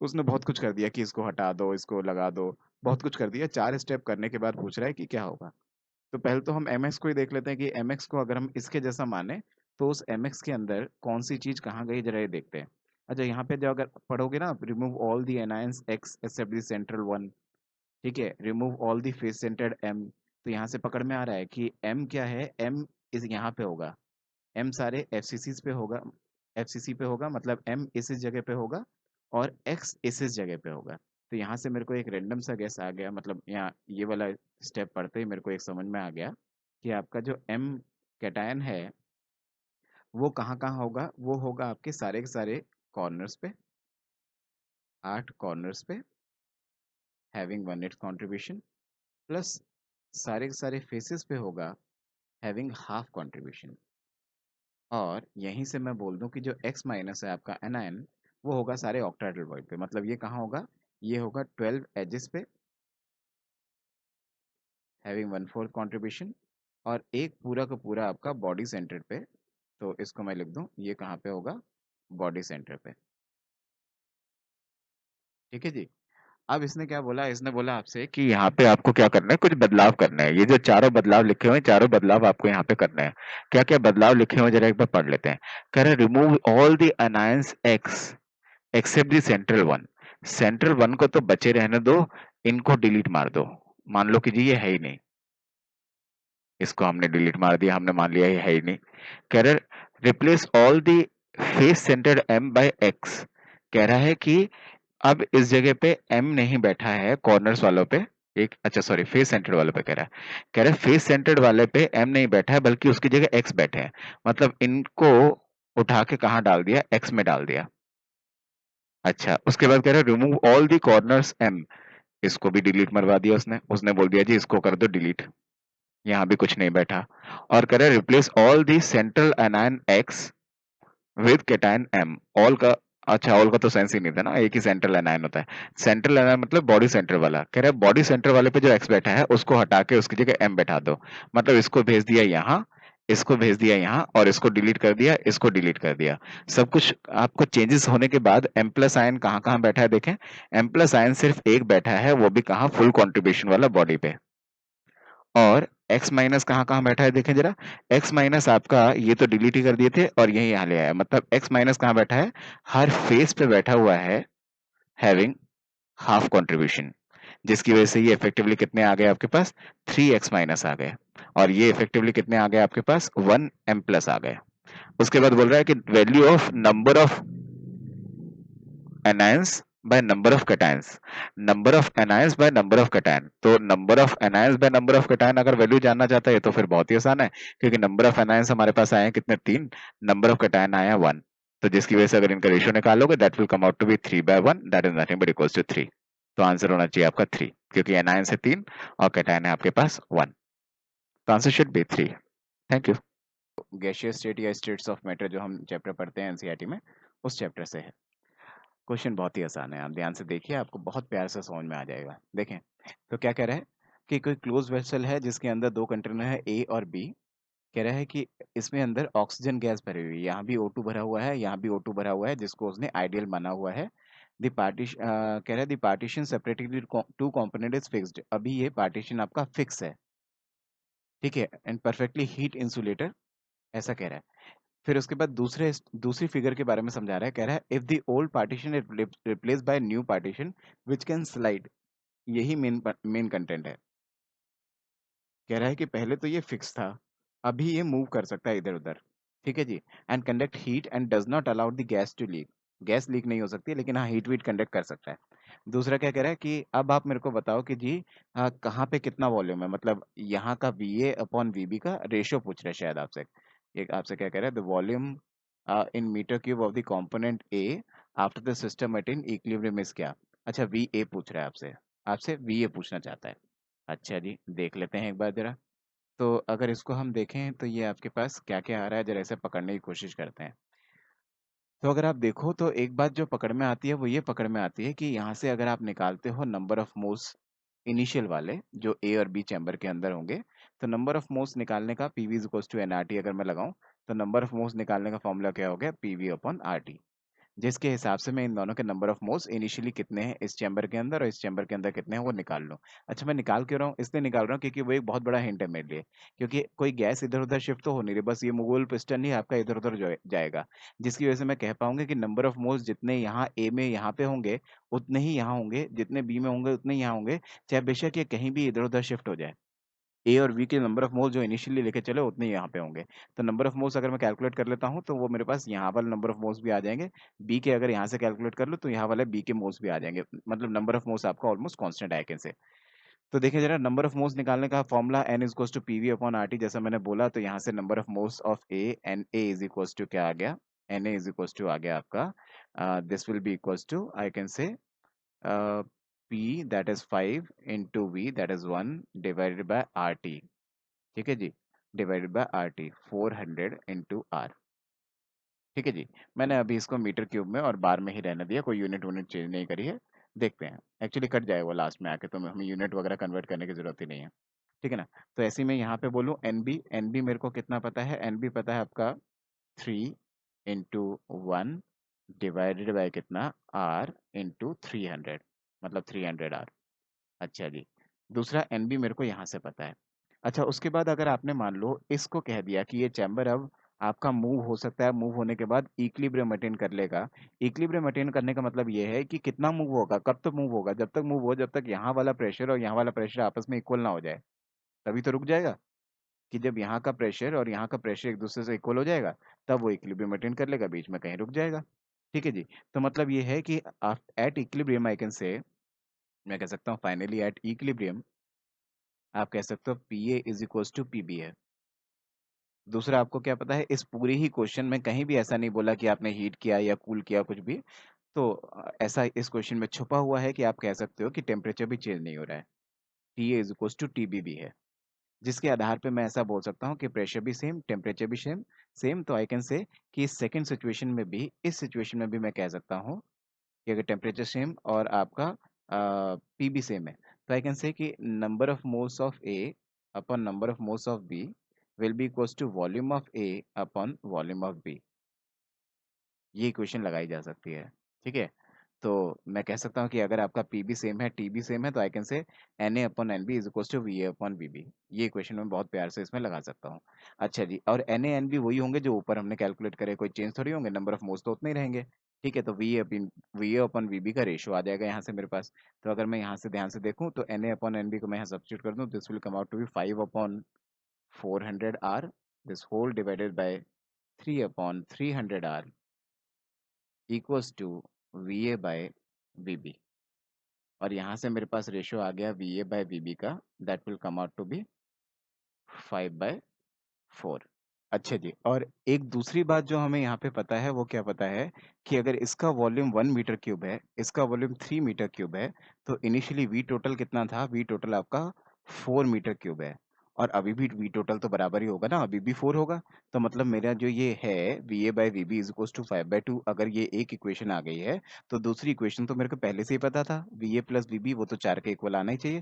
[SPEAKER 1] उसने बहुत कुछ कर दिया कि इसको हटा दो, इसको लगा दो, बहुत कुछ कर दिया। 4 स्टेप करने के बाद पूछ रहा है कि क्या होगा। तो पहले तो हम mx को ही देख लेते हैं कि mx को अगर हम इसके जैसा माने तो उस mx के अंदर कौन सी चीज कहाँ गई, जरा ये देखते हैं। अच्छा, यहाँ पे जो अगर पढ़ोगे ना, remove all the anions x except the central one, ठीक है, remove all the face centred m। तो यहाँ से पकड़ में आ रहा है कि m क्या है, m इस यहाँ पे होगा, m सारे fcc पे होगा, fcc पे होगा, मतलब m इस जगह पे होगा, और x इस जगह पे होगा। तो यहाँ से मेरे को एक रैंडम सा गैस आ गया, मतलब यहाँ ये वाला स्टेप पढ़ते ही मेरे को एक समझ में आ गया कि आपका जो m कैटायन है वो कहाँ कहाँ होगा। वो होगा आपके सारे के सारे कॉर्नर्स पे, 8 कॉर्नर्स पे, having one it's contribution, plus सारे के सारे फेसेस पे होगा, हैविंग हाफ कॉन्ट्रीब्यूशन। और यहीं से मैं बोल दूं कि जो x माइनस है आपका एनायन, वो होगा सारे ऑक्टाहेड्रल वॉइड पे। मतलब ये कहाँ होगा, ये होगा 12 एजेस पे, हैविंग 1/4 कंट्रीब्यूशन, और एक पूरा का पूरा आपका बॉडी सेंटर पे। तो इसको मैं लिख दूं, ये कहाँ पे होगा, बॉडी सेंटर पे। ठीक है जी। अब इसने क्या बोला, इसने बोला आपसे कि यहाँ पे आपको क्या करना है, कुछ बदलाव करना है। ये जो चारों बदलाव लिखे हुए हैं, चारों बदलाव आपको यहाँ पे करना है। क्या क्या बदलाव लिखे हुए हैं जरा एक बार पढ़ लेते हैं। कह रहे remove all the anions X except the central one. Central one को तो बचे रहने दो, इनको डिलीट मार दो। मान लो कि जी ये है ही नहीं, इसको हमने डिलीट मार दिया, हमने मान लिया ये है ही नहीं। कह रहे replace all the face centred M by X. कह रहा है कि अब इस जगह पे एम नहीं बैठा है कॉर्नर्स वालों पे, एक अच्छा सॉरी फेस सेंटर्ड वालों पे कह रहा है फेस सेंटर्ड वाले पे एम नहीं बैठा है, बल्कि उसकी जगह एक्स बैठे हैं। मतलब इनको उठा के कहाँ डाल दिया, एक्स में डाल दिया। अच्छा, उसके बाद कह रहा है remove all the corners M, इसको भी डिलीट मरवा दिया उसने। उसने बोल दिया जी इसको कर दो डिलीट, यहाँ भी कुछ नहीं बैठा। और कह रहा है replace all the central anion X with cation M. All का, अच्छा ऑल का तो सेंस ही नहीं था ना, एक ही सेंट्रल एनायन होता है। सेंट्रल एनायन मतलब बॉडी सेंटर वाला। कह रहा है बॉडी सेंटर वाले पे जो एक्स बैठा है उसको हटा के उसकी जगह एम बैठा दो। मतलब इसको भेज दिया यहाँ, इसको भेज दिया यहाँ, और इसको डिलीट कर दिया, इसको डिलीट कर दिया। सब कुछ आपको चेंजेस होने के बाद एम प्लस आयन कहाँ कहाँ बैठा है देखें। एम प्लस आयन सिर्फ एक बैठा है, वो भी कहाँ, फुल कॉन्ट्रीब्यूशन वाला बॉडी पे। और एक्स माइनस कहाँ कहाँ बैठा है देखें जरा। एक्स माइनस आपका ये तो डिलीट ही कर दिए थे और यही यहाँ ले आया, मतलब एक्स माइनस कहाँ बैठा है, हर फेस पे बैठा हुआ है, हैविंग हाफ कंट्रीब्यूशन। जिसकी वजह से ये इफेक्टिवली कितने आ गए आपके पास, 3x माइनस आ गए। और ये इफेक्टिवली कितने आ गए आपके पास, 1m प्लस आ गए। उसके बाद बोल रहा है कि value of number of anions by number of cations, number of anions by number of cation। तो number of anions by number of cation अगर वैल्यू जानना चाहता है तो फिर बहुत ही आसान है, क्योंकि number of anions हमारे पास आए हैं कितने, 3। number of cation आया है 1। तो जिसकी वजह से अगर इनका रेशियो निकालोगे that will come out to be 3/1, that is nothing but equals to 3। तो आंसर होना चाहिए आपका 3, क्योंकि anions है 3 और cation है आपके पास 1। तो answer should be 3। Thank you. Gaseous state या स्टेट्स ऑफ मैटर जो हम चैप्टर पढ़ते हैं एनसीईआरटी में, उस चैप्टर से है। क्वेश्चन बहुत ही आसान है, आप ध्यान से देखिए, आपको बहुत प्यार से समझ में आ जाएगा। देखें तो क्या कह रहा है कि कोई क्लोज वेसल है जिसके अंदर दो कंटेनर है ए और बी। कह रहा है कि इसमें अंदर ऑक्सीजन गैस भरी हुई है, यहाँ भी O2 भरा हुआ है, यहाँ भी O2 भरा हुआ है, जिसको उसने आइडियल माना हुआ है। द पार्टीशन, कह रहा है the partition separated two component is fixed. अभी ये पार्टीशन आपका फिक्स है, ठीक है, एंड परफेक्टली हीट इंसुलेटर, ऐसा कह रहा है। फिर उसके बाद दूसरी फिगर के बारे में समझा रहा है। कह रहा है if the old partition is replace by new partition which can slide, यही मेन कंटेंट है। कह रहा है कि पहले तो ये फिक्स था, अभी ये मूव कर सकता है इधर उधर, ठीक है जी। And conduct heat and does not allow the gas to leak, gas leak नहीं हो सकती लेकिन हाँ हीट वीट कंडक्ट कर सकता है। दूसरा क्या कह रहा है कि अब आप मेरे को बताओ कि जी कहाँ पे कितना वॉल्यूम है, मतलब यहाँ का V A upon V B का रेशियो पूछ रहा है शायद आपसे। एक आपसे क्या कह रहा है, the volume in metre cube of the component A after the system at in equilibrium is क्या। अच्छा वी ए पूछ रहा है आपसे, आपसे वी ए पूछना चाहता है। अच्छा जी, देख लेते हैं एक बार जरा। तो अगर इसको हम देखें तो ये आपके पास क्या-क्या आ रहा है, ज़रा इसे पकड़ने की कोशिश करते हैं। तो अगर आप देखो तो एक बात जो पकड़ में आती है वो ये पकड़ में आती है कि यहाँ से अगर आप निकालते हो नंबर ऑफ मोल्स इनिशियल वाले जो ए और बी चैम्बर के अंदर होंगे, तो नंबर ऑफ मोल्स निकालने का PV is equals to NRT अगर मैं लगाऊं, तो नंबर ऑफ मोल्स निकालने का फॉर्मूला क्या हो गया, पीवी अपॉन आरटी। जिसके हिसाब से मैं इन दोनों के नंबर ऑफ मोल्स इनिशियली कितने हैं इस चैम्बर के अंदर और इस चैम्बर के अंदर कितने हैं वो निकाल लो। अच्छा मैं निकाल क्यों रहा हूँ, इसलिए निकाल रहा हूँ क्योंकि वो एक बहुत बड़ा हिंट है मेरे लिए। क्योंकि कोई गैस इधर उधर शिफ्ट तो हो नहीं रही, बस ये मूवेबल पिस्टन ही आपका इधर उधर जाएगा। जिसकी वजह से मैं कह पाऊंगा कि नंबर ऑफ मोल्स जितने यहाँ ए में यहाँ पे होंगे उतने ही यहाँ होंगे, जितने बी में होंगे उतने ही यहाँ होंगे, चाहे बेशक ये कहीं भी इधर उधर शिफ्ट हो जाए। ए और बी के नंबर ऑफ मोल्स जो इनिशियली लेके चले उतने ही यहाँ पे होंगे। तो नंबर ऑफ मोल्स अगर मैं कैलकुलेट कर लेता हूँ तो वो मेरे पास यहाँ वाले नंबर ऑफ मोल्स भी आ जाएंगे। बी के अगर यहाँ से कैलकुलेट कर लो तो यहाँ वाले बी के मोल्स भी आ जाएंगे, मतलब नंबर ऑफ मोल्स आपका ऑलमोस्ट कांस्टेंट है कैन से। तो देखिए जरा नंबर ऑफ मोल्स निकालने का formula N is equals to P V upon R T, जैसा मैंने बोला। तो यहाँ से number of moles of A N A is equals to क्या आ गया, N A is equals to आ गया आपका, this will be equals to I can say P that is 5 into we that is 1 divided by R T, ठीक है जी, divided by R T 400 into R, ठीक है जी। मैंने अभी इसको मीटर क्यूब में और बार में ही रहने दिया, कोई यूनिट यूनिट चेंज नहीं करी है। देखते हैं, एक्चुअली कट जाएगा वो लास्ट में आके, तो हमें यूनिट वगैरह कन्वर्ट करने की जरूरत ही नहीं है, ठीक है ना। तो ऐसे ही मैं यहाँ पे बोलूँ एन बी मेरे को कितना पता है, एन बी पता है आपका 3 इंटू 1 डिवाइडेड बाय कितना आर इंटू 300, मतलब 300 आर। अच्छा जी, दूसरा एन बी मेरे को यहाँ से पता है। अच्छा उसके बाद अगर आपने मान लो इसको कह दिया कि ये चैम्बर अब आपका मूव हो सकता है, मूव होने के बाद इक्विलिब्रियम अटेन कर लेगा। इक्विलिब्रियम अटेन करने का मतलब ये है कि कितना मूव होगा, कब तक मूव होगा, जब तक मूव हो जब तक यहाँ वाला प्रेशर और यहाँ वाला प्रेशर आपस में इक्वल ना हो जाए, तभी तो रुक जाएगा। कि जब यहाँ का प्रेशर और यहाँ का प्रेशर एक दूसरे से इक्वल हो जाएगा तब वो इक्विलिब्रियम अटेन कर लेगा, बीच में कहीं रुक जाएगा, ठीक है जी। तो मतलब ये है कि एट इक्विलिब्रियम आई कैन से, मैं कह सकता हूँ फाइनली एट इक्विलिब्रियम आप कह सकते हो P A is equals to P B है। दूसरा आपको क्या पता है, इस पूरे ही क्वेश्चन में कहीं भी ऐसा नहीं बोला कि आपने हीट किया या कूल किया कुछ भी। तो ऐसा इस क्वेश्चन में छुपा हुआ है कि आप कह सकते हो कि टेम्परेचर भी चेंज नहीं हो रहा है। TA is equals to TB भी है, जिसके आधार पे मैं ऐसा बोल सकता हूँ कि प्रेशर भी सेम, टेम्परेचर भी सेम सेम। तो आई कैन से कि इस सेकंड सिचुएशन में भी, इस सिचुएशन में भी मैं कह सकता हूँ कि अगर टेम्परेचर सेम और आपका पी भी सेम है, तो आई कैन से कि number of moles of A upon number of moles of B will be equals to volume of A upon volume of B. ये इक्वेशन लगाई जा सकती है। ठीक है, तो मैं कह सकता हूँ कि अगर आपका पी भी सेम है, टी भी सेम है, तो I can say Na upon N B is equal to V A upon V B. ये इक्वेशन मैं बहुत प्यार से इसमें लगा सकता हूँ। अच्छा जी, और Na एन बी वही होंगे जो ऊपर हमने कैलकुलेट करे, कोई चेंज थोड़ी होंगे, नंबर ऑफ मोल्स तो उतने ही रहेंगे। ठीक है, तो V A upon V B का रेशियो आ जाएगा यहाँ से मेरे पास। तो अगर मैं यहाँ से ध्यान से देखूँ तो Na अपॉन एन बी को मैं यहाँ सब्स्टिट्यूट कर दूँ, this will come out to be 5 upon 400 R, this whole divided by 3 upon 300 R equals to V A by V B. और यहाँ से मेरे पास रेशियो आ गया V A by V B का, that will come out to be 5/4। अच्छा जी, और एक दूसरी बात जो हमें यहाँ पे पता है वो क्या पता है कि अगर इसका वॉल्यूम 1 मीटर क्यूब है, इसका वॉल्यूम 3 मीटर क्यूब है, तो इनिशियली वी टोटल कितना था? वी टोटल आपका 4 मीटर क्यूब है। और अभी भी वी टोटल तो बराबर ही होगा ना, अभी भी 4 होगा। तो मतलब मेरा जो ये है V A by V B is equal to 5/2, अगर ये एक इक्वेशन आ गई है तो दूसरी इक्वेशन तो मेरे को पहले से ही पता था, V A plus V B वो तो 4 के इक्वल आना ही चाहिए।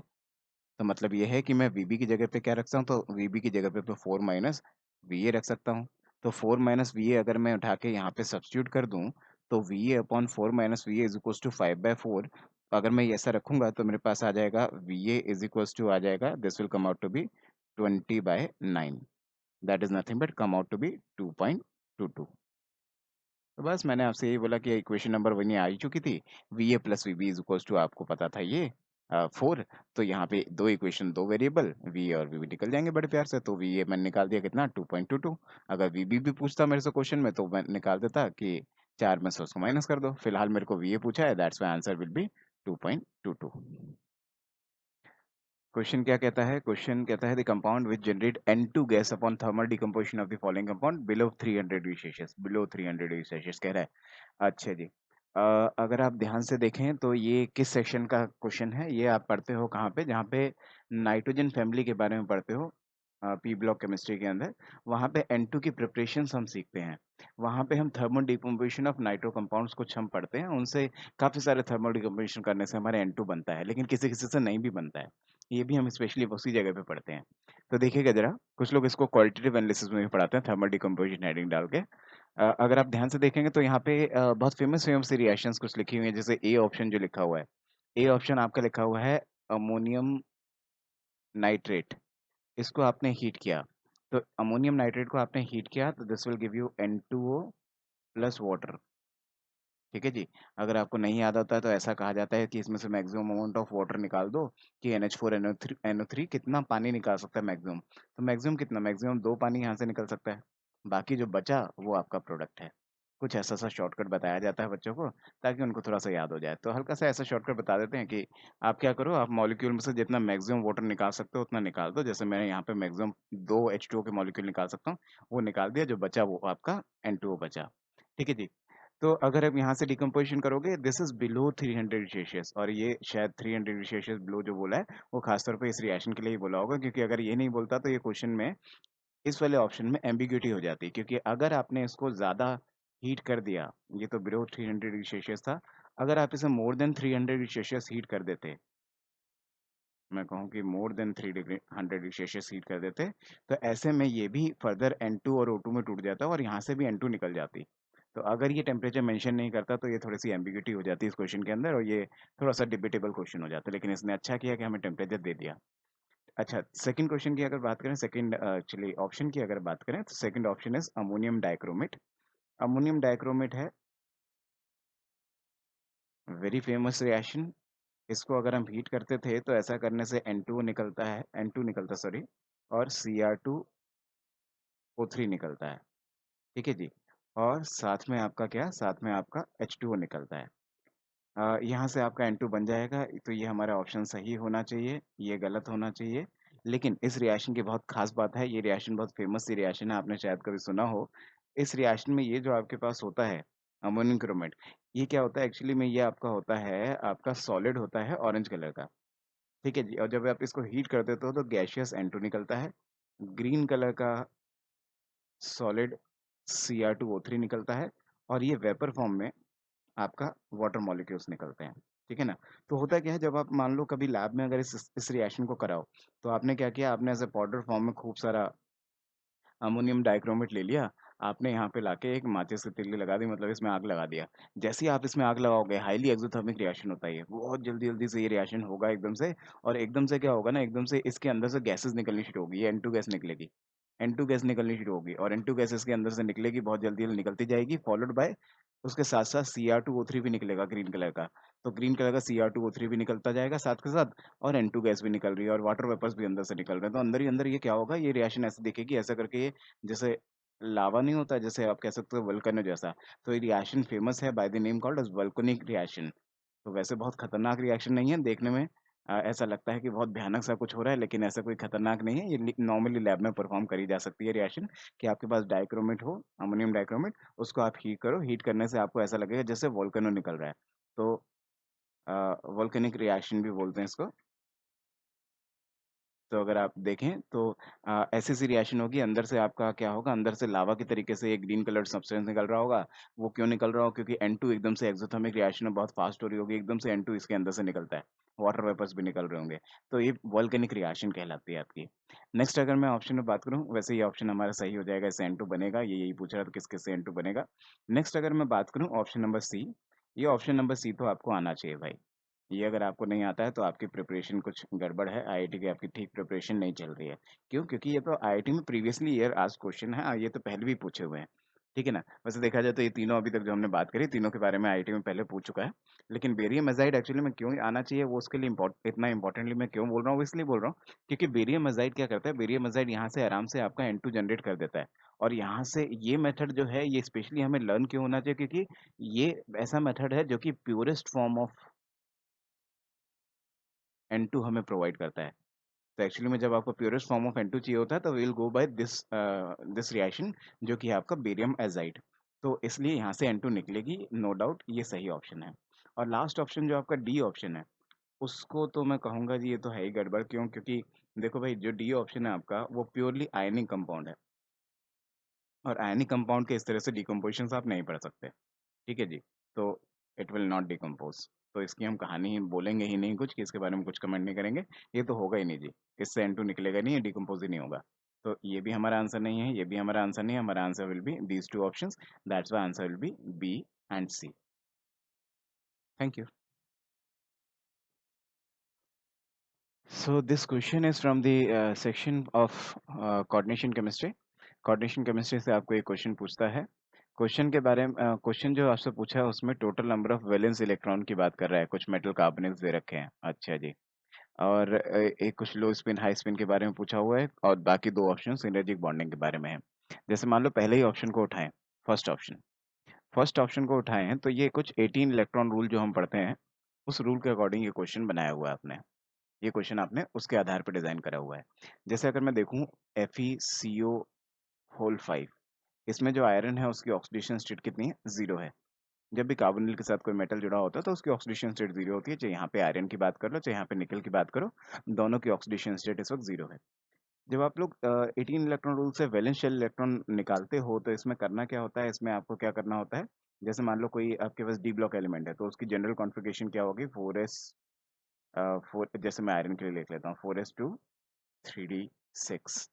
[SPEAKER 1] तो मतलब ये है कि मैं वीबी की जगह पे क्या रख सकता हूँ? तो वीबी की जगह पे मैं 4 माइनस वी ए रख सकता हूँ। तो 4 माइनस वी ए अगर मैं उठा के यहाँ पे सब्स्टिट्यूट कर दूँ, तो V A upon 4 minus V A is equals to 5/4। अगर मैं ये ऐसा रखूंगा तो मेरे पास आ जाएगा V A is equals to आ जाएगा, this will come out to be 20/9, that is nothing but come out to be 2.22। तो बस मैंने आपसे यही बोला कि इक्वेशन नंबर वन ये आ ही चुकी थी, V A plus V B is equals to, आपको पता था ये 4। तो यहाँ पे दो इक्वेशन, दो वेरिएबल वी ए और वी बी निकल जाएंगे बड़े प्यार से। तो वी ए मैंने निकाल दिया कितना? 2.22। अगर वी बी भी पूछता मेरे से क्वेश्चन में तो मैं निकाल देता कि 4 में से उसको माइनस कर दो। फिलहाल मेरे को वी ए पूछा है, that's why answer will B 2.22। Question क्या कहता है? क्वेश्चन कहता है the compound which generate N2 gas upon thermal decomposition of the following compound below 300 degree Celsius, below 300 degree Celsius कह रहा है। अच्छा जी, अगर आप ध्यान से देखें तो ये किस सेक्शन का क्वेश्चन है? ये आप पढ़ते हो कहाँ पे? जहाँ पे नाइट्रोजन फैमिली के बारे में पढ़ते हो, पी ब्लॉक केमिस्ट्री के अंदर, वहाँ पे N2 की प्रिपरेशंस हम सीखते हैं। वहाँ पे हम thermal decomposition of nitro compounds कुछ हम पढ़ते हैं, उनसे काफ़ी सारे थर्मल डिकम्पोजिशन करने से हमारे N2 बनता है, लेकिन किसी किसी से नहीं भी बनता है। ये भी हम स्पेशली उसी जगह पे पढ़ते हैं। तो देखिएगा जरा, कुछ लोग इसको क्वालिटेटिव एनालिसिस में भी पढ़ाते हैं, थर्मल डिकम्पोजिशन हेडिंग डाल के। अगर आप ध्यान से देखेंगे तो यहाँ पे बहुत फेमस फेमस सी रिएक्शंस कुछ लिखी हुई है, जैसे ए ऑप्शन जो लिखा हुआ है, ए ऑप्शन आपका लिखा हुआ है अमोनियम नाइट्रेट। इसको आपने हीट किया, तो अमोनियम नाइट्रेट को आपने हीट किया तो this will give you N2O plus water. ठीक है जी, अगर आपको नहीं याद आता है तो ऐसा कहा जाता है कि इसमें से मैक्सिमम अमाउंट ऑफ वाटर निकाल दो कि NH4NO3 कितना पानी निकाल सकता है मैक्सिमम। तो मैक्सिमम कितना? मैक्सिमम 2 पानी यहाँ से निकल सकता है, बाकी जो बचा वो आपका प्रोडक्ट है। कुछ ऐसा सा शॉर्टकट बताया जाता है बच्चों को, ताकि उनको थोड़ा सा याद हो जाए। तो हल्का सा ऐसा शॉर्टकट बता देते हैं कि आप क्या करो, आप मॉलिक्यूल में से जितना मैक्सिमम वाटर निकाल सकते हो उतना निकाल दो। जैसे मैंने यहाँ पे मैक्सिमम 2 H2O के मॉलिक्यूल निकाल सकता हूँ, वो निकाल दिया, जो बचा वो आपका N2O बचा। ठीक है जी, तो अगर आप यहाँ से डिकम्पोजिशन करोगे, दिस इज बिलो 300 सेल्सियस, और ये शायद 300 सेल्सियस बिलो जो बोला है वो खासतौर पे इस रिएक्शन के लिए ही बोला होगा, क्योंकि अगर ये नहीं बोलता तो ये क्वेश्चन में, इस वाले ऑप्शन में एम्बिग्यूटी हो जाती, क्योंकि अगर आपने इसको ज़्यादा हीट कर दिया, ये तो बिलो 300 डिग्री सेल्सियस था, अगर आप इसे more than 300 degree Celsius heat कर देते, मैं कहूँ कि more than 300 degree Celsius heat कर देते, तो ऐसे में ये भी फर्दर N2 और O2 में टूट जाता और यहाँ से भी N2 निकल जाती। तो अगर ये टेम्परेचर मेंशन नहीं करता तो ये थोड़ी सी एम्बिग्यूटी हो जाती है इस क्वेश्चन के अंदर, और ये थोड़ा सा डिबेटेबल क्वेश्चन हो जाता है, लेकिन इसने अच्छा किया कि हमें टेम्परेचर दे दिया। अच्छा, सेकंड क्वेश्चन की अगर बात करें, सेकंड चलिए ऑप्शन की अगर बात करें, तो second option is ammonium dichromate. Ammonium dichromate है वेरी फेमस रिएक्शन। इसको अगर हम हीट करते थे तो ऐसा करने से N2 निकलता है, N2 निकलता सॉरी, और Cr2O3 निकलता है। ठीक है जी, और साथ में आपका क्या? साथ में आपका H2O निकलता है। यहाँ से आपका N2 बन जाएगा, तो ये हमारा ऑप्शन सही होना चाहिए, ये गलत होना चाहिए। लेकिन इस रिएक्शन की बहुत खास बात है, ये रिएक्शन बहुत फेमस सी रिएक्शन है, आपने शायद कभी सुना हो। इस रिएक्शन में ये जो आपके पास होता है, अमोनियम क्रोमेट। ये क्या होता है एक्चुअली में, ये आपका होता है, आपका सॉलिड होता है ऑरेंज कलर का। ठीक है जी, और जब आप इसको हीट कर देते हो तो गैसियस N2 निकलता है। ग्रीन कलर का सॉलिड Cr2O3 निकलता है, और ये वेपर फॉर्म में आपका वाटर मॉलिक्यूल्स निकलते हैं। ठीक है ना? तो होता क्या है, जब आप मान लो कभी लैब में अगर इस रिएक्शन को कराओ, तो आपने क्या किया, आपने एज ए पाउडर फॉर्म में खूब सारा अमोनियम डाइक्रोमेट ले लिया, आपने यहाँ पे लाके एक माचिस की तीली लगा दी, मतलब इसमें आग लगा दिया। जैसे ही आप इसमें आग लगाओगे, हाईली एक्ज़ोथर्मिक रिएक्शन होता है ये, बहुत जल्दी-जल्दी से ये रिएक्शन होगा एकदम से, और एकदम से क्या होगा ना, एकदम से इसके अंदर से गैसेज़ निकलनी शुरू होगी, ये N2 गैस निकलेगी। N2 गैस निकलनी शुरू होगी, और N2 गैस इसके अंदर से निकलेगी, बहुत जल्दी निकलती जाएगी, फॉलोड बाय उसके साथ-साथ Cr2O3 भी निकलेगा ग्रीन कलर का। तो ग्रीन कलर का Cr2O3 भी निकलता जाएगा साथ के साथ, और N2 गैस भी निकल रही है, और वाटर वेपर्स भी अंदर से निकल रहे हैं। तो अंदर ही अंदर ये क्या होगा, ये रिएक्शन ऐसे दिखेगी, ऐसा करके ये जैसे लावा नहीं होता, जैसे आप कह सकते हो वोल्केनो जैसा। तो ये रिएक्शन फेमस है by the name called as volcanic reaction. तो वैसे बहुत खतरनाक रिएक्शन नहीं है देखने में, ऐसा लगता है कि बहुत भयानक सा कुछ हो रहा है, लेकिन ऐसा कोई खतरनाक नहीं है। ये नॉर्मली लैब में परफॉर्म करी जा सकती है रिएक्शन, कि आपके पास डाइक्रोमेट हो, अमोनियम डाइक्रोमेट, उसको आप हीट करो, हीट करने से आपको ऐसा लगेगा जैसे वोल्केनो निकल रहा है। तो वोल्केनिक रिएक्शन भी बोलते हैं इसको। तो अगर आप देखें तो ऐसी-ऐसी रिएक्शन होगी, अंदर से आपका क्या होगा, अंदर से लावा के तरीके से एक ग्रीन कलर्ड सब्सटेंस निकल रहा होगा। वो क्यों निकल रहा होगा? क्योंकि N2 एकदम से एक्ज़ोथर्मिक रिएक्शन में बहुत फास्ट हो रही होगी, एकदम से N2 इसके अंदर से निकलता है। वाटर वेपर्स भी निकल रहे होंगे। तो ये वोल्केनिक रिएक्शन कहलाती है आपकी। नेक्स्ट अगर मैं ऑप्शन में बात करूँ, वैसे ये ऑप्शन हमारा सही हो जाएगा, इससे N2 बनेगा। ये यही पूछ रहा था किस-किस से N2 बनेगा। नेक्स्ट अगर मैं बात करूँ ऑप्शन नंबर सी, ये ऑप्शन नंबर सी तो आपको आना चाहिए भाई। ये अगर आपको नहीं आता है तो आपकी प्रिपरेशन कुछ गड़बड़ है, आईआईटी की आपकी ठीक प्रिपरेशन नहीं चल रही है। क्यों? क्योंकि ये तो आईआईटी में प्रीवियसली ईयर आस्क्ड क्वेश्चन है, ये तो पहले भी पूछे हुए हैं। ठीक है ना? वैसे देखा जाए तो ये तीनों अभी तक जो हमने बात करी, तीनों के बारे में आईआईटी में पहले पूछ चुका है। लेकिन बेरियम एज़ाइड एक्चुअली में क्यों आना चाहिए, वो उसके लिए इतना इम्पोर्टेंटली मैं क्यों बोल रहा हूँ, वो इसलिए बोल रहा हूँ क्योंकि बेरियम एज़ाइड क्या करता है, बेरियम एज़ाइड यहाँ से आराम से आपका N2 जनरेट कर देता है। और यहाँ से ये मेथड जो है, ये स्पेशली हमें लर्न क्यों होना चाहिए, क्योंकि ये ऐसा मेथड है जो कि प्योरेस्ट फॉर्म ऑफ N2 हमें प्रोवाइड करता है। तो एक्चुअली में जब आपको प्योरेस्ट फॉर्म ऑफ N2 चाहिए होता है, तो we will go by this reaction, जो कि है आपका बेरियम एज़ाइड। तो इसलिए यहाँ से N2 निकलेगी, नो डाउट ये सही ऑप्शन है। और लास्ट ऑप्शन जो आपका डी ऑप्शन है, उसको तो मैं कहूँगा जी ये तो है ही गड़बड़। क्यों? क्योंकि देखो भाई, जो डी ऑप्शन है आपका, वो प्योरली आयनिक कंपाउंड है, और आयनिक कंपाउंड के इस तरह से डिकम्पोज़िशंस आप नहीं पढ़ सकते। ठीक है जी। तो इट विल नॉट डिकम्पोज़। तो इसकी हम कहानी बोलेंगे ही नहीं कुछ, कि इसके बारे में कुछ कमेंट नहीं करेंगे। ये तो होगा ही नहीं जी। इससे N2 निकलेगा नहीं, ये डिकम्पोज़ ही नहीं होगा। तो ये भी हमारा आंसर नहीं है, ये भी हमारा आंसर नहीं है। हमारा answer will be these 2 options, that's why answer will be B and C. Thank you. So this question is from the section of coordination chemistry. Coordination chemistry से आपको एक क्वेश्चन पूछता है। क्वेश्चन के बारे में क्वेश्चन जो आपसे पूछा है उसमें total number of valence electron की बात कर रहा है। कुछ मेटल कार्बोनेट्स दे रखे हैं। अच्छा जी। और एक कुछ लो स्पिन हाई स्पिन के बारे में पूछा हुआ है, और बाकी दो ऑप्शन सिनर्जिक बॉन्डिंग के बारे में है। जैसे मान लो पहले ही ऑप्शन को उठाएं, फर्स्ट ऑप्शन, फर्स्ट ऑप्शन को उठाए हैं, तो ये कुछ 18 इलेक्ट्रॉन रूल जो हम पढ़ते हैं, उस रूल के अकॉर्डिंग ये क्वेश्चन बनाया हुआ है आपने। ये क्वेश्चन आपने उसके आधार पर डिजाइन करा हुआ है। जैसे अगर मैं देखूं FeCO होल 5, इसमें जो आयरन है उसकी ऑक्सीडेशन स्टेट कितनी है? 0 है। जब भी कार्बोनिल के साथ कोई मेटल जुड़ा होता है तो उसकी ऑक्सीडेशन स्टेट 0 होती है। चाहे यहाँ पे आयरन की बात कर लो, चाहे यहाँ पे निकल की बात करो, दोनों की ऑक्सीडेशन स्टेट इस वक्त 0 है। जब आप लोग 18 इलेक्ट्रॉन रूल से वैलेंस शेल इलेक्ट्रॉन निकालते हो, तो इसमें करना क्या होता है, इसमें आपको क्या करना होता है, जैसे मान लो कोई आपके पास डी ब्लॉक एलिमेंट है, तो उसकी जनरल कॉन्फ़िगरेशन क्या होगी, 4 जैसे मैं आयरन के लिए लिख लेता हूँ, 4s2 3d6।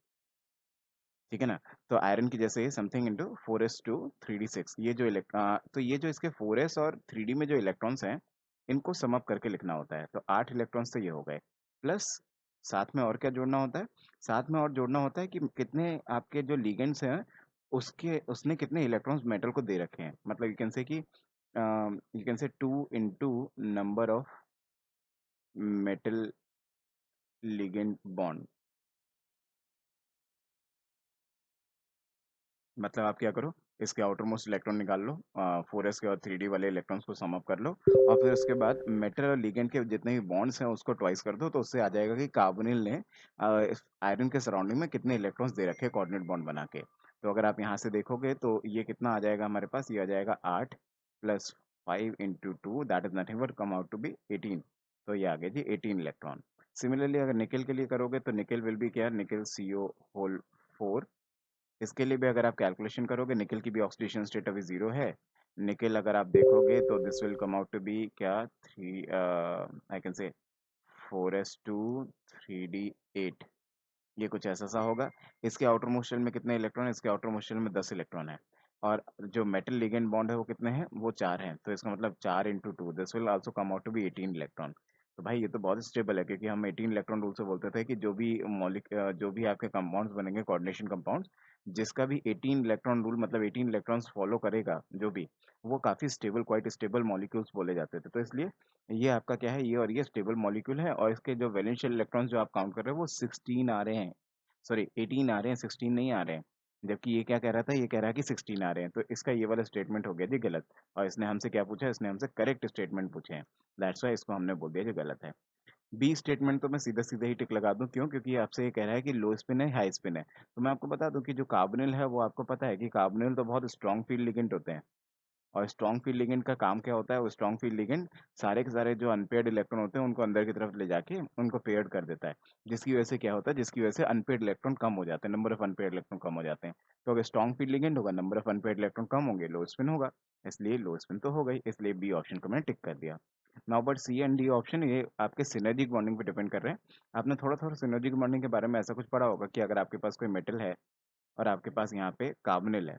[SPEAKER 1] ठीक है ना? तो आयरन की जैसे समथिंग इनटू 4s2 3d6, ये जो तो ये जो इसके 4s और 3d में जो इलेक्ट्रॉन्स हैं, इनको सम अप करके लिखना होता है। तो 8 इलेक्ट्रॉन्स तो ये हो गए, प्लस साथ में और क्या जोड़ना होता है, साथ में और जोड़ना होता है कि कितने आपके जो लिगेंड्स हैं, उसके उसने कितने इलेक्ट्रॉन्स मेटल को दे रखे हैं। मतलब यू कैन से 2 into number of metal ligand bond. मतलब आप क्या करो, इसके आउटर मोस्ट इलेक्ट्रॉन निकाल लो, 4s के और 3d वाले इलेक्ट्रॉन्स को सम अप कर लो, और फिर उसके बाद मेटल और लिगेंड के जितने भी बॉन्ड्स हैं उसको ट्वाइस कर दो, तो उससे आ जाएगा कि कार्बोनिल ने आयरन के सराउंडिंग में कितने इलेक्ट्रॉन्स दे रखे हैं कोऑर्डिनेट बॉन्ड बना के। तो अगर आप यहाँ से देखोगे तो ये कितना आ जाएगा हमारे पास, ये आ जाएगा 8, plus 5 into two, that is nothing but come out to be 18। तो ये आ गया जी 18 इलेक्ट्रॉन। सिमिलरली अगर निकल के लिए करोगे तो निकल विल बी क्या, निकल CO होल 4। इसके लिए भी अगर आप कैलकुलेशन करोगे, निकल की भी ऑक्सीडेशन स्टेट अभी 0 है। निकल अगर आप देखोगे तो this will come out to be क्या, 3 आई कैन से 4s2 3d8, ये कुछ ऐसा सा होगा। इसके आउटर मोस्ट शेल में कितने इलेक्ट्रॉन है, इसके आउटर मोस्ट शेल में 10 इलेक्ट्रॉन है। और जो मेटल लिगेंड बॉन्ड है वो कितने हैं, वो 4 हैं। तो इसका मतलब 4 into two, this will also come out to be 18 electron. तो भाई ये तो बहुत स्टेबल है, क्योंकि हम 18 इलेक्ट्रॉन रूल से बोलते थे कि जो भी आपके कंपाउंड्स बनेंगे कोऑर्डिनेशन कंपाउंड्स, जिसका भी 18 इलेक्ट्रॉन रूल मतलब 18 इलेक्ट्रॉन्स फॉलो करेगा जो भी, वो काफ़ी स्टेबल, क्वाइट स्टेबल मॉलिक्यूल्स बोले जाते थे। तो इसलिए ये आपका क्या है, ये और ये स्टेबल मॉलिक्यूल है। और इसके जो वैलेंशियल इलेक्ट्रॉन्स जो आप काउंट कर रहे हो वो 16 आ रहे हैं, सॉरी 18 आ रहे हैं, 16 नहीं आ रहे हैं। जबकि ये क्या कह रहा था, ये कह रहा है कि 16 आ रहे हैं। तो इसका ये वाला स्टेटमेंट हो गया जी गलत। और इसने हमसे क्या पूछा, इसने हमसे करेक्ट स्टेटमेंट पूछे हैं, दैट्स वाई इसको हमने बोल दिया जो गलत है। बी स्टेटमेंट तो मैं सीधा सीधा ही टिक लगा दूं, क्यों, क्योंकि ये आपसे ये कह रहा है कि लो स्पिन है हाई स्पिन है। तो मैं आपको बता दूं कि जो कार्बोनिल है वो आपको पता है कि कार्बोनिल तो बहुत स्ट्रॉन्ग फील्ड लिगेंड होते हैं। और स्ट्रॉन्ग फील्ड लिगेंड का काम क्या होता है, वो स्ट्रॉन्ग फील्ड लिगेंड सारे के सारे जो अनपेयर्ड इलेक्ट्रॉन होते हैं उनको अंदर की तरफ ले जाके उनको पेयर्ड कर देता है। जिसकी वजह से क्या होता है, जिसकी वजह से अनपेयर्ड इलेक्ट्रॉन कम हो जाते हैं, नंबर ऑफ अनपेयर्ड इलेक्ट्रॉन कम हो जाते हैं। तो अगर स्ट्रॉन्ग फील्ड लिगेंड होगा, नंबर ऑफ अनपेयर्ड इलेक्ट्रॉन कम होंगे, लो स्पिन होगा। इसलिए लो स्पिन तो हो गई, इसलिए बी ऑप्शन को मैंने टिक कर दिया। Now but C and D option ये आपके सिनर्जिक बॉन्डिंग पे डिपेंड कर रहे हैं। आपने थोड़ा थोड़ा सिनर्जिक बॉन्डिंग के बारे में ऐसा कुछ पढ़ा होगा कि अगर आपके पास कोई मेटल है और आपके पास यहाँ पे कार्बोनिल है,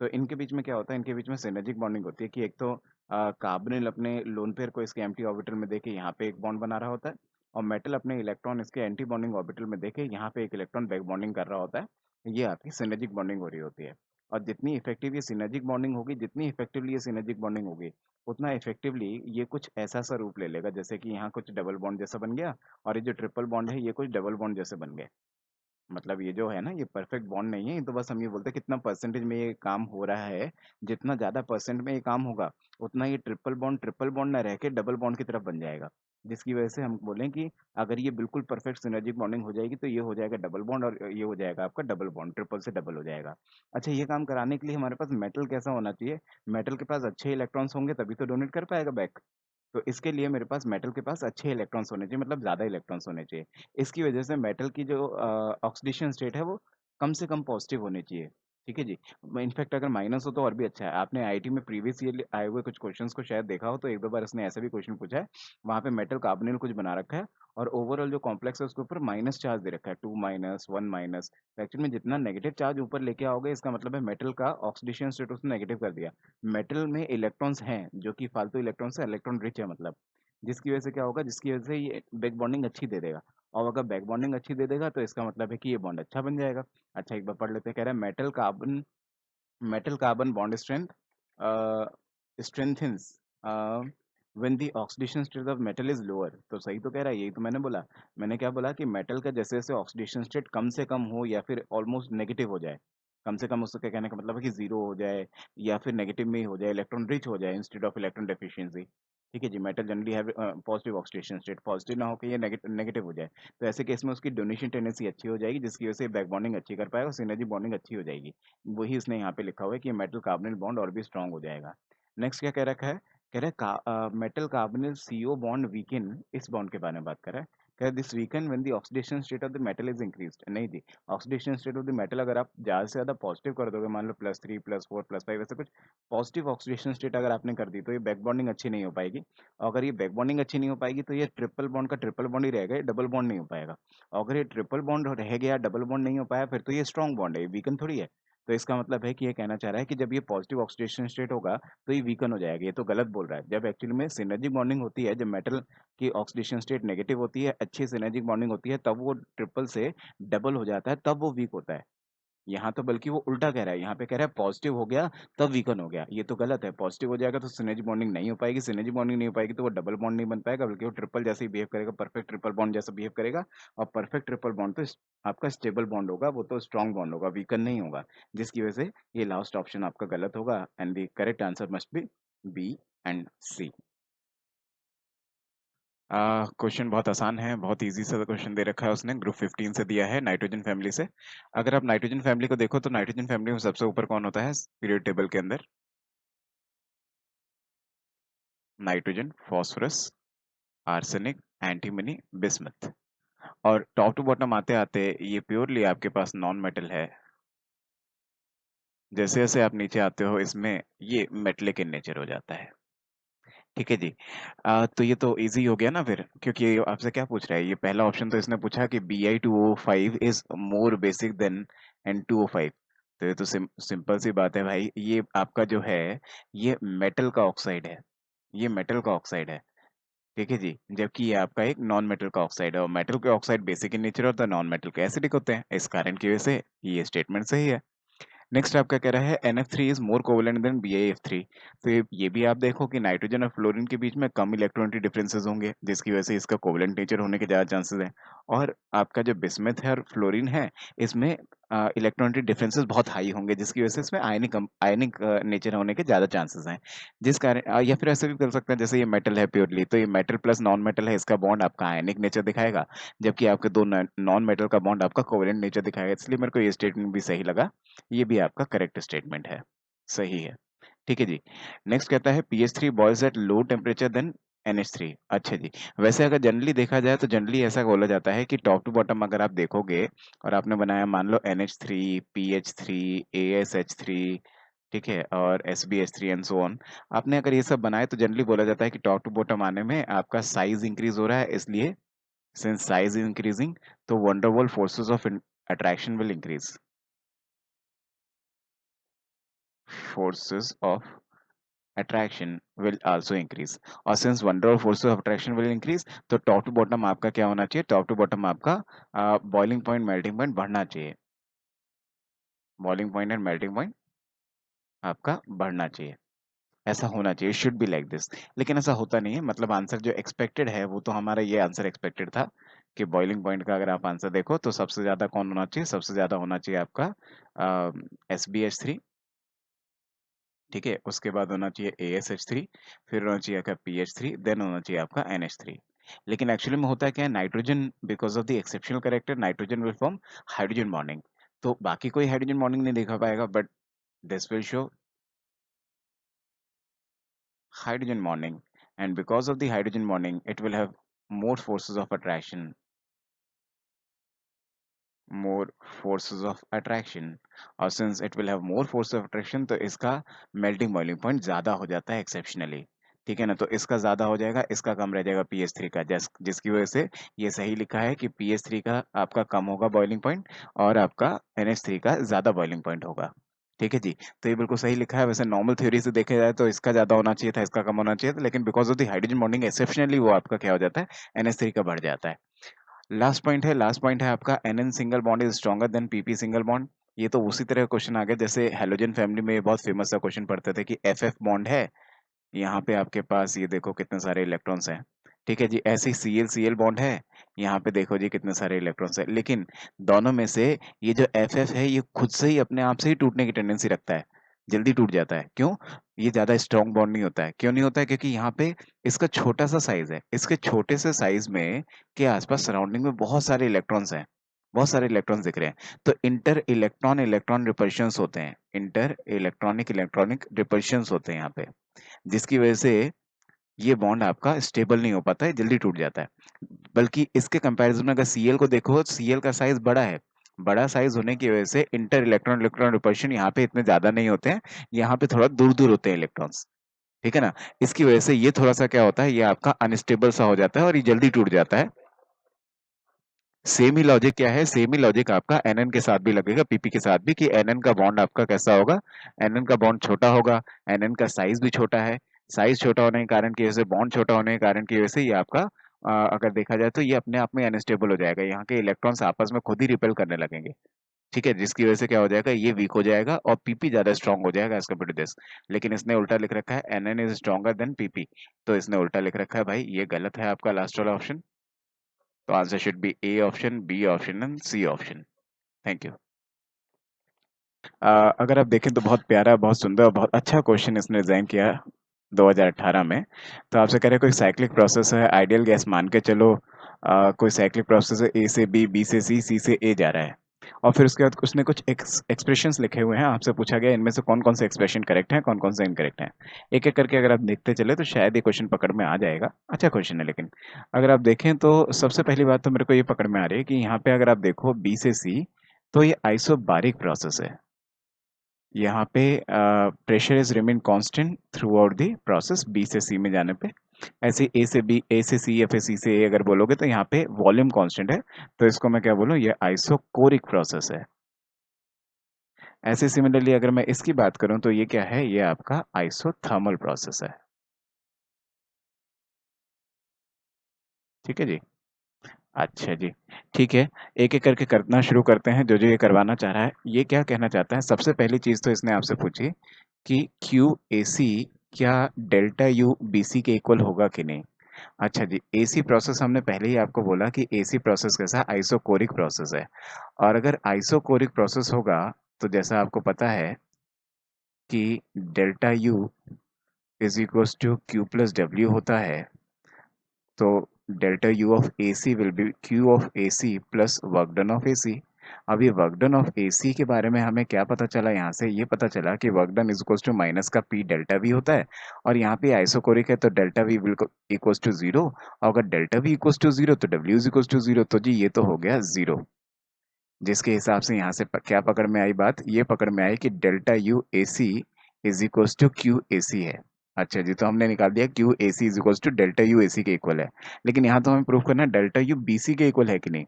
[SPEAKER 1] तो इनके बीच में क्या होता है, इनके बीच में सिनर्जिक बॉन्डिंग होती है कि एक तो कार्बोनिल अपने लोन पेयर को इसके एम्प्टी ऑर्बिटल में देके यहाँ पे एक बॉन्ड बना रहा होता है, और मेटल अपने इलेक्ट्रॉन इसके एंटी बॉन्डिंग ऑर्बिटल में देके यहाँ पे एक इलेक्ट्रॉन बैक बॉन्डिंग कर रहा होता है। ये आपकी सिनर्जिक बॉन्डिंग हो रही होती है। और जितनी इफेक्टिव ये सिनर्जिक बॉन्डिंग होगी, जितनी इफेक्टिवली ये सिनर्जिक बॉन्डिंग होगी, उतना इफेक्टिवली ये कुछ ऐसा सा रूप ले लेगा, जैसे कि यहाँ कुछ डबल बॉन्ड जैसा बन गया, और ये जो ट्रिपल बॉन्ड है ये कुछ डबल बॉन्ड जैसे बन गए। मतलब ये जो है ना, ये परफेक्ट बॉन्ड नहीं है, ये तो बस हम ये बोलते हैं कितना परसेंटेज में ये काम हो रहा है। जितना ज़्यादा परसेंट में ये काम होगा, उतना ये ट्रिपल बॉन्ड ना रह के डबल बॉन्ड की तरफ बन जाएगा। जिसकी वजह से हम बोलें कि अगर ये बिल्कुल परफेक्ट सिनर्जिक बॉन्डिंग हो जाएगी तो ये हो जाएगा डबल बॉन्ड, और ये हो जाएगा आपका डबल बॉन्ड, ट्रिपल से डबल हो जाएगा। अच्छा, ये काम कराने के लिए हमारे पास मेटल कैसा होना चाहिए, मेटल के पास अच्छे इलेक्ट्रॉन्स होंगे तभी तो डोनेट कर पाएगा बैक। तो इसके लिए मेरे पास मेटल के पास अच्छे इलेक्ट्रॉन्स होने चाहिए, मतलब ज़्यादा इलेक्ट्रॉन्स होने चाहिए। इसकी वजह से मेटल की जो ऑक्सीडेशन स्टेट है वो कम से कम पॉजिटिव होनी चाहिए। ठीक है जी। इनफैक्ट अगर माइनस हो तो और भी अच्छा है। आपने आईआईटी में प्रीवियस ईयर आए हुए कुछ क्वेश्चंस को शायद देखा हो, तो एक दो बार इसने ऐसा भी क्वेश्चन पूछा है। वहाँ पे मेटल कार्बोनिल कुछ बना रखा है, और ओवरऑल जो कॉम्प्लेक्स है उसके ऊपर माइनस चार्ज दे रखा है, 2 माइनस 1 माइनस। एक्चुअली में जितना नेगेटिव चार्ज ऊपर लेके आओगे, इसका मतलब है मेटल का ऑक्सीडेशन स्टेट उसने नेगेटिव कर दिया। मेटल में इलेक्ट्रॉन्स हैं जो कि फालतू इलेक्ट्रॉन्स है, इलेक्ट्रॉन रिच है मतलब। जिसकी वजह से क्या होगा, जिसकी वजह से ये बैक बॉन्डिंग अच्छी दे देगा। और अगर बैक बॉन्डिंग अच्छी दे देगा तो इसका मतलब है कि ये बॉन्ड अच्छा बन जाएगा। अच्छा, एक बार पढ़ लेते हैं। कह रहा है metal carbon bond strength strengthens when the oxidation state of metal is lower। तो सही तो कह रहा है, यही तो मैंने बोला। मैंने क्या बोला कि मेटल का जैसे जैसे ऑक्सीडेशन स्टेट कम से कम हो या फिर ऑलमोस्ट नेगेटिव हो जाए, कम से कम उसका कहने का मतलब है कि जीरो हो जाए या फिर नेगेटिव में ही हो जाए, इलेक्ट्रॉन रिच हो जाए इंस्टेड ऑफ इलेक्ट्रॉन डेफिशिएंसी। ठीक है जी। Metal generally have positive oxidation state, positive ना होकर ये नेगेटिव हो जाए। तो ऐसे केस में उसकी डोनेशन टेंडेंसी अच्छी हो जाएगी, जिसकी वजह से बैक बॉन्डिंग अच्छी कर पाएगा और सिनर्जी बॉन्डिंग अच्छी हो जाएगी। वही उसने यहाँ पे लिखा हुआ है कि मेटल कार्बोनिल बॉन्ड और भी स्ट्रांग हो जाएगा। नेक्स्ट क्या कह रखा है, कह रहा है metal carbonyl CO bond weaken, इस बॉन्ड के बारे में बात कर रहा है। कह रहा है this weaken when the oxidation state of the metal is increased. नहीं जी, oxidation state of the metal अगर आप ज़्यादा से ज़्यादा पॉजिटिव कर दोगे, मान लो +3 +4 +5 ऐसे कुछ पॉजिटिव ऑक्सीडेशन स्टेट अगर आपने कर दी, तो ये बैक बॉन्डिंग अच्छी नहीं हो पाएगी। और अगर ये बैक बॉन्डिंग अच्छी नहीं हो पाएगी तो ये ट्रिपल बॉन्ड का ट्रिपल बॉन्ड ही रहेगा, ये डबल बॉन्ड नहीं हो पाएगा। और अगर ये ट्रिपल बॉन्ड रह गया, डबल बॉन्ड नहीं हो पाया, फिर तो ये स्ट्रॉन्ग बॉन्ड है, ये वीकन थोड़ी है। तो इसका मतलब है कि ये कहना चाह रहा है कि जब ये पॉजिटिव ऑक्सीडेशन स्टेट होगा तो ये वीकन हो जाएगा। ये तो गलत बोल रहा है। जब एक्चुअली में सिनर्जिक बॉन्डिंग होती है, जब मेटल की ऑक्सीडेशन स्टेट नेगेटिव होती है, अच्छी सिनर्जिक बॉन्डिंग होती है, तब वो ट्रिपल से डबल हो जाता है, तब वो वीक होता है। यहाँ तो बल्कि वो उल्टा कह रहा है, यहाँ पे कह रहा है पॉजिटिव हो गया तब वीकन हो गया। ये तो गलत है। पॉजिटिव हो जाएगा तो सिनर्जिक बॉन्डिंग नहीं हो पाएगी, सिनर्जिक बॉन्डिंग नहीं हो पाएगी तो वो डबल बॉन्ड नहीं बन पाएगा, बल्कि वो ट्रिपल जैसे ही बिहेव करेगा, परफेक्ट ट्रिपल बॉन्ड जैसा बिहेव करेगा। और परफेक्ट ट्रिपल बॉन्ड तो आपका स्टेबल बॉन्ड होगा, वो तो स्ट्रॉन्ग बॉन्ड होगा, वीकन नहीं होगा। जिसकी वजह से ये लास्ट ऑप्शन आपका गलत होगा, and the correct answer must be B and C. Question बहुत आसान है, बहुत इजी सा क्वेश्चन दे रखा है उसने, ग्रुप 15 से दिया है, नाइट्रोजन फैमिली से। अगर आप नाइट्रोजन फैमिली को देखो तो नाइट्रोजन फैमिली में सबसे ऊपर कौन होता है पीरियड टेबल के अंदर? Nitrogen, phosphorus, arsenic, antimony, bismuth. और टॉप टू बॉटम आते आते ये प्योरली आपके पास नॉन मेटल है। जैसे जैसे आप नीचे आते हो इसमें ये मेटलिक इन नेचर हो जाता है। ठीक है जी। तो ये तो इजी हो गया ना फिर, क्योंकि ये आपसे क्या पूछ रहा है, ये पहला ऑप्शन तो इसने पूछा कि Bi2O5 is more basic then N2O5। तो ये तो सिंपल सी बात है भाई, ये आपका जो है ये मेटल का ऑक्साइड है, ये मेटल का ऑक्साइड है। ठीक है जी, जबकि ये आपका एक नॉन मेटल का ऑक्साइड है, और मेटल के ऑक्साइड बेसिक इन नेचर होता है, नॉन मेटल के एसिडिक होते हैं। इस कारण की वजह से ये स्टेटमेंट सही है। नेक्स्ट आपका कह रहा है NF3 is more covalent then BiF3। तो ये भी आप देखो कि नाइट्रोजन और फ्लोरीन के बीच में कम इलेक्ट्रॉनिक डिफरेंसेस होंगे, जिसकी वजह से इसका कोवेलेंट नेचर होने के ज़्यादा चांसेस हैं। और आपका जो बिस्मथ है और फ्लोरीन है, इसमें इलेक्ट्रॉनिक डिफरेंसेस बहुत हाई होंगे, जिसकी वजह से इसमें आयनिक नेचर होने के ज़्यादा चांसेस हैं। जिस कारण या फिर ऐसे भी कर सकते हैं, जैसे ये मेटल है प्योरली, तो ये मेटल प्लस नॉन मेटल है, इसका बॉन्ड आपका आयनिक नेचर दिखाएगा, जबकि आपके दो नॉन मेटल का बॉन्ड आपका कोवेलेंट नेचर दिखाएगा। इसलिए मेरे को ये स्टेटमेंट भी सही लगा, ये भी आपका करेक्ट स्टेटमेंट है, सही है। ठीक है जी। नेक्स्ट कहता है PH3 boils at low temperature than NH3। अच्छा जी, वैसे अगर जनरली देखा जाए तो जनरली ऐसा बोला जाता है कि टॉप टू बॉटम अगर आप देखोगे और आपने बनाया मान लो NH3, PH3, ASH3, ठीक है, और SbH3 एंड सो ऑन, आपने अगर ये सब बनाए तो जनरली बोला जाता है कि टॉप टू बॉटम आने में आपका साइज इंक्रीज हो रहा है, इसलिए सिंस साइज इज इंक्रीजिंग तो van der Waals forces of attraction will increase, forces of attraction will also increase। और since one or forces of attraction will increase, तो टॉप टू बॉटम आपका क्या होना चाहिए, टॉप टू बॉटम आपका बॉइलिंग पॉइंट मेल्टिंग पॉइंट बढ़ना चाहिए, boiling point and melting point आपका बढ़ना चाहिए, ऐसा होना चाहिए, शुड बी लाइक दिस। लेकिन ऐसा होता नहीं है, मतलब आंसर जो एक्सपेक्टेड है वो तो हमारा ये आंसर एक्सपेक्टेड था कि बॉइलिंग पॉइंट का अगर आप आंसर देखो तो सबसे ज्यादा कौन होना चाहिए, सबसे ज्यादा होना चाहिए आपका SbH3, ठीक है, उसके बाद होना चाहिए ASH3, फिर होना चाहिए आपका PH3, देन होना चाहिए आपका NH3। लेकिन एक्चुअली में होता है क्या है, nitrogen because of the exceptional character nitrogen will form hydrogen bonding, तो बाकी कोई हाइड्रोजन बॉन्डिंग नहीं देखा पाएगा, but this will show hydrogen bonding, and because of the hydrogen bonding it will have more forces of attraction, more forces of attraction, और since it will have more forces of attraction तो इसका melting boiling point ज्यादा हो जाता है exceptionally. ठीक है ना, तो इसका ज्यादा हो जाएगा, इसका कम रह जाएगा PH3 का, जिसकी वजह से ये सही लिखा है कि PH3 का आपका कम होगा बॉइलिंग पॉइंट, और आपका NH3 का ज्यादा बॉइलिंग पॉइंट होगा। ठीक है जी, तो ये बिल्कुल सही लिखा है। वैसे नॉर्मल थ्योरी से देखा जाए तो इसका ज्यादा होना चाहिए था, इसका कम होना चाहिए था, लेकिन because of the hydrogen bonding exceptionally वो आपका क्या हो जाता है, NH3 का बढ़ जाता है। लास्ट पॉइंट है आपका NN single bond is stronger than PP single bond. ये तो उसी तरह का क्वेश्चन आ गया जैसे हेलोजन फैमिली में ये बहुत फेमस सा क्वेश्चन पढ़ते थे कि FF बॉन्ड है, यहाँ पे आपके पास ये देखो कितने सारे इलेक्ट्रॉन्स हैं। ठीक है जी, ऐसे ही CL बॉन्ड है, यहाँ पे देखो जी कितने सारे इलेक्ट्रॉन्स हैं, लेकिन दोनों में से ये जो FF है ये खुद से ही अपने आप से ही टूटने की टेंडेंसी रखता है, जल्दी टूट जाता है। क्यों? ये ज्यादा स्ट्रॉन्ग बॉन्ड नहीं होता है। क्यों नहीं होता है? क्योंकि यहाँ पे इसका छोटा सा साइज है, इसके छोटे से साइज में के आसपास सराउंडिंग में बहुत सारे इलेक्ट्रॉन्स हैं, बहुत सारे इलेक्ट्रॉन्स दिख रहे हैं, तो इंटर इलेक्ट्रॉन इलेक्ट्रॉन रिपल्शंस होते हैं, इंटर इलेक्ट्रॉनिक रिपल्शंस होते हैं यहाँ पे, जिसकी वजह से ये बॉन्ड आपका स्टेबल नहीं हो पाता है, जल्दी टूट जाता है। बल्कि इसके कंपैरिजन में अगर Cl को देखो, Cl का साइज बड़ा है, बड़ा साइज होने की वजह से इंटर इलेक्ट्रॉन इलेक्ट्रॉन रिपल्शन यहाँ पे इतने ज्यादा नहीं होते हैं, यहाँ पे थोड़ा दूर दूर होते हैं इलेक्ट्रॉन्स। ठीक है ना, इसकी वजह से ये थोड़ा सा क्या होता है, ये आपका अनस्टेबल सा हो जाता है और ये जल्दी टूट जाता है। सेम ही लॉजिक क्या है, सेम ही लॉजिक आपका NN के साथ भी लगेगा, PP के साथ भी, कि NN का बॉन्ड आपका कैसा होगा, NN का बॉन्ड छोटा होगा, NN का साइज भी छोटा है, साइज छोटा होने के कारण की वजह से, बॉन्ड छोटा होने के कारण की वजह से ये आपका अगर देखा जाए तो ये अपने आप में अनस्टेबल हो जाएगा, यहाँ के इलेक्ट्रॉन्स आपस में खुद ही रिपेल करने लगेंगे। ठीक है, जिसकी वजह से क्या हो जाएगा, ये वीक हो जाएगा और PP ज्यादा स्ट्रांग हो जाएगा एज कम्पेयर टू दिस। लेकिन इसने उल्टा लिख रखा है NN is stronger than PP, तो इसने उल्टा लिख रखा है भाई, ये गलत है आपका लास्ट वाला ऑप्शन। तो answer should be A option, B option and C option. Thank you. अगर आप देखें तो बहुत प्यारा, बहुत सुंदर, बहुत अच्छा क्वेश्चन इसने डिजाइन किया 2018 में। तो आपसे कह रहे हैं कोई साइक्लिक प्रोसेस है, आइडियल गैस मान के चलो, कोई साइक्लिक प्रोसेस है, A से B, B से C, C से A जा रहा है, और फिर उसके बाद उसने कुछ एक्सप्रेशंस लिखे हुए हैं, आपसे पूछा गया इनमें से कौन कौन से एक्सप्रेशन करेक्ट है, कौन कौन से इनकरेक्ट है। एक एक करके अगर आप देखते चले तो शायद ये क्वेश्चन पकड़ में आ जाएगा। अच्छा क्वेश्चन है, लेकिन अगर आप देखें तो सबसे पहली बात तो मेरे को ये पकड़ में आ रही है कि यहाँ पे अगर आप देखो बी से सी, तो ये आइसोबारिक प्रोसेस है। यहाँ पे pressure is remain constant throughout the process, B से सी में जाने पे। ऐसे ए से बी, ए से सी या फिर सी से ए अगर बोलोगे तो यहाँ पे वॉल्यूम कांस्टेंट है, तो इसको मैं क्या बोलूँ, ये आइसोकोरिक प्रोसेस है। ऐसे सिमिलरली अगर मैं इसकी बात करूं तो ये क्या है, ये आपका आइसोथर्मल प्रोसेस है। ठीक है जी। अच्छा जी। ठीक है, एक एक करके करना शुरू करते हैं। जो जो ये करवाना चाह रहा है, ये क्या कहना चाहता है, सबसे पहली चीज तो इसने आपसे पूछी कि क्यू ए सी क्या डेल्टा यू बी सी के इक्वल होगा कि नहीं। अच्छा जी, एसी प्रोसेस हमने पहले ही आपको बोला कि एसी प्रोसेस कैसा, आइसोकोरिक प्रोसेस है। और अगर आइसोकोरिक प्रोसेस होगा तो जैसा आपको पता है कि delta U is equals to Q plus W होता है, तो delta U of A C will be Q of A C plus work done of A C. अब ये work done of A C के बारे में हमें क्या पता चला, यहाँ से ये पता चला कि work done is equals to minus का पी डेल्टा वी होता है। और यहाँ पे आइसोकोरिक है तो delta V will equals to zero, और अगर delta V equals to zero तो W is equals to zero, तो जी ये तो हो गया जीरो। जिसके हिसाब से यहाँ से क्या पकड़ में आई बात, ये पकड़ में आई कि delta U A C is equals to Q A C है। अच्छा जी, तो हमने निकाल दिया Q A C is equals to delta U A C के इक्वल है। लेकिन यहाँ तो हमें प्रूव करना है डेल्टा यू बी सी के इक्वल है कि नहीं।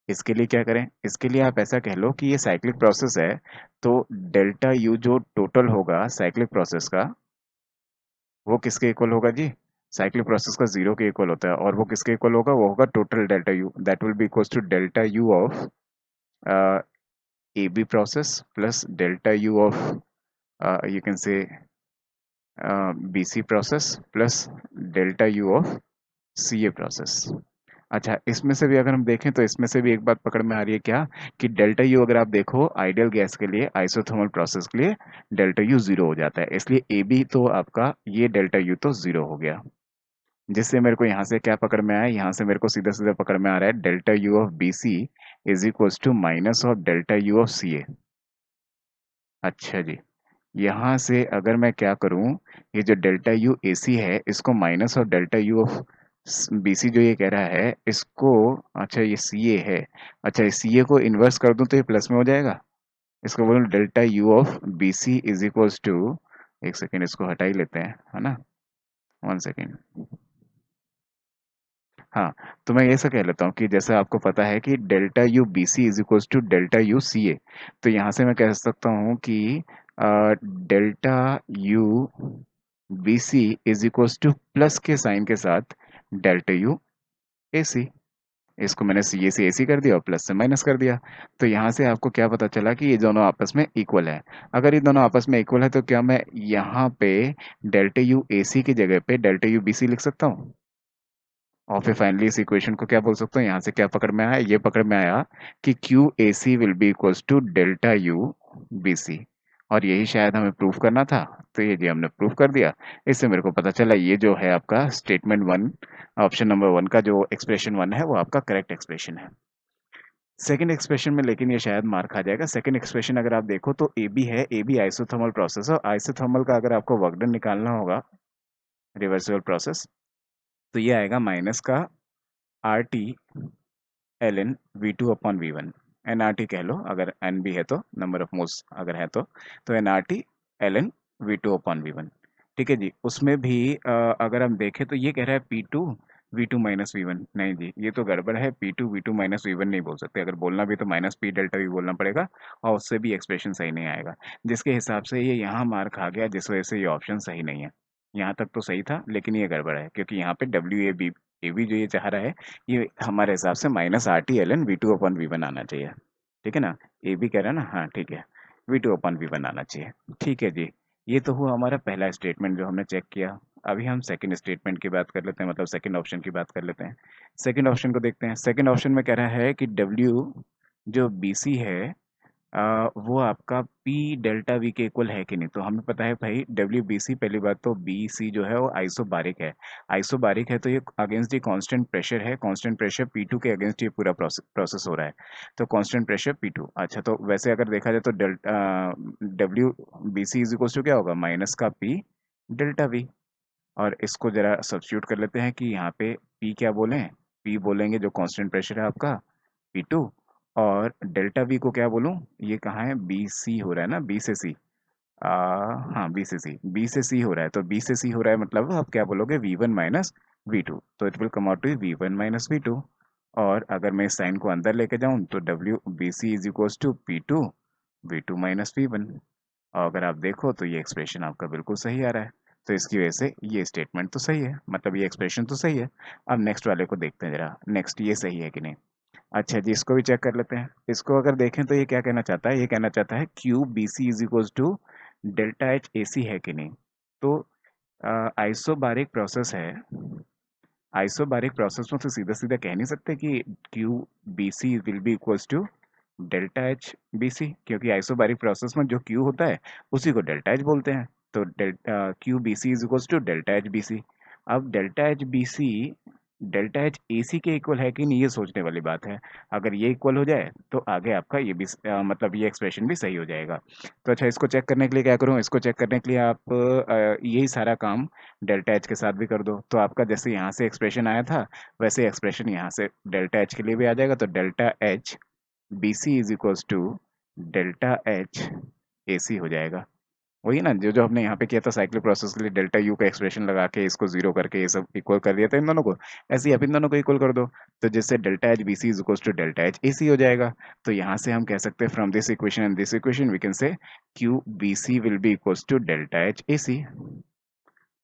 [SPEAKER 1] इसके लिए क्या करें, इसके लिए आप ऐसा कह लो कि ये साइक्लिक प्रोसेस है, तो डेल्टा यू जो टोटल होगा साइक्लिक प्रोसेस का, वो किसके इक्वल होगा जी, साइक्लिक प्रोसेस का जीरो के इक्वल होता है। और वो किसके इक्वल होगा, वो होगा total delta U, that will be equals to delta U of AB process plus delta U of you can say BC process plus delta U of CA process। अच्छा, इसमें से भी अगर हम देखें तो इसमें से भी एक बात पकड़ में आ रही है क्या, कि डेल्टा यू अगर आप देखो आइडियल गैस के लिए, आइसोथर्मल प्रोसेस के लिए डेल्टा यू जीरो हो जाता है, इसलिए ए बी तो आपका ये डेल्टा यू तो जीरो हो गया। जिससे मेरे को यहाँ से क्या पकड़ में आया, यहाँ से मेरे को सीधा सीधा पकड़ में आ रहा है delta U of B C is equals to minus of delta U of C A. अच्छा जी, यहाँ से अगर मैं क्या करूँ, ये जो डेल्टा यू ए सी है इसको minus of delta U of B C जो ये कह रहा है इसको, अच्छा ये सी ए है, अच्छा इस सी ए को इन्वर्स कर दूं तो ये प्लस में हो जाएगा। इसको बोलूँ delta U of B C is equals to, एक सेकेंड इसको हटा ही लेते हैं, है ना, वन सेकेंड। हाँ, तो मैं ऐसा कह लेता हूँ कि जैसे आपको पता है कि delta U B C is equals to delta U C A, तो यहाँ से मैं कह सकता हूँ कि delta U B C is equals to plus के साइन के साथ डेल्टा यू ए सी। इसको मैंने सी ए से ए सी कर दिया और प्लस से माइनस कर दिया। तो यहाँ से आपको क्या पता चला कि ये दोनों आपस में इक्वल है। अगर ये दोनों आपस में इक्वल है तो क्या मैं यहाँ पे डेल्टा यू ए सी की जगह पे डेल्टा यू बी सी लिख सकता हूँ। और फिर फाइनली इस इक्वेशन को क्या बोल सकता हूँ, यहाँ से क्या पकड़ में आया, ये पकड़ में आया कि Q A C will be equals to delta U B C. और यही शायद हमें प्रूफ करना था, तो ये जी हमने प्रूफ कर दिया। इससे मेरे को पता चला ये जो है आपका statement one, option number one का जो एक्सप्रेशन वन है वो आपका करेक्ट एक्सप्रेशन है। सेकंड एक्सप्रेशन में लेकिन ये शायद मार खा जाएगा। सेकंड एक्सप्रेशन अगर आप देखो तो ए बी है, ए बी आइसोथर्मल प्रोसेस है, आइसोथर्मल का अगर आपको वर्क डन निकालना होगा, रिवर्सिबल प्रोसेस, तो ये आएगा माइनस का R T L N V two upon V one. N R T कह लो अगर एन भी है तो, नंबर ऑफ मोल्स अगर है तो N R T L N V two upon V one. ठीक है जी, उसमें भी अगर हम देखें तो ये कह रहा है P two V two minus V one, नहीं जी ये तो गड़बड़ है, P two V two minus V one नहीं बोल सकते, अगर बोलना भी तो माइनस पी डेल्टा वी बोलना पड़ेगा, और उससे भी एक्सप्रेशन सही नहीं आएगा। जिसके हिसाब से ये यहाँ मार खा गया, जिस वजह से ये ऑप्शन सही नहीं है। यहाँ तक तो सही था लेकिन ये गड़बड़ है, क्योंकि यहाँ पे डब्ल्यू ए बी जो ये चाह रहा है, ये हमारे हिसाब से minus R T L N V two upon V one आना चाहिए। ठीक है ना, ए बी कह रहा है ना, हाँ ठीक है, V two upon V one आना चाहिए। ठीक है जी, ये तो हुआ हमारा पहला स्टेटमेंट जो हमने चेक किया। अभी हम सेकंड स्टेटमेंट की बात कर लेते हैं, मतलब सेकंड ऑप्शन की बात कर लेते हैं। सेकंड ऑप्शन को देखते हैं। सेकंड ऑप्शन में कह रहा है कि डब्ल्यू जो बी सी है वो आपका पी डेल्टा वी के इक्वल है कि नहीं। तो हमें पता है भाई डब्ल्यू बी सी, पहली बात तो बी सी जो है वो आइसोबारिक है। आइसोबारिक है तो ये अगेंस्ट दी कांस्टेंट प्रेशर है, कांस्टेंट प्रेशर पी टू के अगेंस्ट ये पूरा प्रोसेस हो रहा है। तो कांस्टेंट प्रेशर पी टू। अच्छा, तो वैसे अगर देखा जाए तो W B C is equal to क्या होगा, माइनस का पी डेल्टा वी। और इसको जरा सब्स्टिट्यूट कर लेते हैं कि यहाँ पे पी क्या बोलें, पी बोलेंगे जो कांस्टेंट प्रेशर है आपका पी टू, और डेल्टा वी को क्या बोलूँ, ये कहाँ है, बी सी हो रहा है ना, बी से सी। हाँ, बी से सी हो रहा है, तो बी से सी हो रहा है मतलब आप क्या बोलोगे, V one minus V two. तो it will come out to V one minus V two. और अगर मैं इस साइन को अंदर लेके जाऊँ तो W B C is equals to P two V two minus V one. और अगर आप देखो तो ये एक्सप्रेशन आपका बिल्कुल सही आ रहा है। तो इसकी वजह से ये स्टेटमेंट तो सही है, मतलब ये एक्सप्रेशन तो सही है। अब नेक्स्ट वाले को देखते हैं जरा, नेक्स्ट ये सही है कि नहीं। अच्छा जी, इसको भी चेक कर लेते हैं। इसको अगर देखें तो ये क्या कहना चाहता है, ये कहना चाहता है Q B C is equal to delta H A C है कि नहीं। तो आइसोबारिक प्रोसेस है, आइसोबारिक प्रोसेस में तो सीधा सीधा कह नहीं सकते कि Q B C will be equals to delta H B C, क्योंकि आइसोबारिक प्रोसेस में जो क्यू होता है उसी को डेल्टा एच बोलते हैं। तो Q B C is equals to delta H B C. अब delta H B C delta H A C के इक्वल है कि नहीं, ये सोचने वाली बात है। अगर ये इक्वल हो जाए तो आगे आपका ये भी मतलब ये एक्सप्रेशन भी सही हो जाएगा। तो अच्छा, इसको चेक करने के लिए क्या करूँ, इसको चेक करने के लिए आप यही सारा काम डेल्टा एच के साथ भी कर दो। तो आपका जैसे यहाँ से एक्सप्रेशन आया था वैसे एक्सप्रेशन यहाँ से डेल्टा एच के लिए भी आ जाएगा। तो delta H B C is equals to delta H A C हो जाएगा। वही ना जो जो हमने यहाँ पे किया था साइक्लिक प्रोसेस के लिए, डेल्टा यू का एक्सप्रेशन लगा के इसको जीरो करके ये सब इक्वल कर दिया था इन दोनों को। ऐसे ही आप इन दोनों को इक्वल कर दो, तो जिससे delta H B C is equals to delta H A C हो जाएगा। तो यहाँ से हम कह सकते हैं from this equation and this equation we can say Q B C will be equals to delta H A C.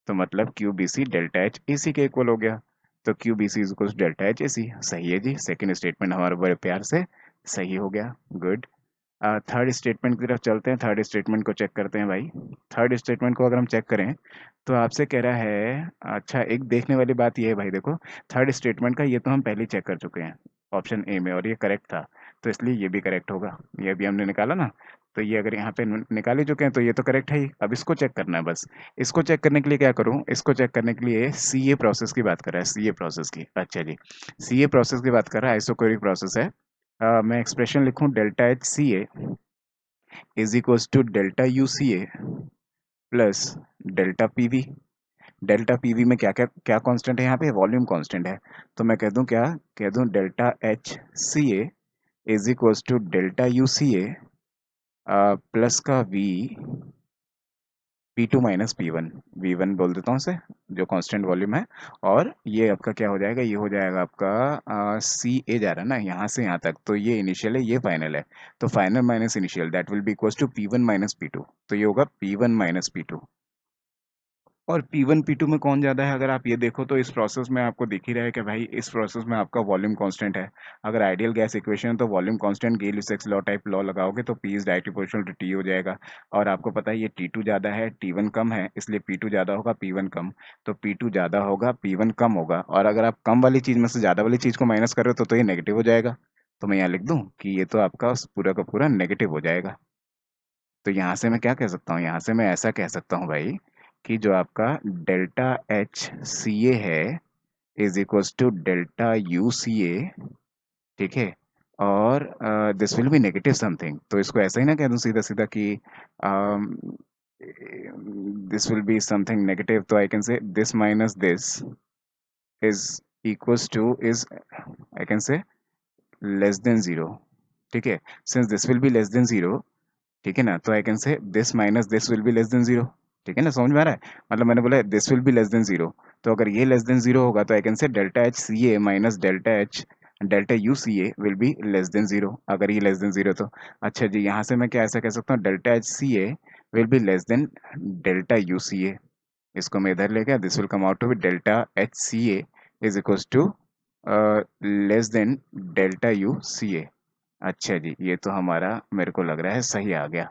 [SPEAKER 1] तो मतलब Q B C delta H A C के इक्वल हो गया। तो Q B C is equals to delta H A C. सही है जी, second statement हमारा बड़े प्यार से सही हो गया। गुड। थर्ड स्टेटमेंट की तरफ चलते हैं, थर्ड स्टेटमेंट को चेक करते हैं भाई। थर्ड स्टेटमेंट को अगर हम चेक करें तो आपसे कह रहा है, अच्छा एक देखने वाली बात ये है भाई, देखो थर्ड स्टेटमेंट का ये तो हम पहले चेक कर चुके हैं ऑप्शन ए में, और ये करेक्ट था, तो इसलिए ये भी करेक्ट होगा। ये भी हमने निकाला ना, तो ये अगर यहाँ पे निकाल ही चुके हैं तो ये तो करेक्ट है ही। अब इसको चेक करना है बस। इसको चेक करने के लिए क्या करूँ, इसको चेक करने के लिए सी ए प्रोसेस की बात कर रहा है, सी ए प्रोसेस की। अच्छा जी, सी ए प्रोसेस की बात कर रहा है, आइसोकोरिक प्रोसेस है। मैं एक्सप्रेशन लिखूं delta H C A is equals to delta U C A plus delta P V. Delta P V में क्या क्या क्या कांस्टेंट है, यहाँ पे वॉल्यूम कांस्टेंट है। तो मैं कह दूं क्या, कह दूं delta H C A is equals to delta U C A plus का V P two minus P one, V one बोल देता हूँ इसे, जो कांस्टेंट वॉल्यूम है। और ये आपका क्या हो जाएगा, ये हो जाएगा आपका सी ए जा रहा है ना यहाँ से यहाँ तक, तो ये इनिशियल है ये फाइनल है। तो final minus initial that will be equals to P one minus P two. तो ये होगा P one minus P two. और P1 P2 में कौन ज़्यादा है, अगर आप ये देखो तो इस प्रोसेस में आपको दिख ही रहा है कि भाई इस प्रोसेस में आपका वॉल्यूम कांस्टेंट है। अगर आइडियल गैस इक्वेशन है तो volume constant Gay Lussac's law type law लगाओगे तो P is directly proportional to T हो जाएगा। और आपको पता है ये T2 ज़्यादा है T1 कम है, इसलिए P2 ज़्यादा होगा P1 कम। तो P2 ज़्यादा होगा P1 कम होगा, और अगर आप कम वाली चीज़ में से ज़्यादा वाली चीज़ को माइनस कर रहे हो तो ये नेगेटिव हो जाएगा। तो मैं यहाँ लिख दूँ कि ये तो आपका पूरा का पूरा नेगेटिव हो जाएगा। तो यहाँ से मैं क्या कह सकता हूँ, यहाँ से मैं ऐसा कह सकता हूँ भाई कि जो आपका डेल्टा एच सी ए है is equals to delta U C A, ठीक है। और this will be negative something, तो इसको ऐसा ही ना कह दूँ सीधा सीधा कि this will be something negative. तो I can say this minus this is equals to is, I can say less than zero, ठीक है। Since this will be less than zero, ठीक है ना, तो I can say this minus this will be less than zero. ठीक है ना, समझ में आ रहा है, मतलब मैंने बोला this will be less than zero, तो अगर ये लेस देन जीरो होगा तो I can say delta H C A minus delta U C A will be less than zero, अगर ये लेस देन जीरो तो। अच्छा जी, यहाँ से मैं क्या ऐसा कह सकता हूँ, delta H C A will be less than delta U C A. इसको मैं इधर ले गया, this will come out to be delta H C A is equals to less than delta U C A. अच्छा जी, ये तो हमारा मेरे को लग रहा है सही आ गया।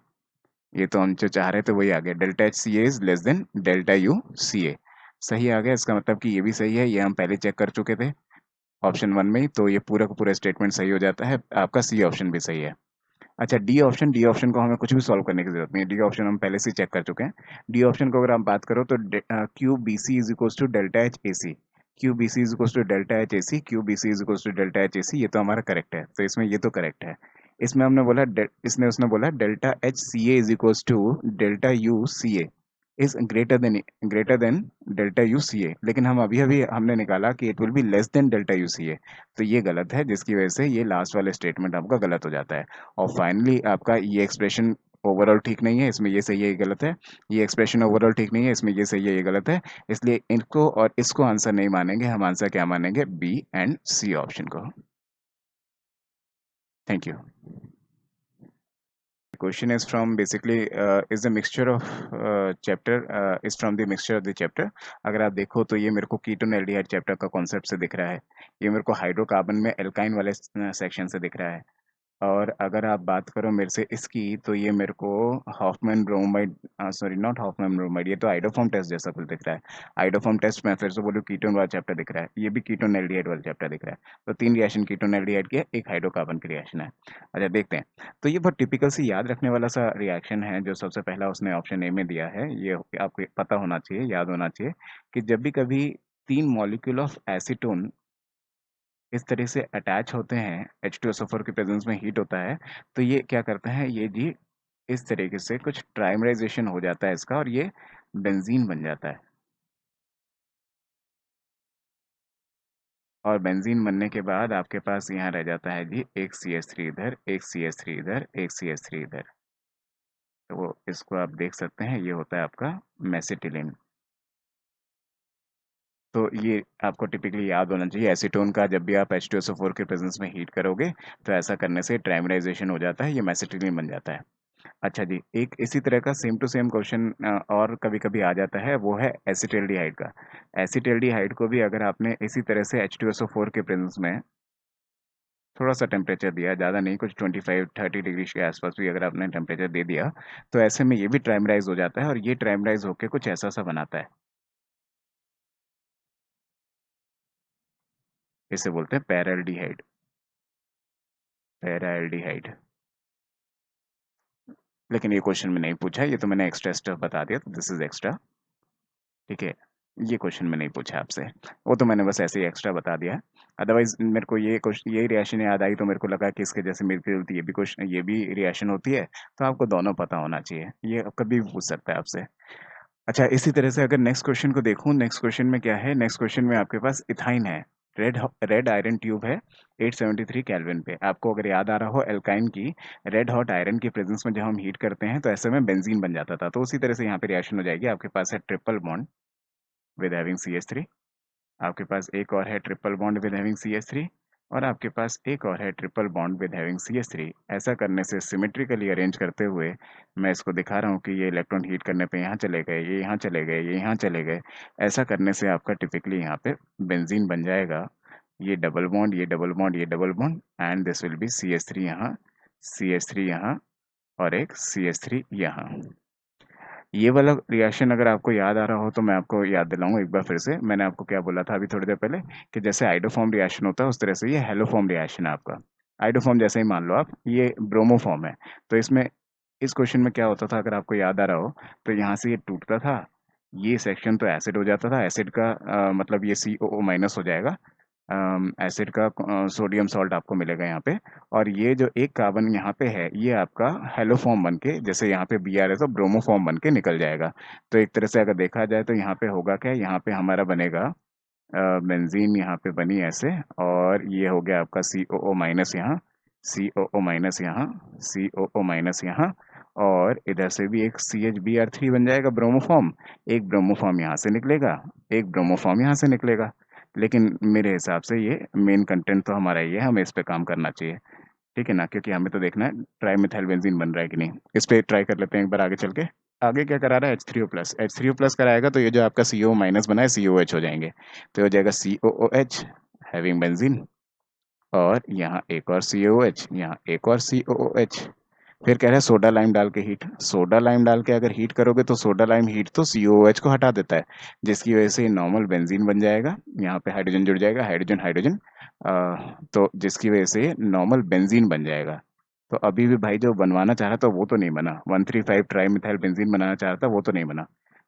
[SPEAKER 1] ये तो हम जो चाह रहे थे वही आ गया, delta H C A is less than delta U C A. सही आ गया, इसका मतलब कि ये भी सही है, ये हम पहले चेक कर चुके थे ऑप्शन वन में ही, तो ये पूरा का पूरा स्टेटमेंट सही हो जाता है, आपका सी ऑप्शन भी सही है। अच्छा, डी ऑप्शन को हमें कुछ भी सॉल्व करने की जरूरत नहीं है, डी ऑप्शन हम पहले से चेक कर चुके हैं। डी ऑप्शन को अगर आप बात करो तो Q B C is equal to delta H A C, Q B C is equal to delta H A C, Q B C is equal to delta H A C, ये तो हमारा correct है, तो इसमें ये तो correct है। इसमें हमने बोला इसने उसने बोला delta H C A is equal to delta U C A is greater than delta U C A, लेकिन हम अभी अभी हमने निकाला कि it will be less than delta U C A, तो ये गलत है, जिसकी वजह से ये लास्ट वाले स्टेटमेंट आपका गलत हो जाता है। और फाइनली आपका ये एक्सप्रेशन ओवरऑल ठीक नहीं है, इसमें ये सही है ये गलत है, ये एक्सप्रेशन ओवरऑल ठीक नहीं है, इसमें ये सही है ये गलत है, इसलिए इनको और इसको आंसर नहीं मानेंगे, हम आंसर क्या मानेंगे, बी एंड सी ऑप्शन को। Thank you. Question is from basically is the mixture of chapter is from the mixture of the chapter। अगर आप देखो तो ये मेरे को कीटोन एल्डिहाइड चैप्टर का कॉन्सेप्ट से दिख रहा है, ये मेरे को हाइड्रोकार्बन में एल्काइन वाले सेक्शन से दिख रहा है। और अगर आप बात करो मेरे से इसकी, तो ये मेरे को Hoffmann bromide, sorry not Hoffmann bromide, ये तो आइडोफॉर्म टेस्ट जैसा कुछ दिख रहा है। आइडोफॉर्म टेस्ट में फिर से बोलूँ कीटोन वाला चैप्टर दिख रहा है, ये भी कीटोन एल्डिहाइड वाला चैप्टर दिख रहा है। तो 3 रिएक्शन कीटोन एल्डिहाइड की है, एक हाइड्रोकार्बन की रिएक्शन है। अच्छा देखते हैं, तो ये बहुत टिपिकल सी याद रखने वाला सा रिएक्शन है, जो सबसे पहला उसने ऑप्शन ए में दिया है, ये आपको पता होना चाहिए, याद होना चाहिए कि जब भी कभी 3 मॉलिक्यूल ऑफ एसीटोन इस तरह से अटैच होते हैं, H2SO4 के प्रेजेंस में हीट होता है, तो ये क्या करते हैं, ये जी इस तरीके से कुछ ट्राइमराइजेशन हो जाता है इसका, और ये बेंजीन बन जाता है। और बेंजीन बनने के बाद आपके पास यहाँ रह जाता है जी एक CH3 इधर, एक CH3 इधर, एक CH3 इधर, तो इसको आप देख सकते हैं, ये होता है आपका मेसिटिलीन। तो ये आपको टिपिकली याद होना चाहिए, एसीटोन का जब भी आप H2SO4 के प्रेजेंस में हीट करोगे, तो ऐसा करने से ट्राइमराइजेशन हो जाता है, ये मेसिटिलीन बन जाता है। अच्छा जी, एक इसी तरह का सेम टू सेम क्वेश्चन और कभी-कभी आ जाता है, वो है एसिटाल्डिहाइड का। एसिटाल्डिहाइड को भी अगर आपने इसी तरह से H2SO4 के प्रेजेंस में थोड़ा-सा टेम्परेचर दिया, ज़्यादा नहीं, कुछ 25-30 डिग्री के आसपास भी अगर आपने टेम्परेचर दे दिया, तो ऐसे में ये भी ट्राइमराइज़ हो जाता है, और ये ट्राइमराइज़ होके कुछ ऐसा-सा बनाता है। इसे बोलते हैं पैराल्डिहाइड, पैराल्डिहाइड। लेकिन ये क्वेश्चन में नहीं पूछा, ये तो मैंने एक्स्ट्रा स्टफ बता दिया, तो दिस इज़ एक्स्ट्रा, ठीक है? ये क्वेश्चन में नहीं पूछा आपसे, वो तो मैंने बस ऐसे ही एक्स्ट्रा बता दिया है। अदरवाइज मेरे को ये क्वेश्चन, यही रिएक्शन याद आई, तो मेरे को लगा कि इसके जैसे मिलती जुलती ये भी क्वेश्चन, ये भी रिएक्शन होती है, तो आपको दोनों पता होना चाहिए, ये कभी भी पूछ सकता है आपसे। अच्छा, इसी तरह से अगर नेक्स्ट क्वेश्चन को देखूं, नेक्स्ट क्वेश्चन में क्या है, नेक्स्ट क्वेश्चन में आपके पास इथाइन है, रेड रेड आयरन ट्यूब है 873 केल्विन पे। आपको अगर याद आ रहा हो, एल्काइन की रेड हॉट आयरन की प्रेजेंस में जब हम हीट करते हैं, तो ऐसे में बेंजीन बन जाता था, तो उसी तरह से यहाँ पे रिएक्शन हो जाएगी। आपके पास है triple bond with having CH3, आपके पास एक और है triple bond with having CH3, और आपके पास एक और है triple bond with having CH3। ऐसा करने से सिमेट्रिकली अरेंज करते हुए मैं इसको दिखा रहा हूँ कि ये इलेक्ट्रॉन हीट करने पे यहाँ चले गए, ये यहाँ चले गए, ये यहाँ चले गए। ऐसा करने से आपका टिपिकली यहाँ पे बेंजीन बन जाएगा, ये डबल बॉन्ड, ये डबल बॉन्ड, ये double bond, and this will B CH3 यहाँ, CH3 यहाँ, और एक CH3 यहाँ। ये वाला रिएक्शन अगर आपको याद आ रहा हो, तो मैं आपको याद दिलाऊं एक बार फिर से। मैंने आपको क्या बोला था अभी थोड़ी देर पहले, कि जैसे आइडोफॉर्म रिएक्शन होता है, उस तरह से ये हेलोफॉर्म रिएक्शन है आपका। आइडोफॉर्म जैसे ही मान लो आप, ये ब्रोमोफॉर्म है। तो इसमें इस क्वेश्चन में क्या होता था, अगर आपको याद आ रहा हो, तो यहाँ से ये टूटता था, ये सेक्शन तो एसिड हो जाता था, एसिड का मतलब ये COO माइनस हो जाएगा, एसिड का सोडियम सॉल्ट आपको मिलेगा यहाँ पे, और ये जो एक कार्बन यहाँ पे है, ये आपका हेलोफॉर्म बन के, जैसे यहाँ पे Br है तो ब्रोमोफॉर्म बन के निकल जाएगा। तो एक तरह से अगर देखा जाए, तो यहाँ पे होगा क्या, यहाँ पे हमारा बनेगा बेंजीन, यहाँ पे बनी ऐसे, और ये हो गया आपका COO माइनस यहाँ, COO माइनस यहाँ, COO माइनस यहाँ, और इधर से भी एक CHBr3 बन जाएगा ब्रोमोफॉर्म, एक ब्रोमोफॉर्म यहाँ से निकलेगा, एक ब्रोमोफॉर्म यहाँ से निकलेगा। लेकिन मेरे हिसाब से ये मेन कंटेंट तो हमारा ये है, हमें इस पे काम करना चाहिए, ठीक है ना, क्योंकि हमें तो देखना है ट्राई मिथाइल बेंजीन बन रहा है कि नहीं। इस पे ट्राई कर लेते हैं एक बार आगे चल के। आगे क्या करा रहा है, H3O प्लस कराएगा, तो ये जो आपका CO माइनस बना है, COH हो जाएंगे, तो ये हो जाएगा COOH हैविंग बेंजीन, और यहाँ एक और COH, यहाँ एक और COOH। फिर कह रहा है सोडा लाइम डाल के हीट, सोडा लाइम डाल के अगर हीट करोगे, तो सोडा लाइम हीट तो COOH को हटा देता है, जिसकी वजह से नॉर्मल बेंजीन बन जाएगा, यहाँ पे हाइड्रोजन जुड़ जाएगा, हाइड्रोजन हाइड्रोजन, तो जिसकी वजह से नॉर्मल बेंजीन बन जाएगा। तो अभी भी भाई जो बनवाना चाह रहा था वो तो नहीं बना, 135 ट्राई मिथाइल बेंजीन बनाना चाह रहा था वो तो नहीं बना।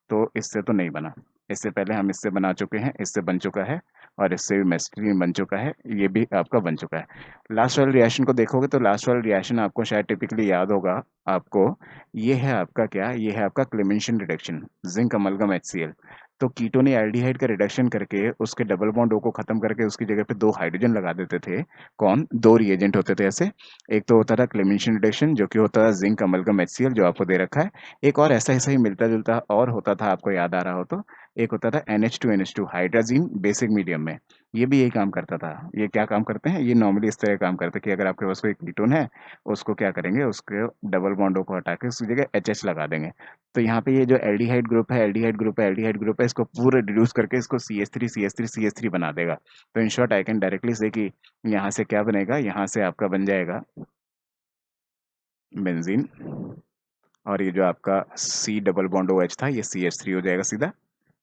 [SPEAKER 1] तो इससे तो नहीं बना। इससे पहले हम इससे बना चुके हैं, इससे बन चुका है, और इससे भी मेस्टिलीन बन चुका है, ये भी आपका बन चुका है। लास्ट वाले रिएक्शन को देखोगे तो लास्ट वाला रिएक्शन आपको शायद टिपिकली याद होगा आपको। ये है आपका क्या, ये है आपका Clemmensen reduction, zinc amalgam HCl। तो कीटोनी एल्डिहाइड का रिडक्शन करके उसके डबल बॉन्ड O को खत्म करके उसकी जगह पे 2 हाइड्रोजन लगा देते थे। कौन? 2 रिएजेंट होते थे ऐसे। एक तो होता था क्लेमेंशन रिडक्शन जो कि होता था जिंक अमलगम HCl जो आपको दे रखा है। एक और ऐसा ऐसा ही मिलता जुलता और होता था, आपको याद आ रहा हो तो, एक होता था NH2NH2 हाइड्राजीन बेसिक मीडियम में। ये भी यही काम करता था। ये क्या काम करते हैं, ये नॉर्मली इस तरह काम करते हैं कि अगर आपके पास कोई कीटोन है, उसको क्या करेंगे, उसके डबल बॉन्डों को हटा के उसकी जगह HH लगा देंगे। तो यहाँ पे ये जो एल्डिहाइड ग्रुप है, एल्डिहाइड ग्रुप है, एल्डिहाइड ग्रुप है, इसको पूरा रिड्यूस करके इसको CH3 CH3 CH3 बना देगा। तो in short I can directly से कि यहाँ से क्या बनेगा, यहाँ से आपका बन जाएगा बेंजीन, और ये जो आपका C डबल बॉन्ड OH था ये CH3 हो जाएगा सीधा।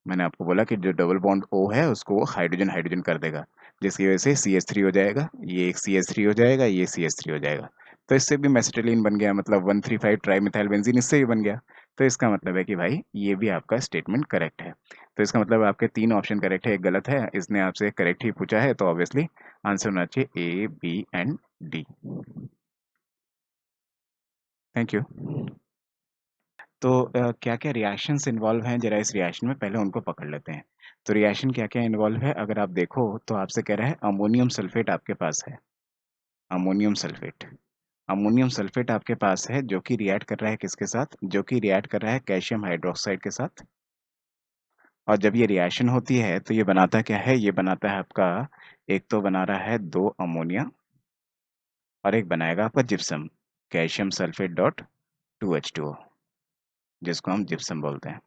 [SPEAKER 1] मैंने आपको बोला कि जो डबल बॉन्ड O है उसको वो हाइड्रोजन हाइड्रोजन कर देगा, जिसकी वजह से CH3 हो जाएगा, ये एक CH3 हो जाएगा, ये CH3 हो जाएगा। तो इससे भी मेसिटिलीन बन गया, मतलब 135 ट्राई मिथाइल बेंजीन इससे ही बन गया। तो इसका मतलब है कि भाई ये भी आपका स्टेटमेंट करेक्ट है। तो इसका मतलब आपके 3 ऑप्शन करेक्ट है, एक गलत है। इसने आपसे करेक्ट ही पूछा है, तो ऑब्वियसली आंसर होना चाहिए A, B and D। Thank you. तो क्या क्या रिएक्शंस इन्वॉल्व हैं, जरा इस रिएक्शन में पहले उनको पकड़ लेते हैं। तो रिएक्शन क्या क्या इन्वॉल्व है, अगर आप देखो तो आपसे कह रहा है अमोनियम सल्फेट आपके पास है। अमोनियम सल्फेट, अमोनियम सल्फेट आपके पास है जो कि रिएक्ट कर रहा है किसके साथ, जो कि रिएक्ट कर रहा है कैल्शियम हाइड्रोक्साइड के साथ। और जब ये रिएक्शन होती है तो ये बनाता क्या है, ये बनाता है आपका, एक तो बना रहा है 2 अमोनिया, और एक बनाएगा आपका gypsum, calcium sulphate dot 2H2O, जिसको हम जिप्सम बोलते हैं।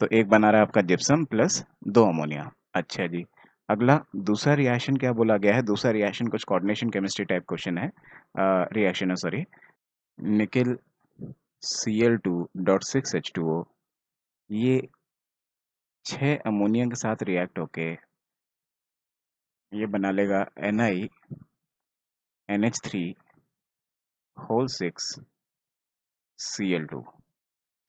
[SPEAKER 1] तो एक बना रहा है आपका जिप्सम प्लस 2 अमोनिया। अच्छा जी। अगला दूसरा रिएक्शन क्या बोला गया है, दूसरा रिएक्शन कुछ कोऑर्डिनेशन केमिस्ट्री टाइप क्वेश्चन है, रिएक्शन है sorry. Nickel Cl2 dot 6H2O, ये 6 अमोनिया के साथ रिएक्ट होके ये बना लेगा NiNH3 होल 6Cl2।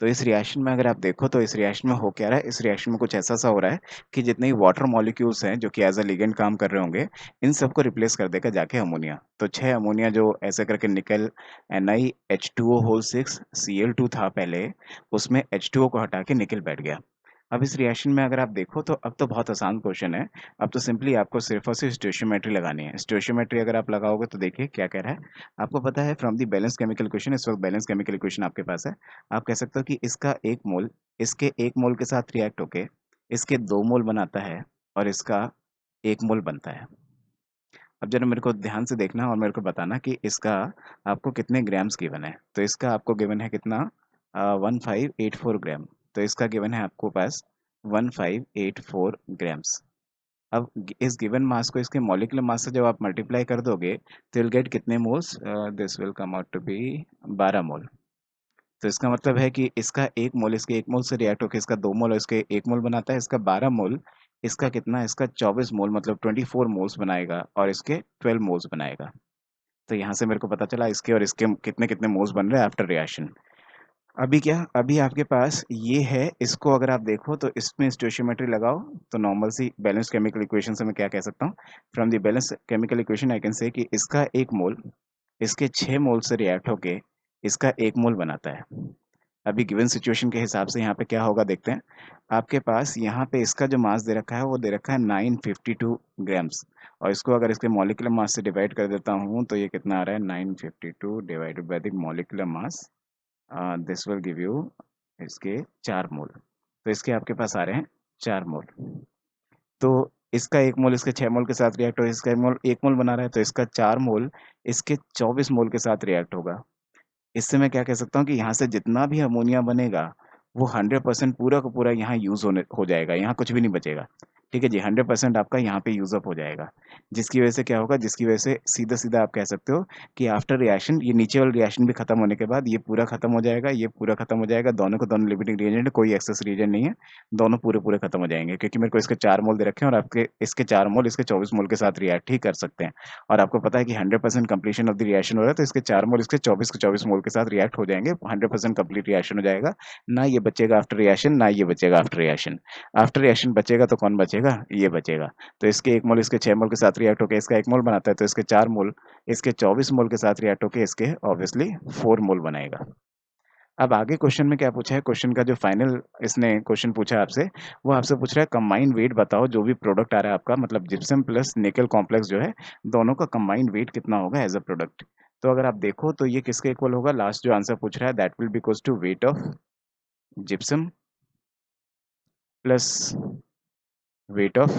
[SPEAKER 1] तो इस रिएक्शन में अगर आप देखो तो इस रिएक्शन में हो क्या रहा है, इस रिएक्शन में कुछ ऐसा सा हो रहा है कि जितने ही वाटर मॉलिक्यूल्स हैं जो कि एज अ लिगेंड काम कर रहे होंगे, इन सबको रिप्लेस कर देगा जाके अमोनिया। तो 6 अमोनिया जो ऐसे करके निकल NiH2O होल 6Cl2 था पहले, उसमें H2O को हटा के निकल बैठ गया। अब इस रिएक्शन में अगर आप देखो तो अब तो बहुत आसान क्वेश्चन है। अब तो सिंपली आपको सिर्फ और सिर्फ स्टोइशियोमेट्री लगानी है। स्टोइशियोमेट्री अगर आप लगाओगे तो देखिए क्या कह रहा है। आपको पता है from the balance chemical equation, इस वक्त बैलेंस केमिकल इक्वेशन आपके पास है। आप कह सकते हो कि इसका 1 मोल इसके 1 मोल के साथ रिएक्ट होके इसके 2 मोल बनाता है, और इसका 1 मोल बनता है। अब जरा मेरे को ध्यान से देखना और मेरे को बताना कि इसका आपको कितने ग्राम्स गिवन है। तो इसका आपको गिवन है कितना, 1584 ग्राम। तो इसका गिवन है आपको पास 1584 ग्राम्स। अब इस गिवन मास को इसके मॉलिक्यूलर मास से जब आप मल्टीप्लाई कर दोगे तो विल गेट कितने moles, this will come out to be 12 mole. तो इसका मतलब है कि इसका 1 मोल इसके 1 मोल से रिएक्ट होकर इसका 2 मोल और इसके 1 मोल बनाता है, इसका 12 मोल, इसका कितना, इसका 24 मोल मतलब 24 मोल्स बनाएगा, और इसके 12 मोल्स बनाएगा। तो यहाँ से मेरे को पता चला इसके और इसके कितने कितने मोल्स बन रहे हैं आफ्टर रिएक्शन। अभी क्या, अभी आपके पास ये है, इसको अगर आप देखो तो इसमें स्टोइशियोमेट्री लगाओ तो नॉर्मल सी बैलेंस केमिकल इक्वेशन से मैं क्या कह सकता हूँ, from the balance chemical equation I can say कि इसका 1 मोल इसके 6 मोल से रिएक्ट होके इसका 1 मोल बनाता है। अभी गिवन सिचुएशन के हिसाब से यहाँ पे क्या होगा देखते हैं। आपके पास यहाँ पे इसका जो मास दे रखा है वो दे रखा है 952 ग्राम्स, और इसको अगर इसके मॉलिक्यूलर मास से डिवाइड कर देता हूँ तो ये कितना आ रहा है, 952 divided by the molecular mass, this will give you इसके 4 मोल। तो इसके आपके पास आ रहे हैं 4 मोल। तो इसका 1 मोल इसके 6 मोल के साथ रिएक्ट हो, इसका 1 मोल बना रहा है, तो इसका 4 मोल इसके 24 मोल के साथ रिएक्ट होगा। इससे मैं क्या कह सकता हूँ कि यहाँ से जितना भी अमोनिया बनेगा वो 100% पूरा का पूरा यहाँ यूज हो जाएगा, यहाँ कुछ भी नहीं बचेगा। ठीक है जी, 100% आपका यहाँ पे यूज़ अप हो जाएगा। जिसकी वजह से क्या होगा, जिसकी वजह से सीधा-सीधा आप कह सकते हो कि आफ्टर रिएक्शन, ये नीचे वाला रिएक्शन भी खत्म होने के बाद ये पूरा खत्म हो जाएगा, ये पूरा खत्म हो जाएगा, दोनों के दोनों लिमिटिंग रिएजेंट है, कोई एक्सेस रिएजेंट नहीं है, दोनों पूरे-पूरे खत्म हो जाएँगे, क्योंकि मेरे को इसके 4 मोल दे रखे हैं और आपके इसके 4 मोल इसके 24 मोल के साथ रिएक्ट ही कर सकते हैं। और आपको पता है कि 100% कंप्लीशन ऑफ द रिएक्शन हो रहा है, तो इसके 4 मोल इसके 24 के 24 मोल के साथ रिएक्ट हो जाएँगे, 100% कंप्लीट रिएक्शन हो जाएगा। ना ये बचेगा आफ्टर रिएक्शन, ना ये बचेगा आफ्टर रिएक्शन। आफ्टर रिएक्शन बचेगा तो कौन बचेगा? ये बचेगा। तो इसके 1 मोल इसके 6 मोल के साथ रिएक्ट होके इसका 1 मोल बनाता है, तो इसके 4 मोल इसके 24 मोल के साथ रिएक्ट होके इसके ऑब्वियसली 4 मोल बनाएगा। अब आगे क्वेश्चन में क्या पूछा है, क्वेश्चन का जो फाइनल इसने क्वेश्चन पूछा है आपसे, वो आपसे पूछ रहा है कंबाइंड वेट बताओ, जो भी प्रोडक्ट आ रहा है आपका, मतलब जिप्सम प्लस निकल कॉम्प्लेक्स जो है, दोनों का कंबाइंड वेट कितना होगा एज अ प्रोडक्ट। तो अगर आप देखो तो ये किसके इक्वल होगा, लास्ट जो आंसर पूछ रहा है, that will be equals to weight of gypsum plus weight of,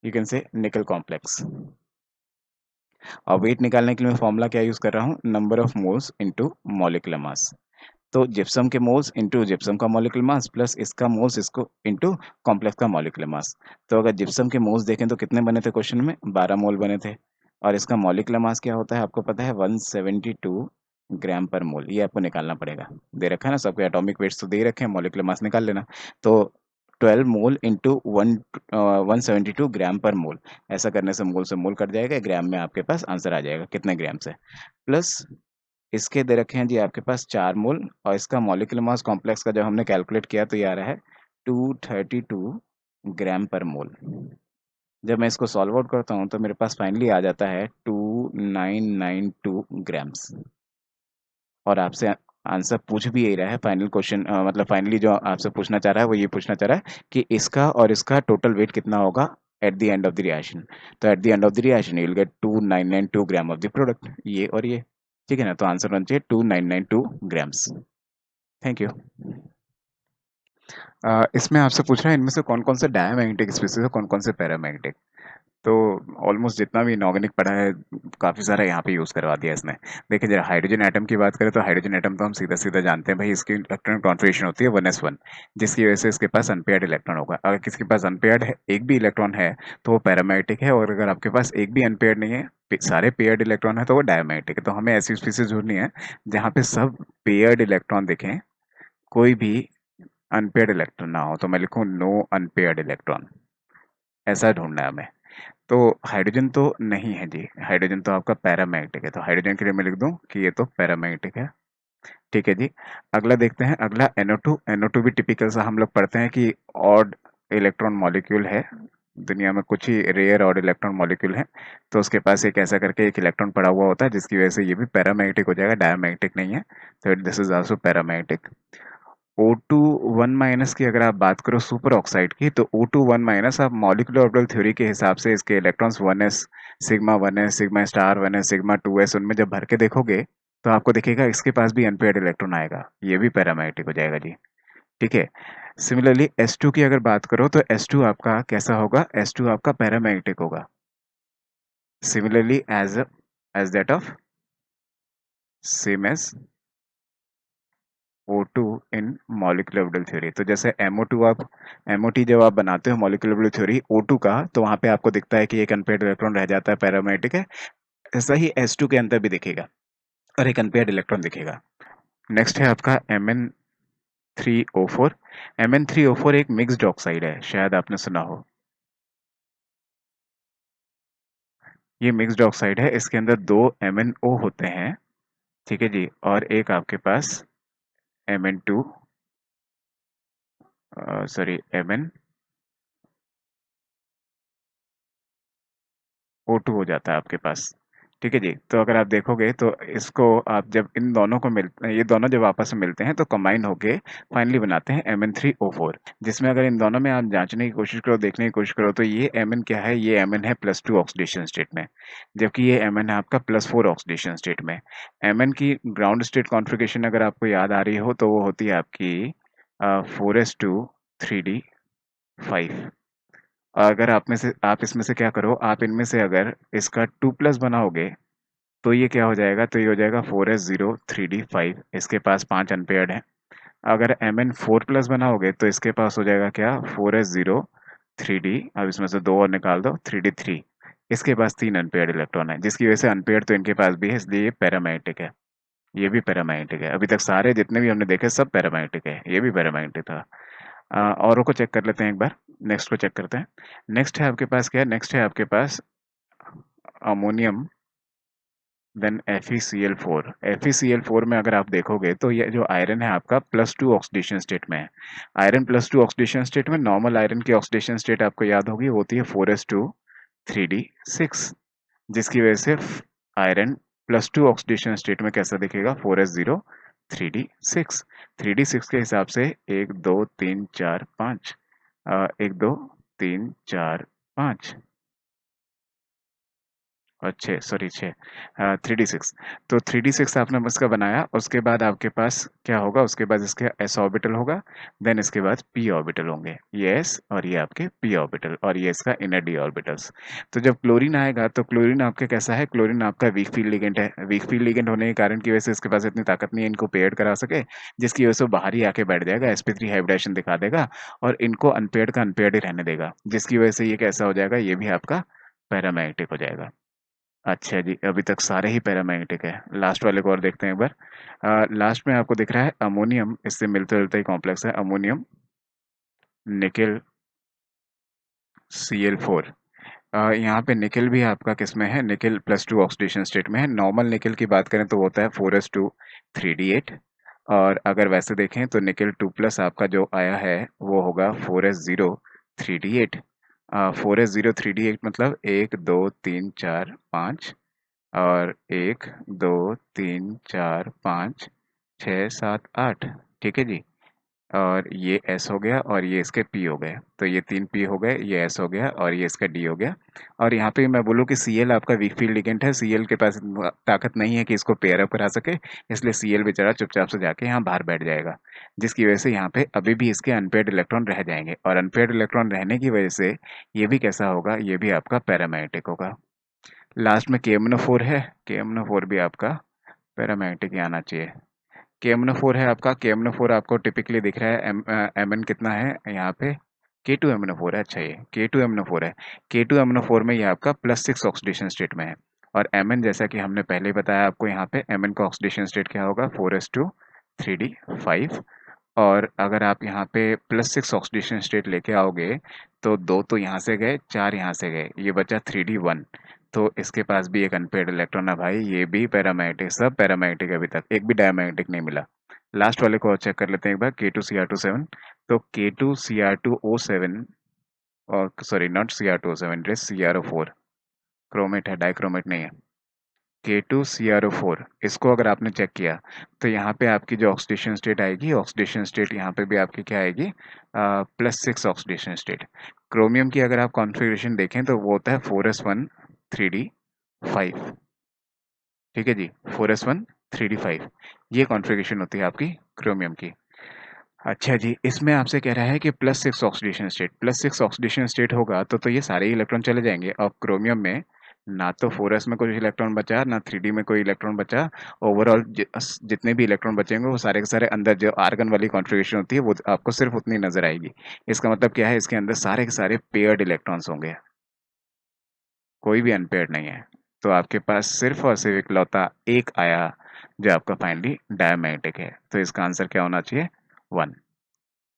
[SPEAKER 1] you can say nickel complex. और वेट निकालने के लिए मैं फॉर्मूला क्या यूज कर रहा हूँ, number of moles into molecular mass. तो जिप्सम के मोल्स इनटू जिप्सम का मॉलिक्यूलर मास प्लस इसका मोल्स इसको इनटू कॉम्प्लेक्स का मॉलिक्यूलर मास। तो अगर जिप्सम के मोल्स देखें तो कितने बने थे क्वेश्चन में, 12 मोल बने थे। और इसका मॉलिक्यूलर मास क्या होता है आपको पता है, 172 ग्राम पर मोल। ये आपको निकालना पड़ेगा, दे रखा है ना सबके, एटॉमिक वेट्स तो दे ही रखे हैं, मॉलिक्यूलर मास निकाल लेना। तो 12 मोल इंटू 172 ग्राम पर मोल, ऐसा करने से मोल कट जाएगा, ग्राम में आपके पास आंसर आ जाएगा कितने ग्राम से। प्लस इसके दे रखे हैं जी आपके पास 4 मोल, और इसका मॉलिक्यूलर मास कॉम्प्लेक्स का जब हमने कैलकुलेट किया तो ये आ रहा है 232 ग्राम पर मोल। जब मैं इसको सॉल्व आउट करता हूँ तो मेरे पास फाइनली आ जाता है 2992 ग्राम्स। और आपसे आंसर पूछ भी यही रहा है, फाइनल क्वेश्चन मतलब फाइनली जो आपसे पूछना चाह रहा है वो ये पूछना चाह रहा है कि इसका और इसका टोटल वेट कितना होगा at the end of the reaction. तो at the end of the reaction you will get 2992 gram of the product, ये और ये। ठीक है ना, तो आंसर होना चाहिए 2992 ग्राम्स। Thank you. इसमें आपसे पूछ रहा है इनमें से कौन कौन से डायमैग्नेटिक स्पीसीज है, कौन कौन से पैरामैग्नेटिक। तो ऑलमोस्ट जितना भी इनऑर्गेनिक पढ़ा है, काफ़ी सारा यहाँ पे यूज़ करवा दिया इसने। देखिए जरा हाइड्रोजन एटम की बात करें तो हाइड्रोजन एटम तो हम सीधा सीधा जानते हैं भाई, इसकी इलेक्ट्रॉन कॉन्फ़िगरेशन होती है 1s1, जिसकी वजह से इसके पास अनपेयर्ड इलेक्ट्रॉन होगा। अगर किसी के पास अनपेयर्ड है, एक भी इलेक्ट्रॉन है, तो वो पैरामैग्नेटिक है, और अगर आपके पास एक भी अनपेयर्ड नहीं है, सारे पेयर्ड इलेक्ट्रॉन है, तो वो डायमैग्नेटिक है। तो हमें ऐसी स्पीसीज ढूंढनी है जहाँ पे सब पेयर्ड इलेक्ट्रॉन दिखें, कोई भी अनपेयर्ड इलेक्ट्रॉन ना हो। तो मैं लिखूँ नो अनपेयर्ड इलेक्ट्रॉन, ऐसा ढूंढना है हमें। तो हाइड्रोजन तो नहीं है जी, हाइड्रोजन तो आपका पैरामैग्नेटिक है, तो हाइड्रोजन के लिए मैं लिख दूं कि ये तो पैरामैग्नेटिक है। ठीक है जी। अगला देखते हैं, अगला NO2। NO2 भी टिपिकल सा हम लोग पढ़ते हैं कि ऑड इलेक्ट्रॉन मॉलिक्यूल है, दुनिया में कुछ ही रेयर ऑड इलेक्ट्रॉन मॉलिक्यूल है, तो उसके पास एक ऐसा करके एक इलेक्ट्रॉन पड़ा हुआ होता है, जिसकी वजह से ये भी पैरामैग्नेटिक हो जाएगा, डायमैग्नेटिक नहीं है। तो this is also paramagnetic. O2 1 minus की अगर आप बात करो सुपर ऑक्साइड की, तो O2 1 माइनस आप मॉलिक्यूलर ऑर्बिटल थ्योरी के हिसाब से इसके electrons 1s, sigma 1s, sigma star 1s, sigma 2s, उनमें जब भर के देखोगे तो आपको दिखेगा इसके पास भी अनपेयर्ड इलेक्ट्रॉन आएगा, ये भी पैरामैग्नेटिक हो जाएगा जी। ठीक है। सिमिलरली S2 की अगर बात करो तो S2 आपका कैसा होगा, S2 आपका पैरामैग्नेटिक होगा, similarly as that of same as O2 in molecular orbital theory. तो जैसे MO2 आप MOT जब आप बनाते हो मॉलिक्यूलर ऑर्बिटल थ्योरी O2 का, तो वहां पे आपको दिखता है कि एक अनपेयर्ड इलेक्ट्रॉन रह जाता है, पैरामैग्नेटिक है। ऐसा ही S2 के अंदर भी दिखेगा और एक अनपेयर्ड इलेक्ट्रॉन दिखेगा। नेक्स्ट है आपका Mn3O4। Mn3O4 एक मिक्स्ड ऑक्साइड है, शायद आपने सुना हो। ये मिक्स्ड ऑक्साइड है, इसके अंदर दो MnO होते हैं। ठीक है जी। और एक आपके पास Mn2 सॉरी MnO2 हो जाता है आपके पास। ठीक है जी। तो अगर आप देखोगे तो इसको आप जब इन दोनों को मिलते हैं, ये दोनों जब आपस में मिलते हैं तो कंबाइन होके फाइनली बनाते हैं Mn3O4, जिसमें अगर इन दोनों में आप जांचने की कोशिश करो, देखने की कोशिश करो, तो ये Mn क्या है, ये Mn है +2 ऑक्सीडेशन स्टेट में, जबकि ये Mn है आपका +4 ऑक्सीडेशन स्टेट में। Mn की ग्राउंड स्टेट कॉन्फ़िगरेशन अगर आपको याद आ रही हो तो वो होती है आपकी 4s2 3d5। अगर आप इसमें से क्या करो, आप इनमें से अगर इसका 2+ बनाओगे तो ये क्या हो जाएगा, तो ये हो जाएगा 4s0 3d5, इसके पास 5 अनपेयर्ड है। अगर Mn 4+ बनाओगे तो इसके पास हो जाएगा क्या, 4s0 3D, अब इसमें से 2 और निकाल दो, 3D 3। इसके पास 3 अनपेयर्ड इलेक्ट्रॉन है, जिसकी वजह से अनपेयर्ड तो इनके पास भी है, इसलिए ये पैरामैग्नेटिक है। ये भी पैरामैग्नेटिक है। अभी तक सारे जितने भी हमने देखे सब पैरामैग्नेटिक है, ये भी पैरामैग्नेटिक था। औरों को चेक कर लेते हैं एक बार। नेक्स्ट को चेक करते हैं। नेक्स्ट है आपके पास क्या है? नेक्स्ट है आपके पास अमोनियम, देन FeCl4। FeCl4 में अगर आप देखोगे तो ये जो आयरन है आपका +2 ऑक्सीडेशन स्टेट में है। आयरन +2 ऑक्सीडेशन स्टेट में, नॉर्मल आयरन की ऑक्सीडेशन स्टेट आपको याद होगी, होती है 4s2 3d6, जिसकी वजह से आयरन +2 ऑक्सीडेशन स्टेट में कैसा दिखेगा? 4s0 3d6। 3d6 के हिसाब से 1 2 3 4 5, 1 2 3 4 5 और 6, सॉरी 6, 3d6। तो 3d6 आपने इसका बनाया, उसके बाद आपके पास क्या होगा? उसके बाद इसके s ऑर्बिटल होगा, देन इसके बाद p ऑर्बिटल होंगे। ये s और ये आपके p ऑर्बिटल, और ये इसका इनर d ऑर्बिटल्स। तो जब क्लोरीन आएगा तो क्लोरीन आपका कैसा है? क्लोरीन आपका वीक फील्ड लिगेंड है। वीक फील्ड लिगेंड होने के कारण की वजह से इसके पास इतनी ताकत नहीं है इनको पेयर्ड करा सके, जिसकी वजह से वो बाहर ही आके बैठ जाएगा, sp3 हाइब्रिडेशन दिखा देगा और इनको अनपेयर्ड का अनपेयर्ड ही रहने देगा, जिसकी वजह से ये कैसा हो जाएगा? ये भी आपका पैरामैग्नेटिक हो जाएगा। अच्छा जी, अभी तक सारे ही पैरामैग्नेटिक है। लास्ट वाले को और देखते हैं एक बार। लास्ट में आपको दिख रहा है अमोनियम, इससे मिलते-जुलते ही कॉम्प्लेक्स है, अमोनियम निकेल Cl4। यहाँ पे निकेल भी आपका किस में है? निकेल +2 ऑक्सीडेशन स्टेट में है। नॉर्मल निकेल की बात करें तो होता है 4s2 3d8, और अगर वैसे देखें तो निकेल 2+ आपका जो आया है वो होगा 4s0 3d8। 4s0 3d8 मतलब 1 2 3 4 5, और 1 2 3 4 5 6 7 8, ठीक है जी। और ये S हो गया और ये इसके P हो गए, तो ये 3 P हो गए, ये S हो गया और ये इसका D हो गया। और यहाँ पे मैं बोलूँ कि Cl आपका वीक फील्ड लिगेंड है, Cl के पास ताकत नहीं है कि इसको पेयर अप करा सके, इसलिए Cl बेचारा चुपचाप से जाके यहाँ बाहर बैठ जाएगा, जिसकी वजह से यहाँ पे अभी भी इसके अनपेयर्ड इलेक्ट्रॉन रह जाएंगे, और अनपेयर्ड इलेक्ट्रॉन रहने की वजह से ये भी कैसा होगा? ये भी आपका पैरामैग्नेटिक होगा। लास्ट में KMnO4 है, KMnO4 भी आपका पैरामैग्नेटिक ही आना चाहिए। KMnO4 है आपका, KMnO4 आपको टिपिकली दिख रहा है Mn कितना है यहाँ पे? K2MnO4 है। अच्छा, ये K2MnO4 है। K2MnO4 में ये आपका +6 ऑक्सीडेशन स्टेट में है, और Mn जैसा कि हमने पहले ही बताया आपको, यहाँ पे Mn का ऑक्सीडेशन स्टेट क्या होगा? 4s2 3d5। और अगर आप यहाँ पे +6 ऑक्सीडेशन स्टेट लेके आओगे तो 2 तो यहाँ से गए, 4 यहाँ से गए, ये बचा 3d1। तो इसके पास भी एक अनपेयर्ड इलेक्ट्रॉन है भाई, ये भी पैरामैग्नेटिक, सब पैरामैग्नेटिक है, अभी तक एक भी डायमैग्नेटिक नहीं मिला। लास्ट वाले को और चेक कर लेते हैं एक बार, K2Cr27। तो K2Cr2O7, और sorry not Cr2O7, it is CrO4। Chromate है, डाइक्रोमेट नहीं है। K2CrO4, इसको अगर आपने चेक किया तो यहाँ पे आपकी जो ऑक्सीडेशन स्टेट आएगी, ऑक्सीडेशन स्टेट यहाँ पे भी आपकी क्या आएगी? +6 ऑक्सीडेशन स्टेट। क्रोमियम की अगर आप कॉन्फ़िगरेशन देखें तो वो होता है 4s1 3d5, ठीक है जी, 4s1 3d5, ये कॉन्फ़िगरेशन होती है आपकी क्रोमियम की। अच्छा जी, इसमें आपसे कह रहा है कि +6 ऑक्सीडेशन स्टेट, +6 ऑक्सीडेशन स्टेट होगा तो ये सारे इलेक्ट्रॉन चले जाएंगे। और क्रोमियम में ना तो 4s में कोई इलेक्ट्रॉन बचा, ना 3d में कोई इलेक्ट्रॉन बचा। ओवरऑल जितने भी इलेक्ट्रॉन बचेंगे वो सारे के सारे अंदर जो आर्गन वाली कॉन्फ़िगरेशन होती है वो आपको सिर्फ उतनी नजर आएगी। इसका मतलब क्या है? इसके अंदर सारे के सारे पेयर्ड इलेक्ट्रॉन्स होंगे, कोई भी अनपेयर्ड नहीं है। तो आपके पास सिर्फ और सिर्फ इकलौता एक आया जो आपका फाइनली डायमैग्नेटिक है। तो इसका आंसर क्या होना चाहिए? 1।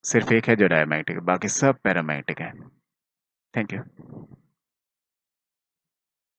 [SPEAKER 1] सिर्फ एक है जो डायमैग्नेटिक है, बाकी सब पैरामैग्नेटिक है। Thank you.